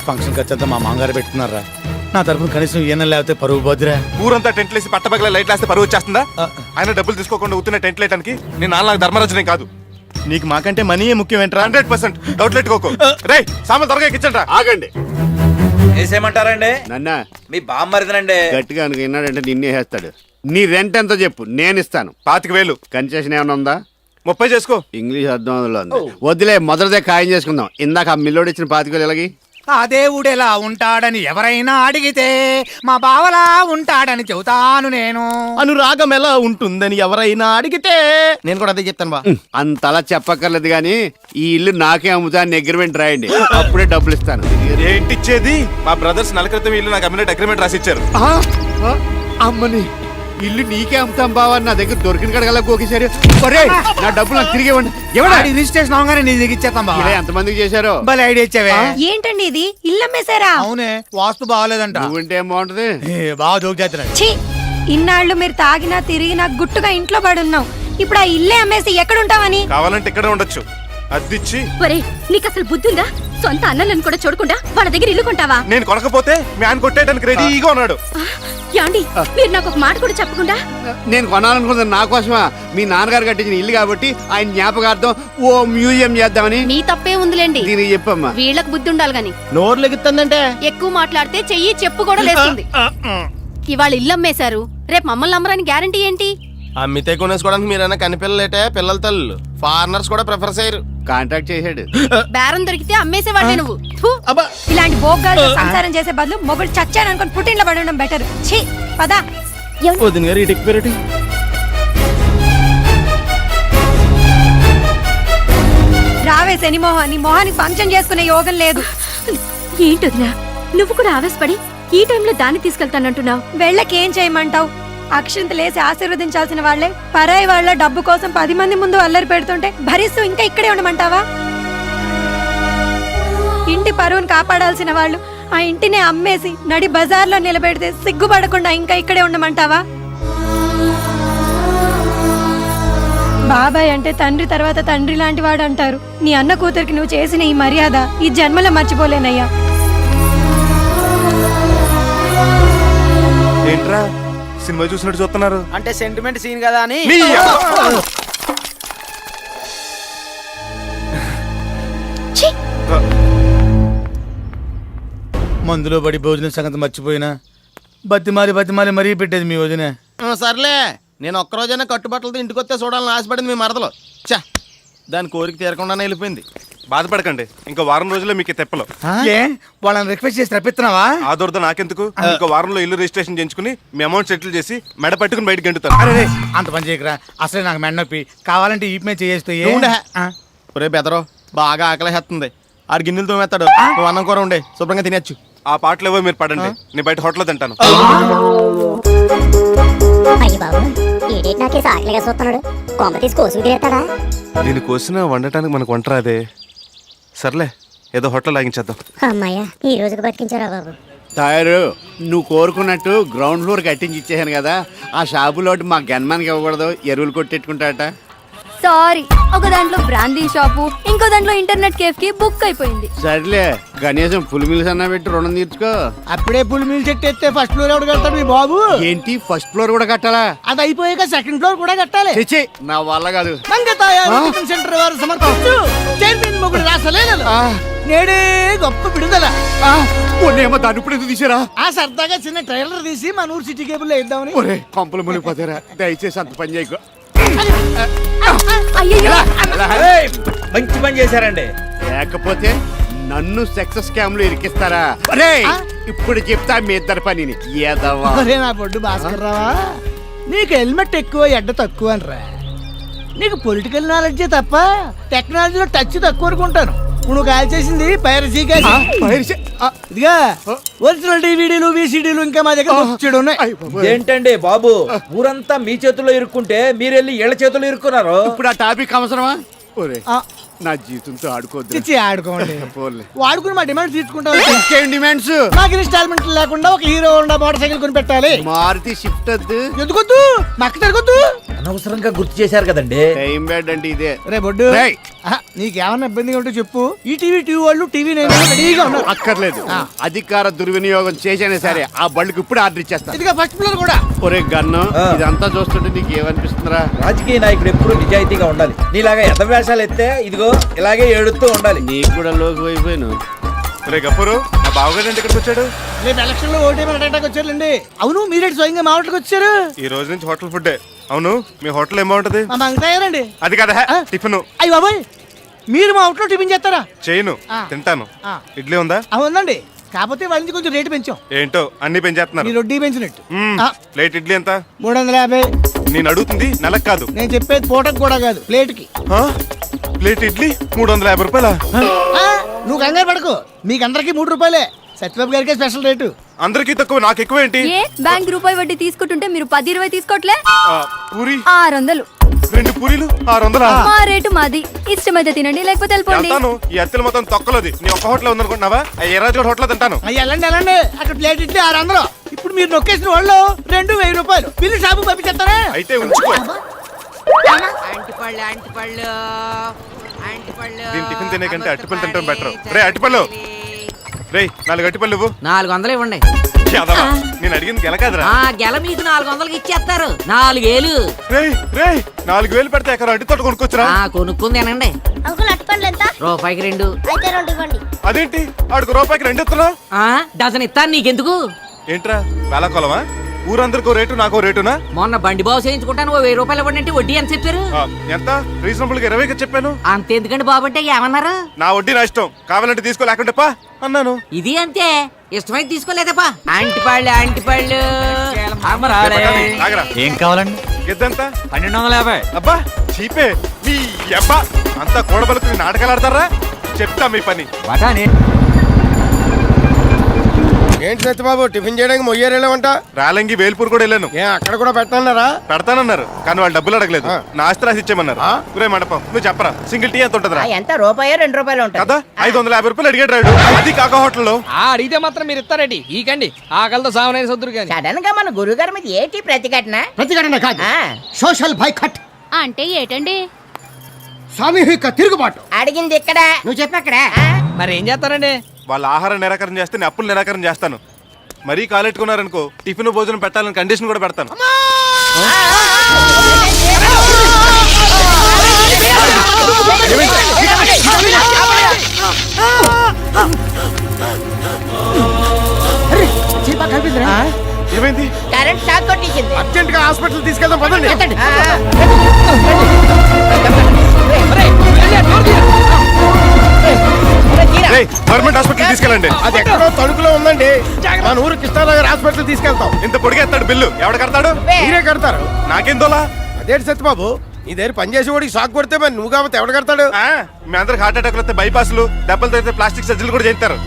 S9: ఫంక్షన్ ఖర్చంతా మా మామగారు పెట్టుకున్నారా? నా తరఫున కనీసం ఈయన లేకపోతే పరువు పోద్దురా.
S7: ఊరంతా టెంట్లు వేసి పట్టపగల లైట్లు వేస్తే పరువు వచ్చేస్తుందా? ఆయన డబ్బులు తీసుకోకుండా ఊతున్న టెంట్ లేయడానికి నేను నాన్న ధర్మరాజునే కాదు.
S5: నీకు మాకంటే మనీయే ముఖ్యం ఏంట్రా?
S7: 100% డౌట్ పెట్టుకోకు. రే సామాన్ త్వరగా ఎక్కించండి.
S2: ఆగండి.
S6: వేసేయమంటారండి?
S2: నన్నా
S6: మీ బామ్మరిదనండి.
S2: గట్టిగా అనుకు విన్నాడంటే నిన్నే వేస్తాడు. నీ రెంట్ ఎంతో చెప్పు, నేను ఇస్తాను.
S7: 25,000
S2: కన్సెషన్ ఏమైనా ఉందా?
S7: 30 చేసుకో.
S2: ఇంగ్లీష్ అర్థం ఉంది. వద్దులే, మొదటిదే ఖాయం చేసుకుందాం. ఇందాక ఆ మిల్లోడు ఇచ్చిన 25,000 ఎలాగి?
S9: ఆ దేవుడు ఎలా ఉంటాడని ఎవరైనా అడిగితే మా బావలా ఉంటాడని చెబుతాను నేను.
S5: అనురాగం ఎలా ఉంటుందని ఎవరైనా అడిగితే నేను కూడా అదే చెప్తాను బా.
S2: అంతలా చెప్పక్కర్లేదు కానీ ఈ ఇల్లు నాకే అమ్ముతా అని అగ్రిమెంట్ రాయండి, అప్పుడే డబ్బులు ఇస్తాను.
S7: ఏంటి ఇచ్చేది? మా బ్రదర్స్ నెల క్రితం ఇల్లు నాకు అమ్మినట్టు అగ్రిమెంట్ రాసి ఇచ్చారు.
S2: అమ్మని ఇల్లు నీకే అమ్ముతాం బావా, నా దగ్గర దొరికిన కడగల గోకేశారు. నా డబ్బులు నాకు తిరిగి ఇవ్వండి.
S9: రిజిస్ట్రేషన్ అవగానే నీ దగ్గర ఇచ్చేస్తాం బావ.
S2: ఇలా ఎంతమందికి చేశారు?
S9: భలే ఐడియా ఇచ్చావే.
S12: ఏంటండి ఇది ఇల్లు అమ్మేశారా?
S9: అవునే, వాస్తు బాగాలేదంట.
S2: నువ్వుంటే ఏం బాగుంటది?
S9: బాగా జోక్ చేస్తున్నాడు.
S12: ఛీ, ఇన్నాళ్ళు మీరు తాగినా తిరిగినా గుట్టుగా ఇంట్లో పడున్నాం. ఇప్పుడు ఆ ఇల్లే అమ్మేసి ఎక్కడుంటావని?
S7: కావాలంటే ఇక్కడే ఉండొచ్చు. అద్దిచ్చి
S8: ఒరే, నీకు అసలు బుద్ధి ఉందా? సొంత అన్నలను కూడా చూడకుండా వాళ్ళ దగ్గర ఇల్లు కొంటావా?
S7: నేను కొనకపోతే మీ ఆయన కొట్టేయడానికి రెడీగా ఉన్నాడు.
S8: యాండి, మీరు నాకు ఒక మాట కూడా చెప్పకుండా.
S2: నేను కొనాలనుకున్నది నా కోసమా? మీ నాన్నగారు కట్టించిన ఇల్లు కాబట్టి ఆయన జ్ఞాపకార్థం ఓ మ్యూజియం చేద్దామని.
S8: నీ తప్పే ఉందిలేండి.
S2: దీనికి చెప్పమ్మా.
S8: వీళ్ళకి బుద్ధి ఉండాలి గాని.
S5: నోరు లెగుతుందంటే
S8: ఎక్కువ మాట్లాడితే చెయ్యి చెప్పు కూడా లేస్తుంది. ఇవాళ ఇల్లు అమ్మేశారు, రేపు మమ్మల్ని అమ్మరాని గ్యారంటీ ఏంటి?
S5: అమ్మితే కొనేసుకోవడానికి మీరైనా కనిపిల్లలేటే పిల్లల తల్లు. ఫారినర్స్ కూడా ప్రిఫర్ చేయరు.
S2: కాంటాక్ట్ చేశాడు.
S8: బేరం దొరికితే అమ్మేసేవాడే నువ్వు. థు.
S12: ఇలాంటి బోగ్గాలతో సంసారం చేసే బదులు మొగుడు చచ్చాను అనుకుని పుట్టింట్లో పడడం బెటర్. ఛీ, పదా.
S5: వదిన గారు ఇటు ఎక్కిపోయారటి.
S12: రావే శని మోహన్, నీ మొహానికి ఫంక్షన్ చేసుకునే యోగం లేదు.
S8: ఏంటొదినా, నువ్వు కూడా ఆవేశపడి ఈ టైంలో దాన్ని తీసుకెళ్తానంటున్నావు?
S12: వెళ్ళకేం చేయమంటావు? అక్షంతలేసి ఆశీర్వదించాల్సిన వాళ్లే పరాయి వాళ్ళ డబ్బు కోసం 10 మంది ముందు అల్లరి పెడుతుంటే భరిస్తూ ఇంకా ఇక్కడే ఉండమంటావా? ఇంటి పరువును కాపాడాల్సిన వాళ్ళు ఆ ఇంటిని అమ్మేసి నడి బజార్లో నిలబెడితే సిగ్గుపడకుండా ఇంకా ఇక్కడే ఉండమంటావా? బాబాయ్ అంటే తండ్రి తర్వాత తండ్రి లాంటి వాడు అంటారు. నీ అన్న కూతురికి నువ్వు చేసిన ఈ మర్యాద ఈ జన్మలో మర్చిపోలేనయ్యా.
S7: ఏంట్రా సినిమా చూసినట్టు చూస్తున్నారు?
S9: అంటే సెంటిమెంట్ సీన్ కదా అని. మందులో పడి భోజనం సంగతి మర్చిపోయినా బతిమాలి మరీ పెట్టేది మీ వదిన.
S5: సర్లే, నేను ఒక్కరోజైనా కట్టుబట్టలతో ఇంటికి వస్తే చూడాలని ఆశపడింది మీ మరదలో. చా, దాని కోరిక తీరకుండానే వెళ్ళిపోయింది.
S7: బాధపడకండి, ఇంకా వారం రోజుల్లో మీకు తెప్పలు.
S9: ఏ వాళ్ళని రిక్వెస్ట్ చేసి రప్పిస్తున్నావా?
S7: ఆ దొరద నాకెందుకు? ఇంకా వారంలో ఇల్లు రిజిస్ట్రేషన్ చేయించుకుని మీ అమౌంట్ సెటిల్ చేసి మెడ పట్టుకుని బయటకు గంటుతాను.
S9: అరే అంత పని చేయకరా, అసలే నాకు మెడ నొప్పి. కావాలంటే ఈ మీద చేస్తే
S5: ఒరే బెదరో, బాగా ఆకలిస్తుంది. ఆడు గిన్నెలు తోమేస్తాడు, నువ్వు అన్నం కూర ఉండే శుభ్రంగా తినచ్చు.
S7: ఆ పాటలు ఏవో మీరు పడండి, నేను బయట హోటల్లో తింటాను. దీని కోసిన వండటానికి మనకు వంట రాదే. సర్లే, ఏదో హోటల్ లాగించేద్దాం.
S8: అమ్మాయ్యా, ఈ రోజుకి బతికించారా బాబు.
S2: తయారు నువ్వు కోరుకున్నట్టు గ్రౌండ్ ఫ్లోర్ కట్టించి ఇచ్చేసాను కదా. ఆ షాపులోటి మా గన్మాన్కి ఇవ్వకూడదు, ఎరువులు కొట్టెట్టుకుంటాట.
S8: సారీ, ఒక దాంట్లో బ్రాందీ షాపు, ఇంకో దాంట్లో ఇంటర్నెట్ కేఫ్ కి బుక్ అయిపోయింది.
S2: సర్లే, కనీసం ఫుల్ మిల్స్ అన్నా పెట్టి రుణం తీర్చుకో.
S9: అప్పుడే పుల్ మిల్ చెట్టు ఎత్తే ఫస్ట్ ఫ్లోర్ ఎవడు కడతాడు మీ బాబు?
S2: ఏంటి ఫస్ట్ ఫ్లోర్ కూడా కట్టాలా?
S9: అది అయిపోయాక సెకండ్ ఫ్లోర్ కూడా కట్టాలి.
S2: తెచ్చి నా వల్ల కాదు.
S9: సెంటర్ వారు సమర్థిస్తూ చైర్మన్ మొగుడు రాసలేదు. నేడే గొప్ప విడుదల.
S2: ఏమో దాన్ని ఇప్పుడు ఎందుకు తీసారా?
S9: ఆ సరదాగా చిన్న ట్రైలర్ తీసి మన ఊరు సిటీ కేబుల్ లో ఇద్దామని.
S2: ఒరే పంపులు మునిగిపోతారా, దయచేసి అంత పని చేయకు.
S6: మంచి పని చేశారండి.
S2: లేకపోతే నన్ను సెక్స్ స్కామ్ లో ఇరికిస్తారా? ఇప్పుడు చెప్తా మీ ఇద్దరు పనిని.
S9: నా బొడ్డు భాస్కర్ రావా, నీకు హెల్మెట్ ఎక్కువ ఎడ్డ తక్కువ అనరా. నీకు పొలిటికల్ నాలెడ్జే తప్ప టెక్నాలజీలో టచ్ తక్కువ అనుకుంటాను. నువ్వు కాల్ చేసింది పైరసీ. ఇదిగా ఒరిజినల్ డివిడీలు విసిడీలు ఇంకా మా దగ్గర ఉన్నాయి.
S6: ఏంటండి బాబు, ఊరంతా మీ చేతుల్లో ఇరుక్కుంటే మీరెళ్ళి ఇళ్ల చేతుల్లో ఇరుక్కున్నారు.
S2: ఇప్పుడు ఆ టాపిక్ అవసరమా? నా జీవితంతో ఆడుకోవద్దు
S9: ఇచ్చి ఆడుకోండి
S2: పోలే.
S9: వాడుకుని మా డిమాండ్ తీర్చుకుంటాం
S2: ఇంకేం డిమాండ్స్?
S9: మాకు ఇన్స్టాల్మెంట్ లేకుండా ఒక హీరో హోండా మోటార్ సైకిల్ కొని పెట్టాలి.
S2: మారుతి షిఫ్ట్ వద్దు.
S9: ఎందుకొద్దు? మక్క తిరగొద్దు.
S3: అనవసరంగా గుర్తు చేశారు కదండి.
S2: టైం బ్యాడ్ అంటే ఇదే.
S9: రే బొడ్డు,
S2: రేయ్.
S9: నీకేమన్నా ఇబ్బందిగా ఉంటే చెప్పు. ఈ టీవీ వాళ్ళు టీవీ నేను రెడీగా ఉన్నారు.
S2: అక్కర్లేదు. అధికార దుర్వినియోగం చేసేనే సరే ఆ బళ్ళకి ఇప్పుడు ఆర్డర్ ఇచ్చేస్తా.
S9: ఇదిగా ఫస్ట్ ఫ్లోర్ కూడా.
S2: ఒరే గన్ను, ఇదంతా చూస్తుంటే నీకు ఏమనిపిస్తుందిరా?
S3: రాజకీయ నాయకుడు ఎప్పుడు నిజాయితీగా ఉండాలి. నీలాగా ఎద వేషాలు ఎత్తే ఇదిగో ఇలాగే ఏడుతూ ఉండాలి.
S2: నీకు కూడా లోకి అయిపోయాను.
S7: రే గఫూరు, నా బావగారు ఇక్కడికి వచ్చాడు.
S9: రేపు ఎలక్షన్ లో ఓటేమని అటాక్ వచ్చారులేండి. అవును, మీరేంటి స్వయంగా మా హోటల్కి వచ్చారు?
S7: ఈ రోజు నుంచి హోటల్ ఫుడ్డే. అవును, మీ హోటల్ ఏమవుంటది?
S9: మా మంగతాయారండి.
S7: అది కదా టిఫిన్.
S9: అయ్యి బాబాయ్, మీరు మా హోటల్లో టిఫిన్ చేస్తారా?
S7: చేయను, తింటాను. ఇడ్లీ ఉందా?
S9: అవునండి, కాకపోతే వాళ్ళ నుంచి కొంచెం రేటు పెంచాం.
S7: ఏంటో అన్ని పెంచేస్తున్నారు.
S9: మీరు వడ్డీ పెంచినట్టు.
S7: ప్లేట్ ఇడ్లీ ఎంత?
S9: 350.
S7: నేను అడుగుతుంది నెలకు కాదు.
S9: నేను చెప్పేది పూటకు కూడా కాదు, ప్లేట్కి.
S7: ప్లేట్ ఇడ్లీ 350 రూపాయలా?
S9: నువ్వు కంగారు పడకు, మీకు అందరికి 3 రూపాయలే. సత్యబాబు గారికి స్పెషల్ రేటు.
S7: అందరికి తక్కువ, నాకు ఎక్కువ ఏంటి?
S12: బ్యాంక్ రూపాయి వడ్డీ తీసుకుంటుంటే మీరు 10-20 తీసుకోవట్లే.
S7: పూరి
S12: 600.
S7: 2 పూరీలు 600.
S12: మా రేటు మాది, ఇష్టమైతే తినండి లేకపోతే వెళ్ళిపోండి.
S7: ఈ అత్తలు మొత్తం తొక్కలది. నీ ఒక్క హోటల్ ఉందనుకుంటున్నావా? ఏ రాజు హోటల్ తింటాను.
S9: వెళ్ళండి వెళ్ళండి, అక్కడ ప్లేట్ ఇడ్లీ 600. ఇప్పుడు మీరు నొక్కేసిన వాళ్ళు 2,000 రూపాయలు బిల్లు షాపు పంపించేస్తారా?
S7: అయితే ఉంచుకో. దీని టిఫిన్ తినే కంటే అట్టిపళ్ళు తింటాం బెటర్. రే అట్టిపళ్ళు, రే 4 అట్టిపళ్ళు ఇవ్వు.
S14: 400 ఇవ్వండి.
S7: నేను అడిగింది గెల కాదురా.
S14: గెల మీకు 400కి ఇచ్చేస్తారు. 4000.
S7: రే రే 4000 పెడితే ఎక్కడ అడ్డి తోట కొనుక్కొచ్చురా.
S14: కొనుక్కుంది తినండి. రూపాయికి 2.
S7: అదేంటి ఆడికి రూపాయికి 2 ఇస్తున్నావు?
S14: డజన్ ఇస్తాను, నీకెందుకు?
S7: ఏంట్రా వేళాకోళమా? ఊరందరికో రేటు నాకో రేటునా?
S14: మొన్న బండి బాగు చేయించుకుంటాను, 1000 రూపాయలు ఇవ్వండి. వడ్డీ ఎంత చెప్పారు?
S7: ఎంత? రీజనబుల్ గా 20కి చెప్పాను.
S14: అంతెందుకండి బాబు అంటే ఏమన్నారు?
S7: నా వడ్డీ నా ఇష్టం, కావాలంటే తీసుకో లేకుంటే పా అన్నాను.
S14: ఇది అంతే, ఇష్టమైతే తీసుకోలేదప్పా. అంటిపళ్ళు
S6: ఏం కావాలండి?
S7: ఎద్దంత?
S6: 1250.
S7: అబ్బా చీపే మీ అబ్బా. అంతా కూడబలుకుని నాటకాలు ఆడతారా? చెప్తా మీ పని.
S5: ఏంటి సత్యబాబు, టిఫిన్ చేయడానికి మొయ్యారేమంట?
S7: రాలంగి వేల్పూర్ కూడా వెళ్ళాను.
S5: అక్కడ కూడా పెట్టన్నారా?
S7: పెడతానన్నారు, కానీ వాళ్ళు డబ్బులు అడగలేదు. నా ఆస్తి రాసి ఇచ్చేమన్నారు. ఊరే మండపం, నువ్వు చెప్పరా సింగిల్ టీ ఎంత ఉంటుందా?
S13: ఎంత? రూపాయో 2 రూపాయలు ఉంటుంది
S7: కదా. 550 రూపాయలు అడిగాడు రాడు. అది కాక హోటల్లో
S4: అడిగితే మాత్రం మీరు ఇస్తారండి. ఈకండి ఆకలితో సావనైన సొద్దురు కానీ.
S13: సడన్ గా మన గురువు గారి మీద ఏంటి ప్రతిఘటన?
S9: ప్రతిఘటన కాదు, సోషల్ బైకట్.
S12: అంటే ఏటండి?
S9: సామూహిక తిరుగుబాటు.
S13: అడిగింది ఇక్కడ,
S9: నువ్వు చెప్పక్కడ.
S4: మరి ఏం చేస్తారండి?
S7: వాళ్ళ ఆహారం నిరాకరణ చేస్తే నేను అప్పులు నిరాకరణ చేస్తాను. మరీ కాలెట్టుకున్నారనుకో టిఫిన్ భోజనం పెట్టాలని కండిషన్ కూడా పెడతాను. ఏమైంది?
S13: కరెంట్ షాక్ కొట్టించింది.
S5: అర్జెంట్ గా హాస్పిటల్ తీసుకెళ్దాం పదండి.
S7: గవర్నమెంట్ హాస్పిటల్ తీసుకెళ్ళండి.
S5: అది ఎక్కడో తణుకులో ఉందండి. మన ఊరు కృష్ణానగర్ హాస్పిటల్ తీసుకెళ్తాం.
S7: ఇంత పొడిగేస్తాడు బిల్లు ఎవడు కడతాడు?
S5: మీరే కడతారు.
S7: నాకేం తోలా?
S5: అదేంటి సత్యబాబు, నీ దగ్గర పనిచేసి వాడికి షాక్ కొడితే మరి నువ్వు కాబట్టి ఎవడు కడతాడు?
S7: మీ అందరికి హార్ట్ అటాక్ వస్తే బైపాస్లు, దెబ్బలు తగ్గితే ప్లాస్టిక్ సర్జరీలు కూడా చేస్తారు.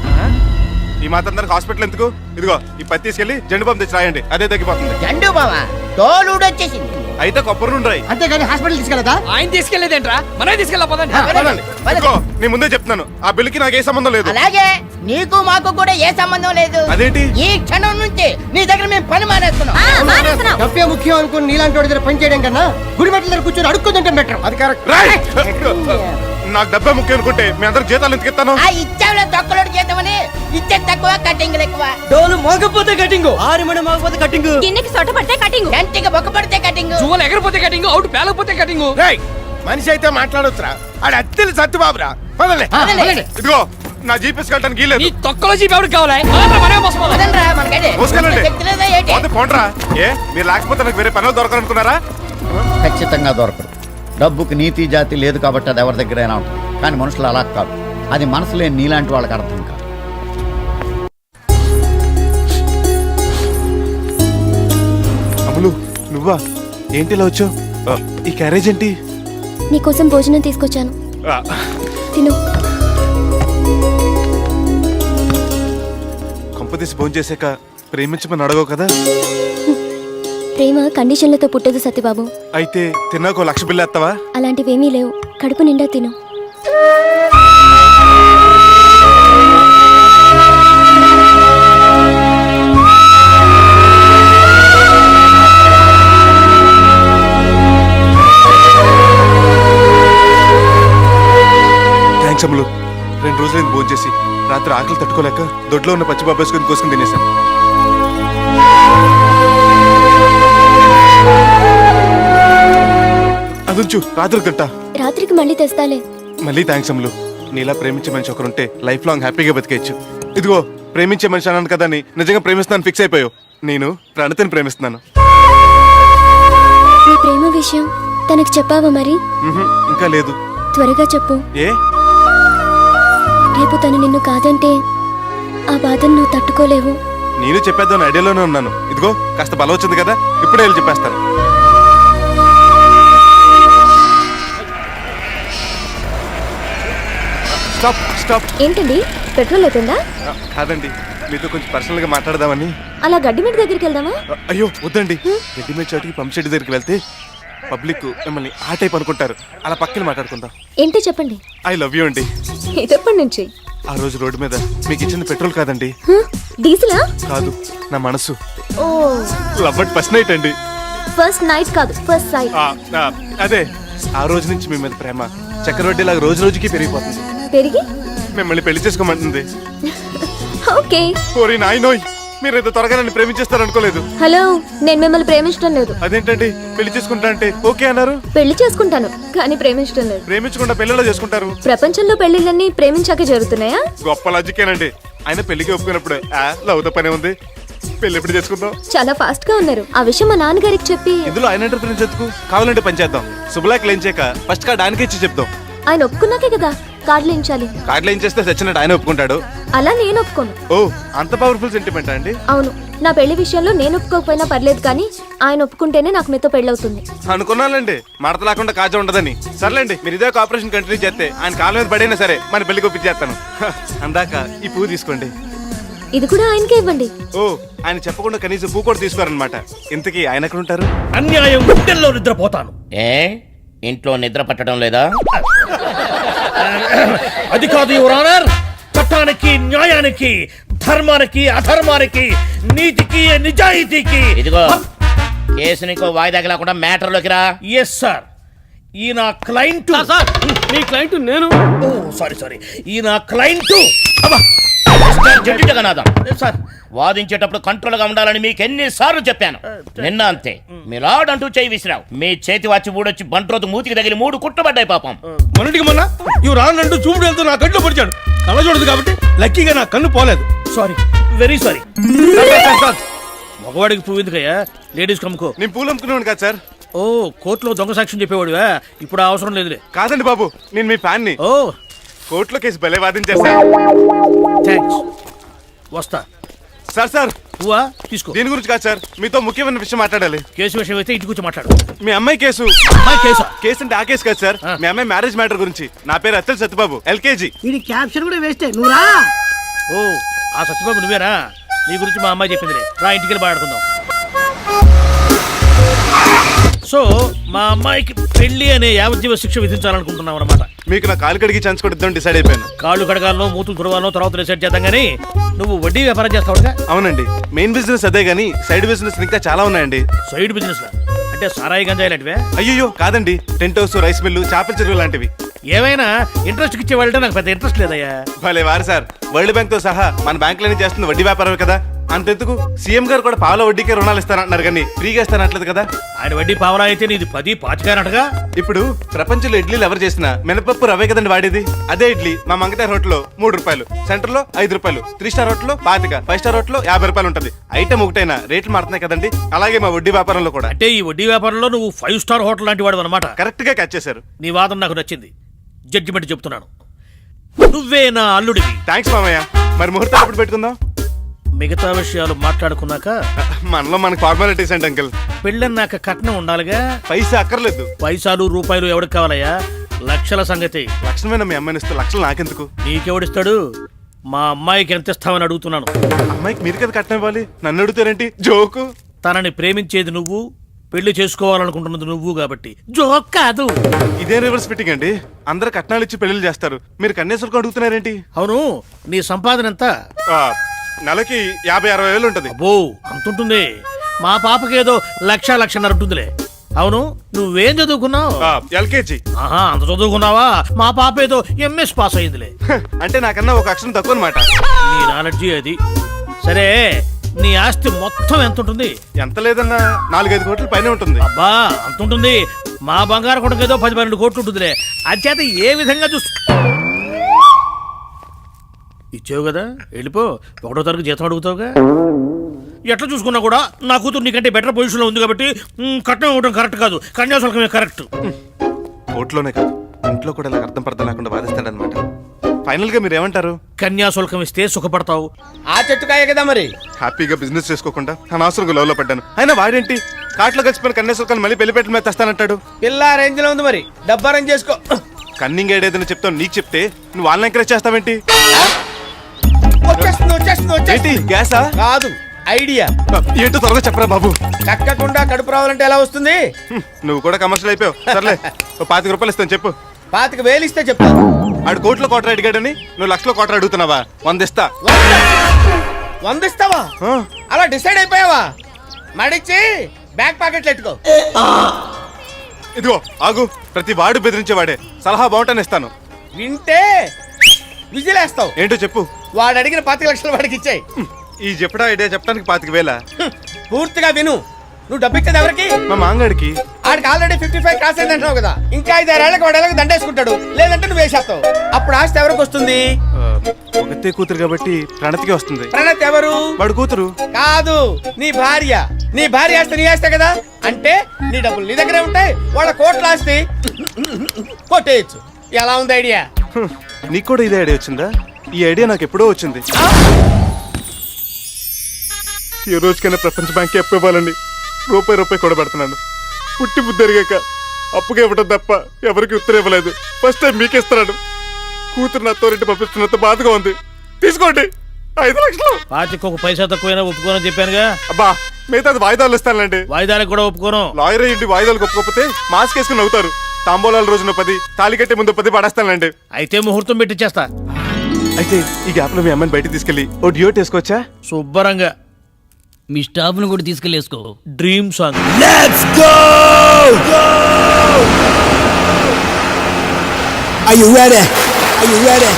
S7: ఈ మాత్రం హాస్పిటల్ ఎందుకు? ఇదిగో ఈ పత్తి తీసుకెళ్లి జెండు బాంబు తెచ్చి రాయండి, అదే తగ్గిపోతుంది.
S13: జెండు బామా తోలుడు వచ్చేసింది.
S7: అయితే కొబ్బరి నుండి రాయి.
S9: అంతేగాని హాస్పిటల్ తీసుకెళ్ళదా?
S4: ఆయన తీసుకెళ్లేదేంట్రా, మనమే తీసుకెళ్ళా పదండి.
S7: ఇదిగో నీ ముందే చెప్తున్నాను, ఆ బిల్లుకి నాకు ఏ సంబంధం లేదు.
S13: అలాగే నీకు మాకు కూడా ఏ సంబంధం లేదు.
S7: అదేంటి?
S13: ఈ క్షణం నుంచి నీ దగ్గర మేము పని మానేస్తున్నాం.
S9: డబ్బే ముఖ్యం అనుకుని నీలాంటి వాడి దగ్గర పని చేయడం కన్నా గుడి మెట్ల దగ్గర కూర్చొని అడుక్కుంటుంటాం బెటర్.
S5: అది కరెక్ట్.
S7: నాకు డబ్బే ముఖ్యం అనుకుంటే మీ అందరికి జీతాలు ఎందుకు ఇస్తాను?
S13: ఆ ఇచ్చావులే తొక్కలోడు చేద్దామని ఇచ్చే తక్కువ కటింగ్ ఎక్కువ.
S9: డోలు మోగపోతే కటింగ్, 6 మణి మోగపోతే కటింగ్,
S12: గిన్నెకి సొట్ట పడితే కటింగ్,
S13: గంటికి బొక్క పడితే కటింగ్,
S4: జువ్వలు ఎగరపోతే కటింగ్, అవుట్ పేలకపోతే కటింగ్.
S5: రేయ్, మనిషి అయితే మాట్లాడొచ్చురా. ఆడు అద్దెలు సత్యబాబురా. పదండి.
S7: ఇదిగో నా జీపీఎస్ కట్టడానికి
S4: నీ
S7: వీలేదు.
S4: తొక్కలో జీప్ ఎవరికి కావాలి? మనమే మోసపోవాలి.
S13: వదలరా, మనకంటే
S7: మోసుకెళ్ళండి.
S13: శక్తి లేదా ఏంటి?
S7: పోతే పోండ్రా. ఏ మీరు లేకపోతే నాకు వేరే పనులు దొరకాలనుకున్నారా?
S3: ఖచ్చితంగా దొరకదు. డబ్బుకి నీతి జాతి లేదు కాబట్టి అది ఎవరి దగ్గరైనా ఉంటుంది. కానీ మనుషులు అలా కాదు. అది మనసు లేని నీలాంటి వాళ్ళకి అర్థం కాదు.
S7: అమలు నువ్వా? ఏంటి ఇలా వచ్చావు? ఈ క్యారేజ్ ఏంటి?
S8: నీకోసం భోజనం తీసుకొచ్చాను, తిను.
S7: కొంపదీసి భోజనం చేశాక ప్రేమించమని అడగవు కదా?
S8: ప్రేమ కండిషన్లతో పుట్టదు సత్యబాబు.
S7: అయితే తిన్నాకో 1,00,000 బిల్లు ఎత్తావా?
S8: అలాంటివేమీ లేవు, కడుపు నిండా తిను.
S7: థ్యాంక్స్ అమ్ములు. 2 రోజులైంది భోజనం చేసి. రాత్రి ఆకలి తట్టుకోలేక దొడ్లో ఉన్న పచ్చి బాబేసుకొని కోసుకుని తినేశాను. అదుంచు, రాత్రికి తింటా.
S8: రాత్రికి మళ్ళీ తెస్తాలే.
S7: మళ్ళీ థ్యాంక్స్ అమ్ములు. నీలా ప్రేమించే మనిషి ఒకరుంటే లైఫ్ లాంగ్ హ్యాపీగా బతికేయచ్చు. ఇదిగో, ప్రేమించే మనిషి అన్నాను కదా అని నిజంగా ప్రేమిస్తున్నాను ఫిక్స్ అయిపోయావు. నేను ప్రణతిని ప్రేమిస్తున్నాను.
S8: ఈ ప్రేమ విషయం తనకు చెప్పావా మరి?
S7: ఇంకా లేదు.
S8: త్వరగా చెప్పు.
S7: ఏ?
S8: రేపు తను నిన్ను కాదంటే ఆ బాధను నువ్వు తట్టుకోలేవు.
S7: నేను చెప్పేద్దాం ఐడియాలోనే ఉన్నాను. ఇదిగో, కాస్త బలం వచ్చింది కదా, ఇప్పుడే వెళ్ళి చెప్పేస్తాను. Stop stop.
S8: ఏంటండి, పెట్రోల్ అయిపోయిందా?
S7: కాదండి, మీతో కొంచెం పర్సనల్ గా మాట్లాడదామని.
S8: అలా గడ్డిమీద దగ్గరికి వెళ్దామా?
S7: అయ్యో వద్దండి. రెడీమేడ్ చోటికి పంప్ షెడ్ దగ్గరికి వెళ్తే పబ్లిక్ మిమ్మల్ని ఆ టైప్ అనుకుంటారు. అలా పక్కన మాట్లాడుకుందాం.
S8: ఏంటో చెప్పండి.
S7: ఐ లవ్ యూ అండి.
S8: ఎప్పటి నుంచి?
S7: ఆ రోజు రోడ్డు మీద మీకు ఇచ్చింది పెట్రోల్ కాదండి,
S8: డీజిలా?
S7: కాదు, నా మనసు.
S8: ఓ,
S7: లవ్ అట్ ఫస్ట్ నైట్ అండి.
S8: ఫస్ట్ నైట్ కాదు, ఫస్ట్ సైట్.
S7: అదే, ఆ రోజు నుంచి మీ మీద ప్రేమ చక్రవడ్డీలాగా రోజు రోజుకి పెరిగిపోతుంది.
S8: పెరిగి
S7: మిమ్మల్ని పెళ్లి చేసుకోమంటుంది.
S8: ఓకే.
S7: ఓరి నాయనోయ్, మీరు ఏదో త్వరగా నన్ను ప్రేమించేస్తారనుకోలేదు.
S8: హలో, నేను మిమ్మల్ని ప్రేమించడం లేదు.
S7: అదేంటండి, పెళ్లి చేసుకుంటా అంటే ఓకే అన్నారు.
S8: పెళ్లి చేసుకుంటాను కానీ ప్రేమించడం లేదు.
S7: ప్రేమించకుండా పెళ్ళిలో చేసుకుంటారు.
S8: ప్రపంచంలో పెళ్లిళ్ళన్నీ ప్రేమించాకే జరుగుతున్నాయా?
S7: గొప్ప లాజికేనండి. ఆయన పెళ్లికి ఒప్పుకున్నప్పుడు లవ్తో పనే ఉంది, పెళ్లి ఎప్పుడు చేసుకుందాం.
S8: చాలా ఫాస్ట్ గా ఉన్నారు. ఆ విషయం మా నాన్నగారికి చెప్పి.
S7: ఇందులో ఆయన ఇంటర్ఫరెన్స్ ఎందుకు? కావాలంటే పని చేద్దాం. శుభలాకి లేం చేయక ఫస్ట్ కార్డ్ ఆయనకి ఇచ్చి చెప్దాం.
S8: ఆయన ఒప్పుకున్నాకే కదా కార్డులు వేయించాలి.
S7: కార్డులు ఏం చేస్తే చచ్చినట్టు ఆయన ఒప్పుకుంటాడు.
S8: అలా నేను ఒప్పుకోను.
S7: ఓ, అంత పవర్ఫుల్ సెంటిమెంట్ అండి.
S8: అవును, నా పెళ్లి విషయంలో నేను ఒప్పుకోకపోయినా పర్లేదు, కానీ ఆయన ఒప్పుకుంటేనే నాకు మీతో పెళ్ళవుతుంది.
S7: అనుకున్నానండి, మడత లేకుండా కాజా ఉండదని. సర్లేండి, మీరు ఇదే ఆపరేషన్ కంటిన్యూ చేస్తే ఆయన కాళ్ళ మీద పడైనా సరే మన పెళ్లికి ఒప్పించేస్తాను. అందాక ఈ పువ్వు తీసుకోండి.
S8: ఇది కూడా ఆయనకే ఇవ్వండి.
S7: ఓ, ఆయన చెప్పకుండా కనీసం పువ్వు కూడా తీసుకోరనమాట. ఇంతకీ ఆయన ఎక్కడ ఉంటారు?
S5: అన్యాయం గుండెల్లో నిద్రపోతాను.
S3: ఏ, ఇంట్లో నిద్ర పట్టడం లేదా?
S5: అది కాదు యువర్ ఆనర్. చట్టానికి, న్యాయానికి, ధర్మానికి, అధర్మానికి, నీతికి, నిజాయితీకి.
S3: ఇదిగో, కేసు నీకు వాయిదా లేకుండా మ్యాటర్లోకి రా.
S5: Yes sir. ఈ నా క్లయింట్.
S4: మీ క్లయింట్ నేను.
S5: Oh sorry. ఈ నా క్లయింట్.
S3: జడ్జి జగన్నాథం సార్, వాదించేటప్పుడు కంట్రోల్ గా ఉండాలని మీకు ఎన్నిసార్లు చెప్పాను. నిన్న అంతే, మీ లాడ్ అంటూ చేయి విసిరావు. మీ చేతి వచ్చి ఊడొచ్చి బంట్రోతు మూతికి తగిలి 3 కుట్టుబడ్డాయి పాపం.
S10: మొన్నటికి మొన్న ఇవి రానంటూ చూపుడు వెళ్తూ నా కళ్ళు పొడిచాడు. కళ్ళ చూడదు కాబట్టి లక్కీగా నా కన్ను పోలేదు.
S5: Sorry, very sorry. మగవాడికి పువ్వు ఎందుకయ్యా, లేడీస్ కమ్ముకో.
S7: నేను పూలు అమ్ముకున్నాను కదా సార్.
S5: ఓ, కోర్టులో దొంగ సాక్ష్యం చెప్పేవాడువా? ఇప్పుడు ఆ అవసరం లేదులే.
S7: కాదండి బాబు, నేను మీ ఫ్యాన్ ని.
S5: ఓ,
S7: కోర్టులో కేసు భలే వాదించేస్తా.
S5: థ్యాంక్స్. వస్తా.
S7: సార్
S5: పువ్వా తీసుకో.
S7: దీని గురించి కాదు సార్, మీతో ముఖ్యమైన విషయం మాట్లాడాలి.
S5: కేసు విషయం అయితే ఇంటికి వచ్చి మాట్లాడు.
S7: మీ అమ్మాయి కేసు.
S5: అమ్మాయి కేసా?
S7: కేసు అంటే ఆ కేసు కాదు సార్, మీ అమ్మాయి మ్యారేజ్ మ్యాటర్ గురించి. నా పేరు అత్తల్ సత్యబాబు, ఎల్కేజీ.
S9: ఇది క్యాప్షన్ కూడా వేస్తే నువ్వు రా.
S5: ఓ, ఆ సత్యబాబు నువ్వేనా? నీ గురించి మా అమ్మాయి చెప్పిందిలే. రా, ఇంటికి వెళ్ళి మాట్లాడుకుందాం. సో మా అమ్మాయికి పెళ్లి అనే యావజ్జీవ శిక్ష విధించాలనుకుంటున్నాం అన్నమాట.
S7: మీకు నా కాలు కడిగి ఛాన్స్ కూడా ఇద్దాం డిసైడ్ అయిపోయాను.
S5: కాళ్ళు కడగాలను, మూతులు తుడవాలను తర్వాత డిసైడ్ చేద్దాం. కానీ నువ్వు వడ్డీ వ్యాపారం చేస్తావుగా?
S7: అవునండి, మెయిన్ బిజినెస్ అదే గానీ సైడ్ బిజినెస్ ఇంకా చాలా ఉన్నాయండి.
S5: సైడ్ బిజినెస్ అంటే సారాయి గంజాయి లాంటివే?
S7: అయ్యో కాదండి, టెంట్ హౌస్, రైస్ మిల్లు, చేపల చెరువు లాంటివి.
S5: ఏమైనా ఇంట్రెస్ట్ ఇచ్చే వాళ్ళంటే నాకు పెద్ద ఇంట్రెస్ట్ లేదయ్యా.
S7: భలే వారు సార్, వరల్డ్ బ్యాంక్ తో సహా మన బ్యాంకులన్నీ చేస్తుంది వడ్డీ వ్యాపారమే కదా. అంతెందుకు సీఎం గారు కూడా పావుల వడ్డీకే రుణాలు ఇస్తానంటున్నారు, కానీ ఫ్రీగా ఇస్తానట్లేదు కదా.
S5: ఆయన వడ్డీ పావలా అయితే నీది 10, 25 అన్నట్టుగా.
S7: ఇప్పుడు ప్రపంచంలో ఇడ్లీలు ఎవరు చేసినా మినపప్పు రవే కదండి వాడేది. అదే ఇడ్లీ మా మంగతార్ హోటల్లో 3 రూపాయలు, సెంటర్ లో 5 రూపాయలు, 3 స్టార్ హోటల్లో 25, 5 స్టార్ హోటల్లో 50 రూపాయలు ఉంటది. ఐటమ్ ఒకటైనా రేట్లు మారుతున్నాయి కదండి. అలాగే మా వడ్డీ వ్యాపారంలో కూడా.
S5: అంటే ఈ వడ్డీ వ్యాపారంలో నువ్వు 5 స్టార్ హోటల్ లాంటి వాడు అనమాట.
S7: కరెక్ట్ గా క్యాచ్ చేశారు.
S5: నీ వాదన నాకు నచ్చింది. జడ్జిమెంట్ చెప్తున్నాను, నువ్వే నా అల్లుడివి.
S7: థ్యాంక్స్ మామయ్య. మరి ముహూర్తం ఎప్పుడు పెట్టుకుందాం?
S5: మిగతా విషయాలు మాట్లాడుకున్నాక.
S7: మనలో మనకు ఫార్మాలిటీస్ అండి అంకల్.
S5: పెళ్ళన్నాక కట్నం ఉండాలిగా.
S7: పైసా అక్కర్లేదు.
S5: పైసాలు రూపాయలు ఎవరికి కావాలయ్యా? లక్షల సంగతి.
S7: లక్షణమైన మీ అమ్మాయిని ఇస్తే లక్షలు నాకెందుకు?
S5: నీకెవడిస్తాడు? మా అమ్మాయికి ఎంత ఇస్తామని అడుగుతున్నాను.
S7: అమ్మాయికి మీరు కదా కట్నం ఇవ్వాలి, నన్ను అడుగుతారేంటి? జోకు.
S5: తనని ప్రేమించేది నువ్వు,
S15: పెళ్లి చేసుకోవాలనుకుంటున్నది నువ్వు కాబట్టి జోక్ కాదు.
S7: ఇదే రివర్స్ ఫిట్టింగ్ అండి. అందరు కట్నాలు ఇచ్చి పెళ్లిళ్ళు చేస్తారు, మీరు కన్యాశుల్కం అడుగుతున్నారేంటి?
S15: అవును, నీ సంపాదన ఎంత?
S7: నెలకి 50-60 వేలు ఉంటుంది.
S15: అబ్బో, అంతుంటుంది. మా పాపకేదో 1,00,00,000 ఉంటుందిలే. అవును, నువ్వేం చదువుకున్నావు?
S7: ఎల్కేజీ.
S15: ఆహా, అంత చదువుకున్నావా? మా పాప ఏదో ఎంఎస్ పాస్ అయిందిలే.
S7: అంటే నాకన్నా ఒక అక్షరం తక్కువ అనమాట.
S15: నీ నాలెడ్జి అది. సరే, నీ ఆస్తి మొత్తం ఎంత ఉంటుంది?
S7: ఎంత లేదన్నా 4-5 కోట్ల పైన ఉంటుంది.
S15: అబ్బా, అంత ఉంటుంది. మా బంగారు కొడుకు ఏదో 10-12 కోట్లు ఉంటుందిలే. అంచేత ఏ విధంగా ఇచ్చావు కదా, వెళ్ళిపో. 1వ తరగతి జీతం అడుగుతావుగా. ఎట్లా చూసుకున్నా కూడా నా కూతురు నీకంటే బెటర్ పొజిషన్ లో ఉంది కాబట్టి కట్నం ఇవ్వడం కరెక్ట్ కాదు, కన్యాశుల్కమే కరెక్ట్.
S7: కోర్టులోనే కాదు, ఇంట్లో కూడా ఇలా అర్థం పర్థం లేకుండా వాదిస్తాడనమాట. ఫైనల్ గా మీరు ఏమంటారు?
S15: కన్యాశుల్కం ఇస్తే సుఖపడతావు.
S5: ఆ చెట్టుకాయ కదా మరి.
S7: హ్యాపీగా బిజినెస్ చేసుకోకుండా అనవసరంగా లవ్ లో పడ్డాను. అయినా వాడేంటి కాట్లో కలిసిపోయిన కన్యాశుల్కాన్ని మళ్ళీ పెళ్లిపెట్టిన మీద తెస్తానంటాడు.
S5: పిల్ల రేంజ్ లో ఉంది మరి, డబ్బా అరేంజ్ చేసుకో.
S7: కన్నింగ్ ఏడేదని చెప్తావు, నీకు చెప్తే నువ్వు వాళ్ళని ఎంకరేజ్ చేస్తావేంటి?
S5: వచ్చేస్తుంది.
S7: గ్యాసా?
S5: కాదు, ఐడియా.
S7: ఏంటో త్వరగా చెప్పరా బాబు.
S5: కక్కకుండా కడుపు రావాలంటే ఎలా వస్తుంది?
S7: నువ్వు కూడా కమర్షియల్ అయిపోయావు. సర్లే, 25 రూపాయలు ఇస్తాను చెప్పు.
S5: 25,000 ఇస్తే చెప్తాను.
S7: ఆడు కోట్లో కోటర్ అడిగాడని నువ్వు 1,00,000 కోటర్ అడుగుతున్నావా? 100 ఇస్తా.
S5: 100 ఇస్తావా? అలా డిసైడ్ అయిపోయావా? మడిచి బ్యాక్ పాకెట్లు ఎట్టుకో.
S7: ఇదిగో ఆగు, ప్రతి వాడు బెదిరించేవాడే. సలహా బాగుంటాను ఇస్తాను.
S5: వింటే విజిలేస్తావు.
S7: ఏంటో చెప్పు.
S5: వాడు అడిగిన 25 లక్షలు వాడికి ఇచ్చాయి.
S7: ఈ చెప్పడా ఐడియా చెప్పడానికి 25,000.
S5: పూర్తిగా విను. నువ్వు డబ్బు ఇచ్చేది ఎవరికి?
S7: మా మాంగాడికి.
S5: ఆడికి ఆల్రెడీ 55 క్రాస్ అయింది అంటున్నావు కదా. ఇంకా 5-6 ఏళ్ళకి వాడు ఎలాగో దండేసుకుంటాడు. లేదంటే నువ్వు వేసేస్తావు. అప్పుడు ఆస్తి ఎవరికి వస్తుంది?
S7: ఒకతే కూతురు కాబట్టి ప్రణతికి వస్తుంది.
S5: ప్రణత్ ఎవరు?
S7: వాడు కూతురు
S5: కాదు, నీ భార్య. నీ భార్య ఆస్తి నీ ఆస్తి కదా. అంటే నీ డబ్బులు నీ దగ్గరే ఉంటాయి, వాళ్ళ కోట్ల ఆస్తి కొట్టేయచ్చు. ఎలా ఉంది ఐడియా?
S7: నీకు కూడా ఇదే ఐడియా వచ్చిందా? ఈ ఐడియా నాకు ఎప్పుడో వచ్చింది. ఏ రోజుకైనా ప్రపంచ బ్యాంక్కి అప్పు ఇవ్వాలండి రూపాయి కూడా పెడుతున్నాను. పుట్టి బుద్ధి ఎరిగాక అప్పుగా ఇవ్వడం తప్ప ఎవరికి ఉత్తరం ఇవ్వలేదు. ఫస్ట్ టైం మీకే ఇస్తున్నాడు. కూతురు నా తోరింటి పంపిస్తున్నంత బాధగా ఉంది. తీసుకోండి 5 లక్షలు.
S15: పాతికి ఒక పైసా తక్కువైనా ఒప్పుకోనని చెప్పానుగా.
S7: అబ్బా, మిగతాది వాయిదాలు ఇస్తానులేండి.
S15: వాయిదాలకు కూడా ఒప్పుకోను.
S7: లాయర్ అయ్యింది వాయిదాలకు ఒప్పుకోకపోతే మాస్క్ వేసుకుని అవుతారు. తాంబూలాల రోజున 10, తాళి కట్టే ముందు 10 పడేస్తానులేండి.
S15: అయితే ముహూర్తం పెట్టిచ్చేస్తా.
S7: అయితే ఈ గ్యాప్ లో మీ అమ్మని బయటకు తీసుకెళ్లి ఓ డ్యూట్ వేసుకోవచ్చా?
S15: శుభ్రంగా.
S14: మీ స్టాఫ్ ను కూడా తీసుకెళ్ళేసుకో.
S15: Dream song.
S11: Let's go! Are you ready? Are you ready?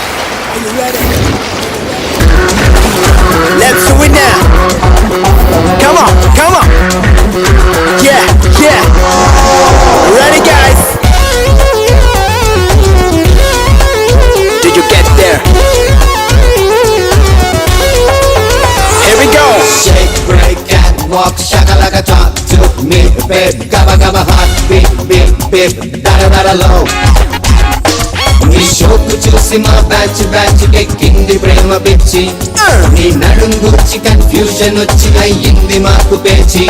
S11: Are you ready? Let's do it now. Come on, come on. Yeah, yeah. Ready, guys? Did you get there? Here we go.
S16: Shake, break, and walk, shaka like a talk to me, babe. Gabba gabba hot, beep, beep, beep, dada dada low. నీ షోకు చూసి మా batch ఎక్కింది ప్రేమ పిచ్చి. నీ నడుం గుచ్చి confusion వచ్చి అయ్యింది మాకు పేచి.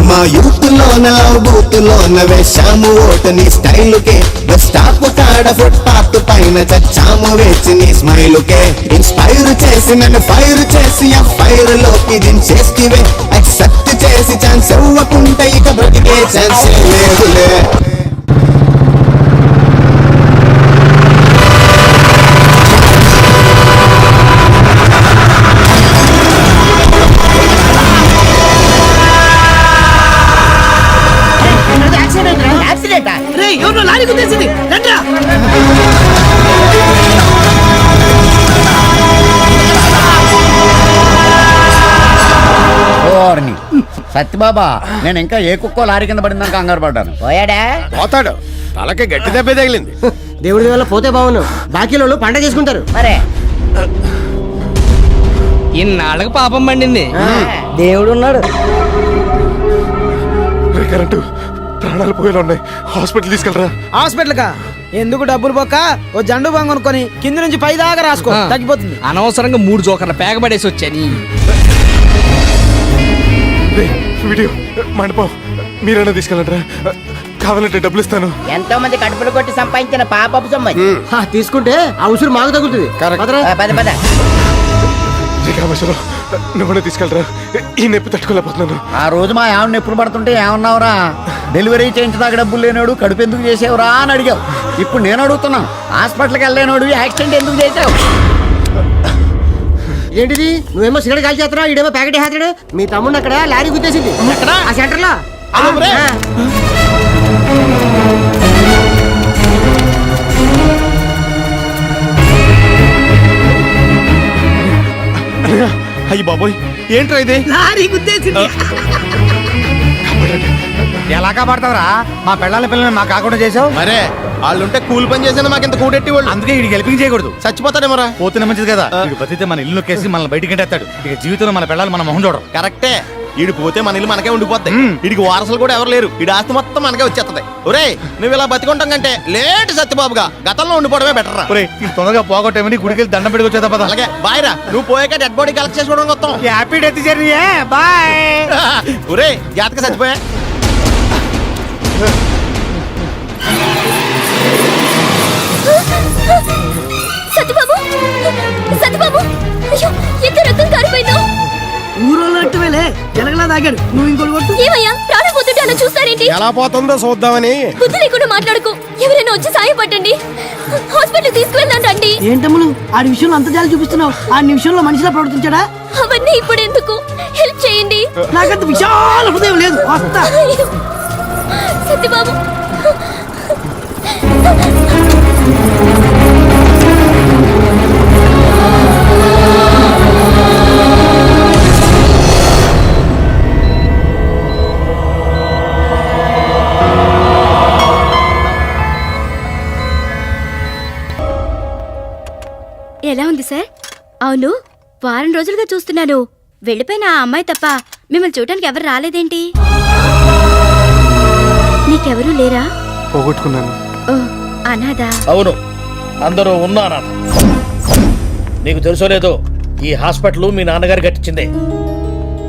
S16: మా యూత్ లోన బూత్ లోన వేశాము ఓటు నీ స్టైలుకే. బస్ స్టాప్ కాడ ఫుట్ పాత్ పైన చచ్చాము వేచి నీ స్మైలుకే. ఇన్స్పైర్ చేసి నన్ను ఫైర్ చేసి ఆ ఫైర్ లోకి దించేస్తివే. యాక్సెప్ట్ చేసి ఛాన్స్ ఇవ్వకుంటే ఇక బ్రతికే ఛాన్స్ లేదులే.
S3: సత్యబాబా, నేను ఇంకా ఏ కుక్కో లారీ కింద పడిందని కంగారు పడ్డాను.
S14: పోయాడా?
S5: పోతాడు. తలకి గట్టి దెబ్బ తగిలింది.
S13: దేవుడి వల్ల పోతే బావును. బాకీలో పంట చేసుకుంటారు.
S14: మరే ఇన్నాళ్ళకి పాపం పండింది.
S13: దేవుడు ఉన్నాడు.
S7: కరెంటు ప్రాణాలు పోయేలా ఉన్నాయి. హాస్పిటల్ తీసుకెళ్ళరా.
S13: హాస్పిటల్ కా? ఎందుకు డబ్బులు పోక ఓ జండు బాంగ్ కొనుక్కొని కింద నుంచి పై దాకా రాసుకో, తగ్గిపోతుంది.
S14: అనవసరంగా 3 జోకర్ల పేగబడేసి వచ్చాని.
S7: వీడియో మండపం మీరైనా తీసుకెళ్ళంటారా? కావాలంటే డబ్బులు ఇస్తాను.
S14: ఎంతో మంది కడుపులు కొట్టి సంపాదించిన పాపపు సొమ్ము
S13: తీసుకుంటే ఆ ఉసురు మాకు తగ్గుతుంది.
S14: పద పద.
S7: శ్రీకామేశ్వరం నువ్వు తీసుకెళ్ళరా ఈ నొప్పి తట్టుకోలేకపోతున్నాను.
S3: ఆ రోజు మా ఆవిడని ఎప్పుడు పడుతుంటే ఏమన్నావురా? డెలివరీ చేయించదాకా డబ్బులు లేనాడు, కడుపు ఎందుకు చేసేవరా అని అడిగావు. ఇప్పుడు నేను అడుగుతున్నాను, హాస్పిటల్కి వెళ్ళలేనాడు యాక్సిడెంట్ ఎందుకు చేసావు?
S13: ఏంటిది? నువ్వేమో సిగరెట్ కాల్ చేస్తున్నావు, ఈడేమో ప్యాకెట్ వేస్తాడు. మీ తమ్ముడు అక్కడ లారీ గుద్దేసింది. ఎక్కడ? ఆ సెంటర్ లో.
S7: అయ్యి బాబోయ్, ఏంట్రా ఇది?
S9: లారీ గుద్దేసింది. ఎలా కాపాడతావురా? మా పిల్లల్ని మా కాకుండా చేసావు.
S5: మరే వాళ్ళుంటే కూలి పని చేసినా మాకు ఇంత కూడెట్టి వాళ్ళు.
S9: అందుకే వీడికి హెల్పింగ్ చేయకూడదు.
S5: చచ్చిపోతాడేమరా?
S9: పోతున్న మంచిది కదా. వీడు బతితే మన ఇల్లు కేసి మనల్ని బయటికి ఎంటేస్తాడు. ఇక జీవితంలో మన పిల్లలు మన మొహం చూడరు.
S5: కరెక్టే. ఈడు పోతే మన ఇల్లు మనకే ఉండిపోతాయి. వీడికి వారసులు కూడా ఎవరు లేరు. వీడి ఆస్తి మొత్తం మనకే వచ్చేస్తుంది. ఒరే, నువ్వు ఇలా బతికుంటాం కంటే లేట్ సత్యబాబుగా గతంలో ఉండిపోవడమే బెటర్ రా.
S9: ఒరే, ఇది తొందరగా పోగొట్టేమని గుడికి వెళ్ళి దండం పెట్టుకు వచ్చేదా పద.
S5: అలాగే బాయ్ రా. నువ్వు పోయాక డెడ్ బాడీ కలెక్ట్ చేసుకోవడం మొత్తం.
S9: Happy death journey. బాయ్.
S5: ఒరే, జాతక చచ్చిపోయా.
S8: సత్యబాబు, సత్యబాబు, అయ్యో ఎంత రక్తం కారిపోయిందో.
S13: ఊరోళ్ళు అట్టువేలే జనగలా తాగాడు. నువ్వు ఇంకోటి కొట్టు.
S8: ఏమయ్యా, ప్రాణం పోతుంటే అలా చూస్తారేంటి?
S5: ఎలా పోతుందో చూద్దామని.
S8: బుద్ధి లేకుండా మాట్లాడుకో. ఎవరైనా వచ్చి సాయపడండి, హాస్పిటల్ తీసుకువెళ్దాం రండి.
S13: ఏంటమ్ములు ఆడి విషయంలో అంత జాలి చూపిస్తున్నావు? ఆ నిమిషంలో మనిషిలా ప్రవర్తించాడా?
S8: అవన్నీ ఇప్పుడు ఎందుకు? హెల్ప్ చేయండి.
S13: నాకంత విశాల హృదయం లేదు. వస్తా.
S8: సత్యబాబు, ఎలా ఉంది సార్? అవును, వారం రోజులుగా చూస్తున్నాను. వెళ్ళిపోయిన ఆ అమ్మాయి తప్ప మిమ్మల్ని చూడటానికి ఎవరు రాలేదేంటి? నీకెవరూ లేరా?
S7: పోగొట్టుకున్నాను.
S8: ఓ, అనాథా?
S15: అవును, అందరూ ఉన్నారా? నీకు తెలుసో లేదో, ఈ హాస్పిటల్ మీ నాన్నగారు కట్టించిందే.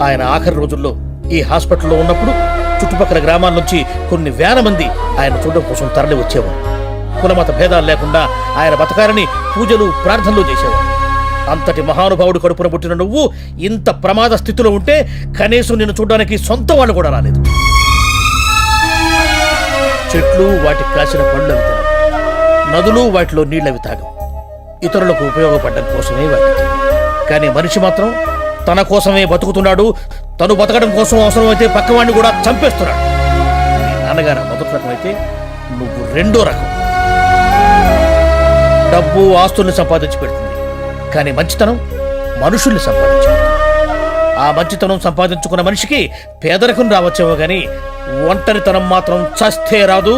S15: ఆయన ఆఖరి రోజుల్లో ఈ హాస్పిటల్లో ఉన్నప్పుడు చుట్టుపక్కల గ్రామాల నుంచి కొన్ని వేల మంది ఆయన చూడడం కోసం తరలి వచ్చేవారు. కులమత భేదాలు లేకుండా ఆయన బతకాలని పూజలు ప్రార్థనలు చేసేవారు. అంతటి మహానుభావుడు కడుపున పుట్టిన నువ్వు ఇంత ప్రమాద స్థితిలో ఉంటే కనీసం నిన్ను చూడడానికి సొంత వాళ్ళు కూడా రాలేదు. చెట్లు వాటికి కాసిన పళ్ళు అవి తినవు, నదులు వాటిలో నీళ్ళవి తాగవు. ఇతరులకు ఉపయోగపడడం కోసమే వాటి. కానీ మనిషి మాత్రం తన కోసమే బతుకుతున్నాడు. తను బతకడం కోసం అవసరమైతే పక్కవాడిని కూడా చంపేస్తున్నాడు. నీ నాన్నగారు మొదటి రకం అయితే నువ్వు రెండో రకం. డబ్బు ఆస్తుల్ని సంపాదించి పెడుతుంది, కానీ మంచితనం మనుషుల్ని సంపాదించి పెడుతుంది. ఆ మంచితనం సంపాదించుకున్న మనిషికి పేదరికం రావచ్చేమో గాని ఒంటరితనం మాత్రం చస్తే రాదు,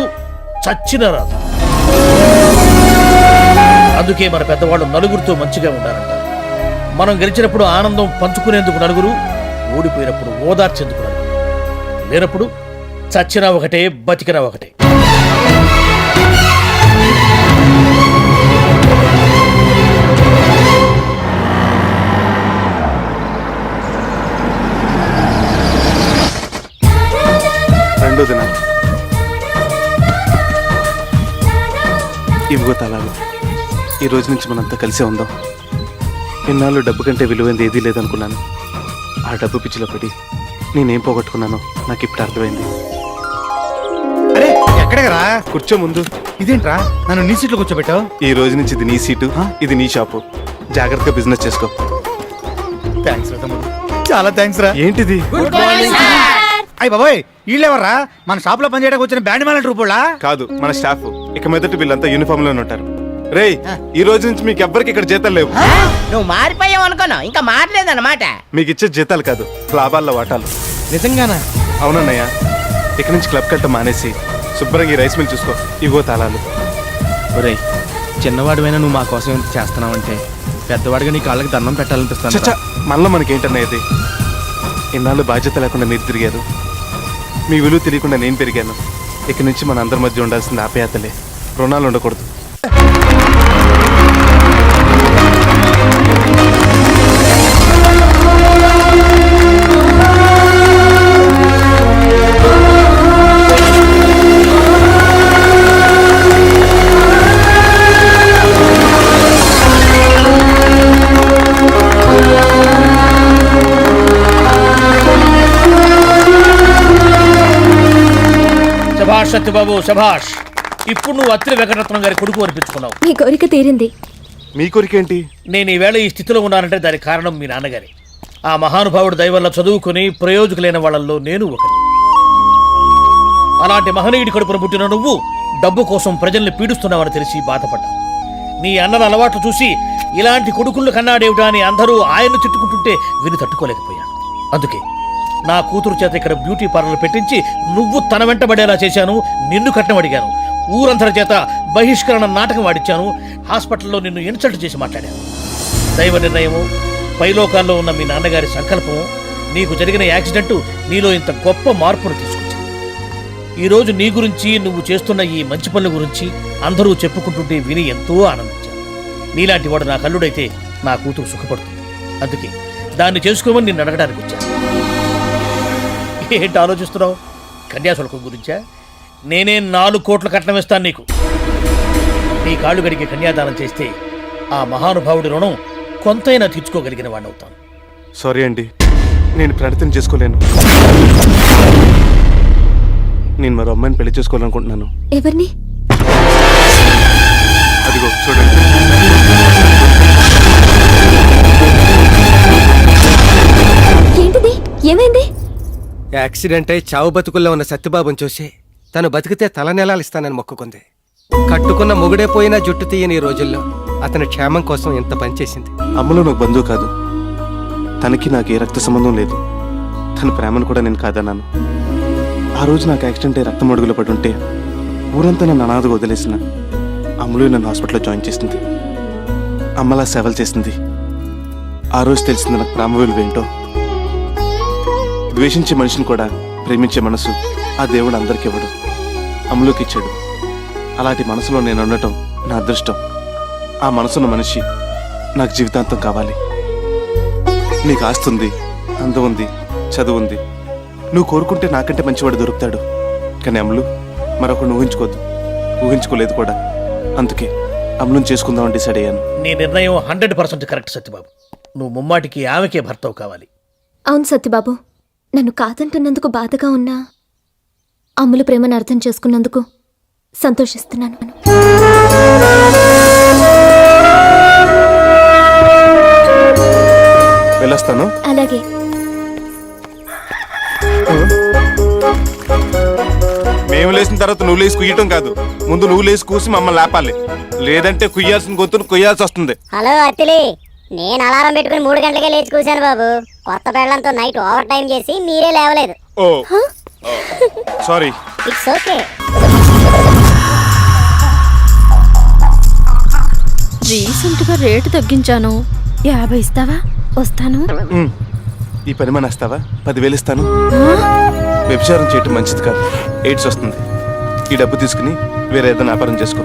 S15: చచ్చిన రాదు. అందుకే మన పెద్దవాళ్ళు నలుగురితో మంచిగా ఉండాలంటారు. మనం గెలిచినప్పుడు ఆనందం పంచుకునేందుకు నలుగురు, ఓడిపోయినప్పుడు ఓదార్చేందుకు నలుగురు, లేనప్పుడు చచ్చినా ఒకటే బతికినా ఒకటే.
S7: రెండో దినం ఇవిగో తాళాలు. ఈ రోజు నుంచి మనంతా కలిసే ఉందాం. ఇన్నాళ్ళు డబ్బు కంటే విలువైంది ఏదీ లేదనుకున్నాను. ఆ డబ్బు పిచ్చిలో పడి నేనేం పోగొట్టుకున్నానో నాకు ఇప్పుడు అర్థమైంది.
S9: అరే ఎక్కడరా?
S7: కూర్చో ముందు.
S9: ఇదేంట్రా నన్ను నీ సీట్లో కూర్చోబెట్టావు?
S7: ఈ రోజు నుంచి ఇది నీ సీటు, ఇది నీ షాపు. జాగ్రత్తగా బిజినెస్ చేసుకో.
S9: థ్యాంక్స్ రా తమ్ముడు, చాలా థ్యాంక్స్ రా.
S7: ఏంటిది?
S9: అయ్య బాబాయ్, వీళ్ళెవర్రా? మన షాప్ లో పనిచేయడానికి వచ్చిన బ్యాండ్ మేళ ట్రూపులా?
S7: కాదు, మన స్టాఫ్. ఇక మీదట వీళ్ళంతా యూనిఫామ్ లోనే ఉంటారు. రేయ్, ఈ రోజు నుంచి మీకు ఎవ్వరికి ఇక్కడ జీతాలు లేవు.
S14: నువ్వు మారిపోయావు అనుకోను, ఇంకా మారలేదన్నమాట.
S7: మీకు ఇచ్చే జీతాలు కాదు, లాభాల్లో వాటాలు.
S9: నిజంగానా?
S7: అవునన్నయ్య. ఇక నుంచి క్లబ్ కట్టం మానేసి శుభ్రంగా ఈ రైస్ మిల్ చూసుకో. ఇగో తాళాలు.
S17: ఒరేయ్, చిన్నవాడివైనా నువ్వు మా కోసం ఎంత చేస్తున్నావంటే పెద్దవాడిగా నీ కాళ్ళకి దండం పెట్టాలనిపిస్తాను.
S7: చచ్చా, మళ్ళీ మనకేంటన్నా ఇది? ఇన్నాళ్ళు బాధ్యత లేకుండా మీరు తిరిగారు, మీ విలువ తెలియకుండా నేను పెరిగాను. ఇక నుంచి మన అందరి మధ్య ఉండాల్సిన ఆప్యాయతలే, రుణాలు ఉండకూడదు.
S15: శభాష్ సత్యబాబు శభాష్. ఇప్పుడు నువ్వు అత్రి వెంకటరత్నం గారి కొడుకు అనిపించుకున్నావు.
S8: మీ కోరిక తీరింది.
S7: మీ కోరికేంటి?
S15: నేను ఈవేళ ఈ స్థితిలో ఉన్నానంటే దానికి కారణం మీ నాన్నగారి. ఆ మహానుభావుడు దయ వల్ల చదువుకుని ప్రయోజకులైన వాళ్ళల్లో నేను ఒకటి. అలాంటి మహనీయుడి కడుపున పుట్టిన నువ్వు డబ్బు కోసం ప్రజల్ని పీడిస్తున్నావని తెలిసి బాధపడ్డా. నీ అన్నల అలవాట్లు చూసి ఇలాంటి కొడుకుళ్ళు కన్నాడేమిటా అని అందరూ ఆయన్ను తిట్టుకుంటుంటే విని తట్టుకోలేకపోయాను. అందుకే నా కూతురు చేత ఇక్కడ బ్యూటీ పార్లర్ పెట్టించి నువ్వు తన వెంటబడేలా చేశాను. నిన్ను కట్నం అడిగాను. ఊరంతరి చేత బహిష్కరణ నాటకం ఆడిచ్చాను. హాస్పిటల్లో నిన్ను ఇన్సల్ట్ చేసి మాట్లాడాను. దైవ నిర్ణయము, పైలోకాల్లో ఉన్న మీ నాన్నగారి సంకల్పము, నీకు జరిగిన యాక్సిడెంట్ నీలో ఇంత గొప్ప మార్పును తీసుకొచ్చింది. ఈరోజు నీ గురించి, నువ్వు చేస్తున్న ఈ మంచి పనుల గురించి అందరూ చెప్పుకుంటుంటే విని ఎంతో ఆనందించాను. నీలాంటి వాడు నా కల్లుడైతే నా కూతురు సుఖపడుతుంది. అందుకే దాన్ని చేసుకోమని నిన్ను అడగడానికి వచ్చాను. ఏంటి ఆలోచిస్తున్నావు? కన్యాశుల్కం గురించా? నేనే 4 కోట్ల కట్నం ఇస్తాను నీకు. నీ కాళ్ళు గడికి కన్యాదానం చేస్తే ఆ మహానుభావుడి రుణం కొంతైనా తీర్చుకోగలిగిన వాడినవుతాను.
S7: సారీ అండి, నేను ప్రణతిని చేసుకోలేను. నేను మరో అమ్మాయిని పెళ్లి చేసుకోవాలనుకుంటున్నాను.
S8: ఎవరిని?
S7: అదిగో చూడండి.
S8: ఏంటిది? ఏమైంది?
S10: యాక్సిడెంట్ అయి చావు బతుకుల్లో ఉన్న సత్యబాబుని చూసి తను బతికితే తలనెలాలు ఇస్తానని మొక్కుకుంది. కట్టుకున్న మొగుడే పోయినా జుట్టు తీయని ఈ రోజుల్లో అతని క్షేమం కోసం ఎంత పనిచేసింది.
S7: అమ్మలో నాకు బంధువు కాదు. తనకి నాకు ఏ రక్త సంబంధం లేదు. తన ప్రేమను కూడా నేను కాదన్నాను. ఆ రోజు నాకు యాక్సిడెంట్ అయి రక్తం అడుగులో పడి ఉంటే ఊరంతా నన్ను అనాథగా వదిలేసిన అమ్మలు నన్ను హాస్పిటల్లో జాయిన్ చేసింది. అమ్మలా సేవలు చేసింది. ఆ రోజు తెలిసింది నాకు ప్రేమ విలువ ఏంటో. ద్వేషించే మనిషిని కూడా ప్రేమించే మనసు ఆ దేవుడు అందరికి ఇవ్వడు, అమ్మలోకి ఇచ్చాడు. అలాంటి మనసులో నేను ఉండటం నా అదృష్టం. ఆ మనసున్న మనిషి నాకు జీవితాంతం కావాలి. నీకు ఆస్తి ఉంది, అందం ఉంది, చదువు ఉంది. నువ్వు కోరుకుంటే నాకంటే మంచివాడు దొరుకుతాడు. కానీ అమ్ములు మరొకరిని ఊహించుకోలేదు కూడా. అందుకే అమ్ములను చేసుకుందామని డిసైడ్ అయ్యాను.
S15: నీ నిర్ణయం 100% కరెక్ట్ సత్యబాబు. నువ్వు ముమ్మాటికి ఆమెకే భర్తవు కావాలి.
S8: అవును సత్యబాబు, నన్ను కాదంటున్నందుకు బాధగా ఉన్నా అమ్ముల ప్రేమను అర్థం చేసుకున్నందుకు సంతోషిస్తున్నాను.
S7: వెళ్ళొస్తాను.
S8: అలాగే.
S7: మేము లేచిన తర్వాత నువ్వు లేచి కుయ్యటం కాదు, ముందు నువ్వు లేచి కూసి మమ్మల్ని లేపాలి. లేదంటే కుయ్యాల్సిన గొంతును కుయ్యాల్సి వస్తుంది.
S18: హలో అత్తిలి, నేను అలారం పెట్టుకుని 3 గంటలకే లేచి కూర్చాను బాబు. కొత్త పెళ్ళంతో నైట్ ఓవర్ టైం చేసి మీరే లేవలేదు.
S7: ఓ సారీ.
S18: It's okay.
S8: రీసెంట్ గా రేటు తగ్గించాను. 50 ఇస్తావా? వస్తాను.
S7: ఈ పని మానేస్తావా? 10,000 ఇస్తాను. వ్యభిచారం చేయటం మంచిది కాదు, ఎయిడ్స్ వస్తుంది. ఈ డబ్బు తీసుకుని వేరే ఏదైనా వ్యాపారం చేసుకో.